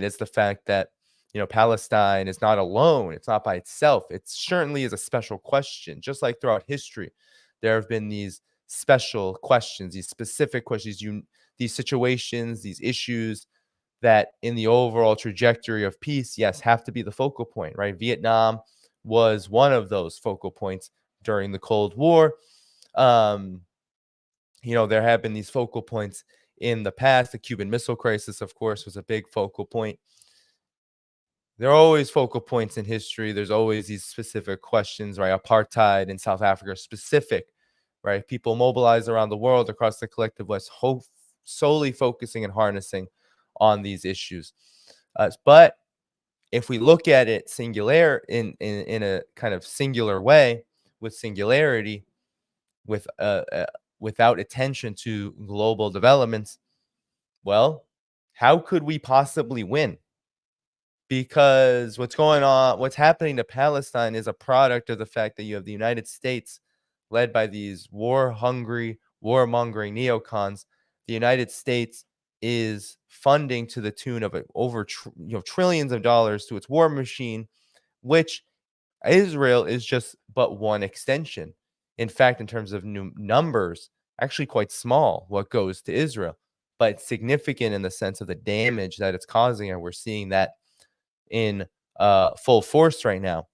A: is the fact that, you know, Palestine is not alone. It's not by itself. It certainly is a special question. Just like throughout history, there have been these special questions, these specific questions, these situations, these issues that in the overall trajectory of peace, yes, have to be the focal point, right? Vietnam was one of those focal points during the Cold War. You know, there have been these focal points in the past. The Cuban Missile Crisis, of course, was a big focal point. There are always focal points in history. There's always these specific questions, right? Apartheid in South Africa, specific, right? People mobilized around the world across the collective West, solely focusing and harnessing on these issues. But if we look at it singular in a kind of singular way, with singularity, with without attention to global developments, well, how could we possibly win? Because what's happening to Palestine is a product of the fact that you have the United States led by these war-hungry, warmongering neocons. The United States is funding to the tune of over trillions of dollars to its war machine, which Israel is just but one extension. In fact, in terms of numbers, actually quite small what goes to Israel, but significant in the sense of the damage that it's causing, and we're seeing that in full force right now.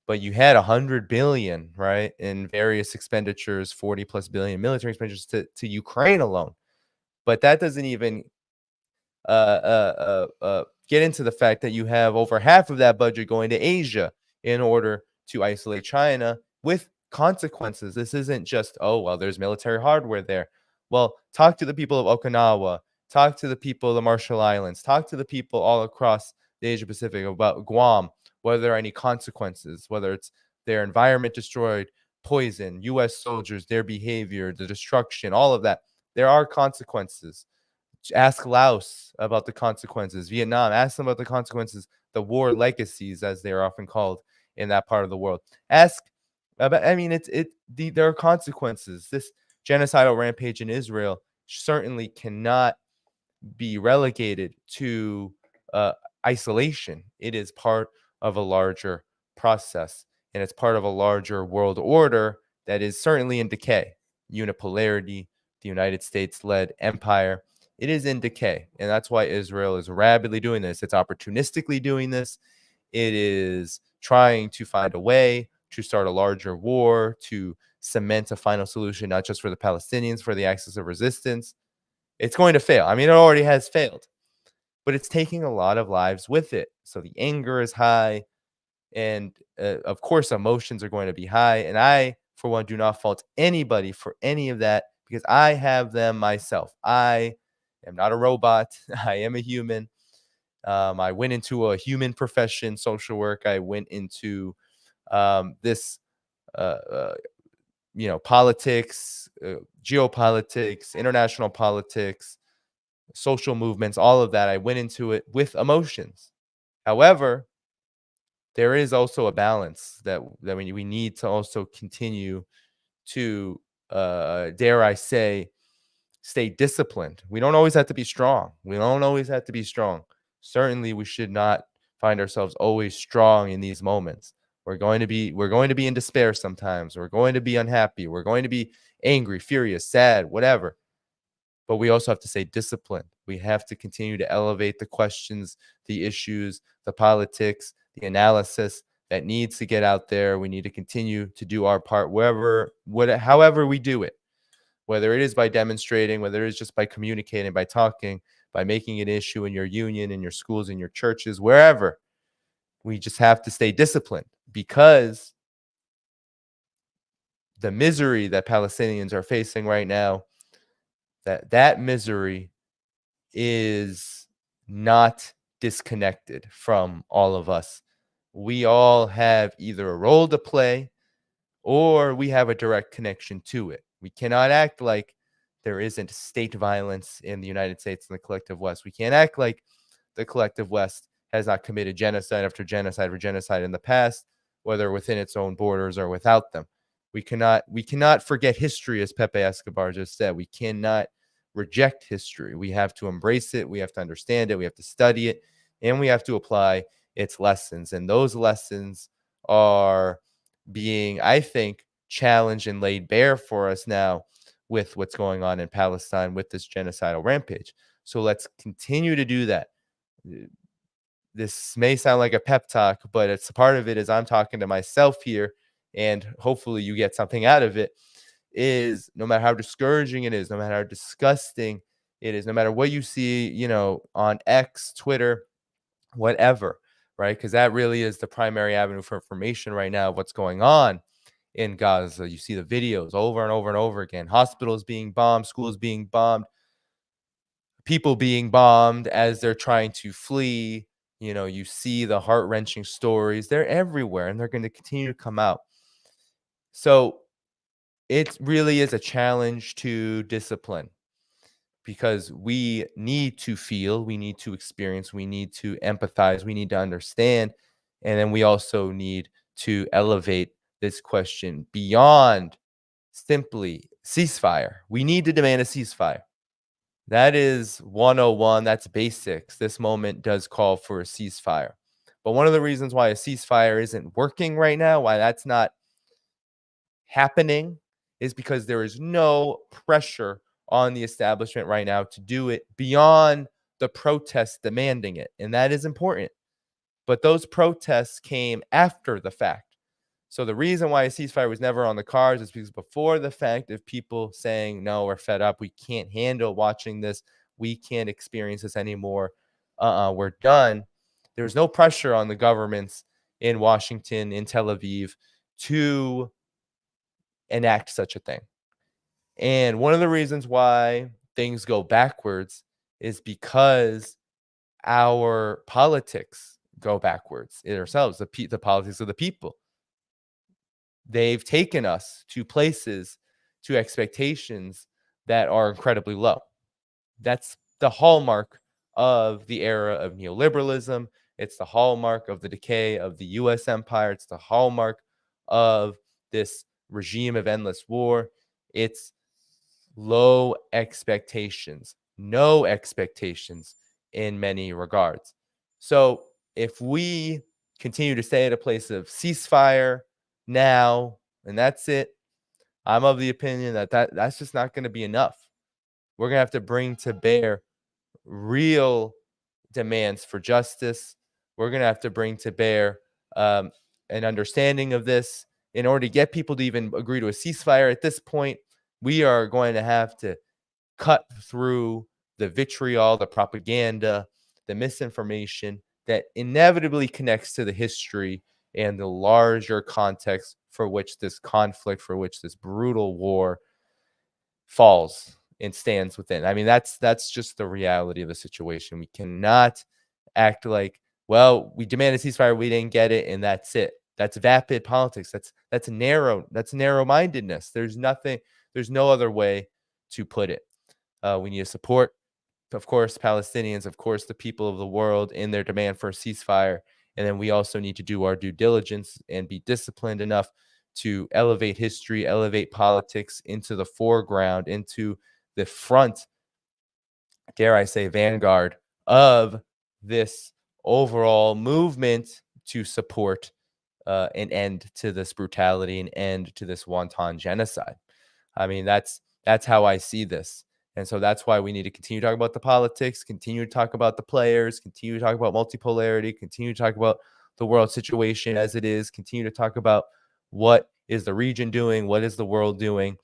A: But you had 100 billion, right, in various expenditures, 40 plus billion military expenditures to Ukraine alone. But that doesn't even get into the fact that you have over half of that budget going to Asia in order to isolate China, with consequences. This isn't just, oh, well, there's military hardware there. Well, talk to the people of Okinawa, talk to the people of the Marshall Islands, talk to the people all across the Asia Pacific about Guam, whether there are any consequences, whether it's their environment destroyed, poison, U.S. soldiers, their behavior, the destruction, all of that. There are consequences. Ask Laos about the consequences. Vietnam, ask them about the consequences, the war legacies, as they are often called in that part of the world. Ask about, I mean, there are consequences. This genocidal rampage in Israel certainly cannot be relegated to isolation. It is part of a larger process, and it's part of a larger world order that is certainly in decay. Unipolarity, the United States-led empire, it is in decay, and that's why Israel is rapidly doing this. It's opportunistically doing this. It is trying to find a way to start a larger war, to cement a final solution, not just for the Palestinians, for the axis of resistance, it's going to fail. I mean, it already has failed, but it's taking a lot of lives with it. So the anger is high, and of course, emotions are going to be high. And I, for one, do not fault anybody for any of that because I have them myself. I am not a robot. I am a human. I went into a human profession, social work. I went into this, politics, geopolitics, international politics, social movements, all of that. I went into it with emotions. However, there is also a balance that we need to also continue to, dare I say, stay disciplined. We don't always have to be strong. Certainly, we should not find ourselves always strong in these moments. We're going to be in despair sometimes. We're going to be unhappy. We're going to be angry, furious, sad, whatever. But we also have to stay disciplined. We have to continue to elevate the questions, the issues, the politics, the analysis that needs to get out there. We need to continue to do our part however we do it, whether it is by demonstrating, whether it is just by communicating, by talking, by making an issue in your union, in your schools, in your churches, wherever. We just have to stay disciplined because the misery that Palestinians are facing right now, that misery is not disconnected from all of us. We all have either a role to play or we have a direct connection to it. We cannot act like there isn't state violence in the United States and the collective West. We can't act like the collective West has not committed genocide after genocide or genocide in the past, whether within its own borders or without them. We cannot forget history, as Pepe Escobar just said. We cannot reject history. We have to embrace it. We have to understand it. We have to study it, and we have to apply its lessons. And those lessons are being, I think, challenged and laid bare for us now with what's going on in Palestine with this genocidal rampage. So let's continue to do that. This may sound like a pep talk, but it's a part of it is I'm talking to myself here, and hopefully you get something out of it, is no matter how discouraging it is, no matter how disgusting it is, no matter what you see, on X, Twitter, whatever, right? Because that really is the primary avenue for information right now of what's going on in Gaza. You see the videos over and over and over again. Hospitals being bombed, schools being bombed, people being bombed as they're trying to flee. You see the heart-wrenching stories. They're everywhere, and they're going to continue to come out. So it really is a challenge to discipline because we need to feel, we need to experience, we need to empathize, we need to understand. And then we also need to elevate this question beyond simply ceasefire. We need to demand a ceasefire. That is 101. That's basics. This moment does call for a ceasefire. But one of the reasons why a ceasefire isn't working right now, why that's not happening, is because there is no pressure on the establishment right now to do it beyond the protests demanding it. And that is important. But those protests came after the fact. So the reason why a ceasefire was never on the cards is because before the fact of people saying, no, we're fed up. We can't handle watching this. We can't experience this anymore. We're done. There was no pressure on the governments in Washington, in Tel Aviv, to enact such a thing. And one of the reasons why things go backwards is because our politics go backwards in ourselves, the politics of the people. They've taken us to places, to expectations that are incredibly low. That's the hallmark of the era of neoliberalism. It's the hallmark of the decay of the U.S. empire. It's the hallmark of this regime of endless war. It's low expectations, no expectations in many regards. So if we continue to stay at a place of ceasefire now, and that's it, I'm of the opinion that's just not going to be enough. We're going to have to bring to bear real demands for justice. We're going to have to bring to bear an understanding of this in order to get people to even agree to a ceasefire at this point, we are going to have to cut through the vitriol, the propaganda, the misinformation that inevitably connects to the history and the larger context for which this conflict, for which this brutal war falls and stands within. I mean, that's just the reality of the situation. We cannot act like, well, we demanded a ceasefire, we didn't get it, and that's it. That's vapid politics. That's narrow-mindedness. There's no other way to put it. We need to support, of course, Palestinians, of course, the people of the world in their demand for a ceasefire. And then we also need to do our due diligence and be disciplined enough to elevate history, elevate politics into the foreground, into the front, dare I say, vanguard of this overall movement to support an end to this brutality, an end to this wanton genocide. I mean, that's how I see this. And so that's why we need to continue to talk about the politics, continue to talk about the players, continue to talk about multipolarity, continue to talk about the world situation as it is, continue to talk about what is the region doing, what is the world doing,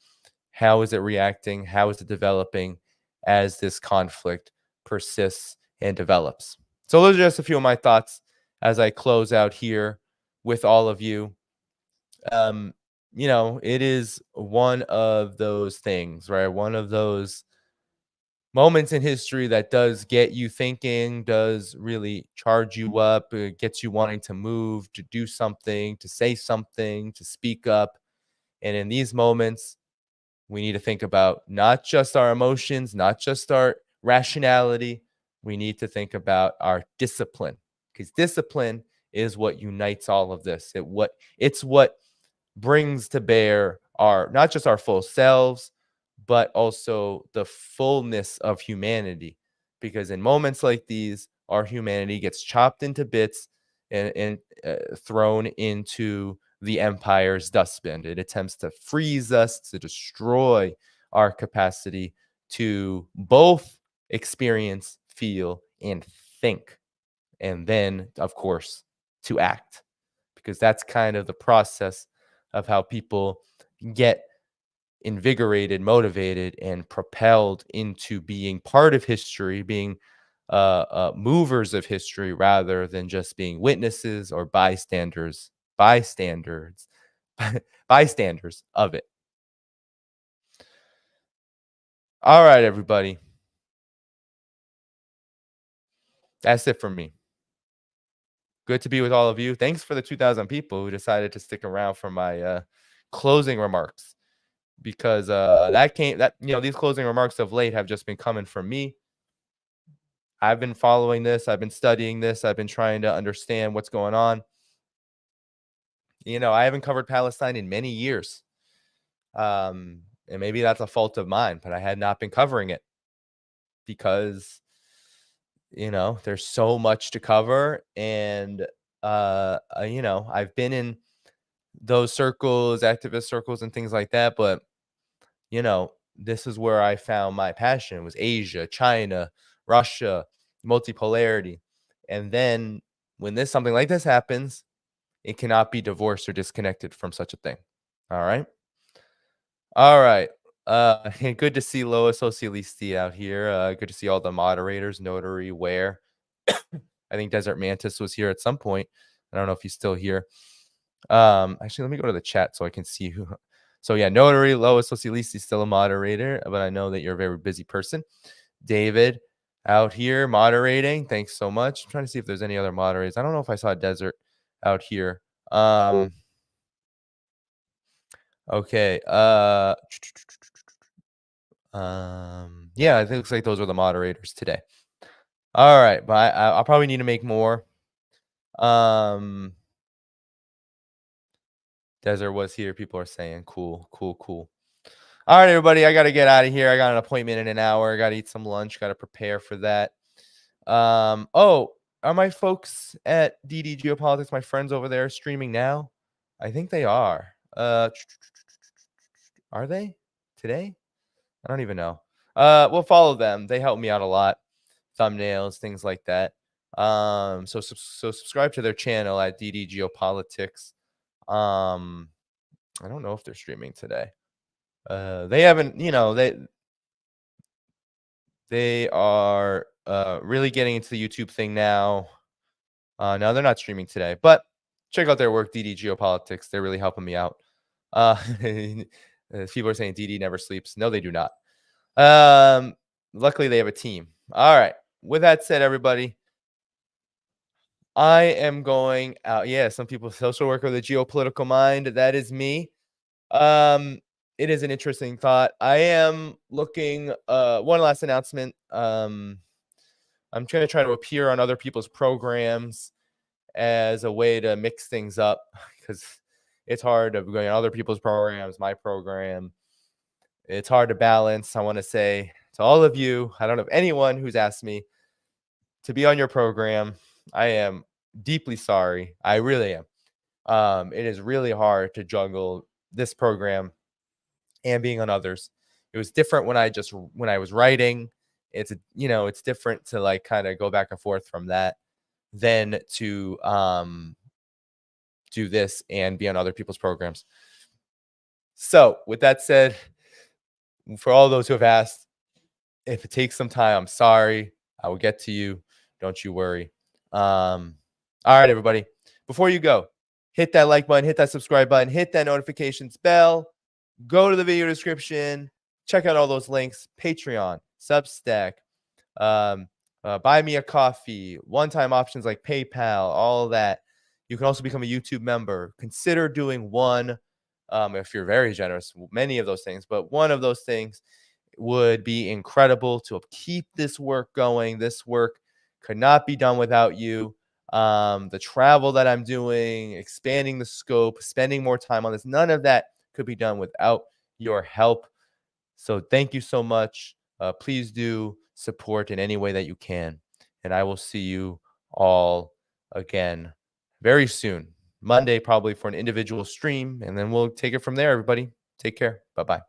A: how is it reacting, how is it developing as this conflict persists and develops. So those are just a few of my thoughts as I close out here with all of you. It is one of those things, right? One of those moments in history that does get you thinking, does really charge you up, gets you wanting to move, to do something, to say something, to speak up. And in these moments, we need to think about not just our emotions, not just our rationality. We need to think about our discipline, because discipline is what unites all of this. It's what brings to bear our, not just our full selves, but also the fullness of humanity. Because in moments like these, our humanity gets chopped into bits and thrown into the empire's dustbin. It attempts to freeze us, to destroy our capacity to both experience, feel, and think. And then, of course, to act. Because that's kind of the process of how people get invigorated, motivated, and propelled into being part of history, being movers of history rather than just being witnesses or bystanders of it. All right, everybody. That's it for me. Good to be with all of you. Thanks for the 2,000 people who decided to stick around for my closing remarks, because these closing remarks of late have just been coming from me. I've been following this. I've been studying this. I've been trying to understand what's going on. I haven't covered Palestine in many years. And maybe that's a fault of mine, but I had not been covering it because, there's so much to cover. And, I've been in those circles, activist circles and things like that. But, this is where I found my passion. It was Asia, China, Russia, multipolarity. And then when something like this happens, it cannot be divorced or disconnected from such a thing. All right. Good to see Loa Socialisti out here. Good to see all the moderators, Notary, Ware. I think Desert Mantis was here at some point. I don't know if he's still here. Actually, let me go to the chat so I can see who. So yeah, Notary, Loa Socialisti, still a moderator, but I know that you're a very busy person. David out here moderating. Thanks so much. I'm trying to see if there's any other moderators. I don't know if I saw Desert out here. Okay. Yeah, it looks like those are the moderators today. All right, but I'll probably need to make more. Desert was here. People are saying cool. All right, everybody, I got to get out of here. I got an appointment in an hour. I got to eat some lunch. Got to prepare for that. Are my folks at DD Geopolitics, my friends over there, streaming now? I think they are. Are they today? I don't even know. We'll follow them. They help me out a lot. Thumbnails, things like that. So subscribe to their channel at DD Geopolitics. I don't know if they're streaming today. They haven't, they are really getting into the YouTube thing now. No, they're not streaming today, but check out their work, DD Geopolitics. They're really helping me out. People are saying DD never sleeps. No, they do not. Luckily, they have a team. All right. With that said, everybody, I am going out. Yeah, some people, social worker with a geopolitical mind. That is me. It is an interesting thought. I am looking. One last announcement. I'm going to try to appear on other people's programs as a way to mix things up, because it's hard to go on other people's programs, my program. It's hard to balance. I want to say to all of you, I don't have anyone who's asked me to be on your program. I am deeply sorry. I really am. It is really hard to juggle this program and being on others. It was different when I was writing. It's it's different to like kind of go back and forth from that than to do this and be on other people's programs. So with that said, for all those who have asked, if it takes some time, I'm sorry. I will get to you. Don't you worry. All right, everybody. Before you go, hit that like button, hit that subscribe button, hit that notifications bell. Go to the video description. Check out all those links. Patreon, Substack, buy me a coffee, one-time options like PayPal, all of that. You can also become a YouTube member. Consider doing one, if you're very generous, many of those things, but one of those things would be incredible to keep this work going. This work could not be done without you. The travel that I'm doing, expanding the scope, spending more time on this, none of that could be done without your help. So thank you so much. Please do support in any way that you can. And I will see you all again very soon. Monday, probably, for an individual stream. And then we'll take it from there, everybody. Take care. Bye-bye.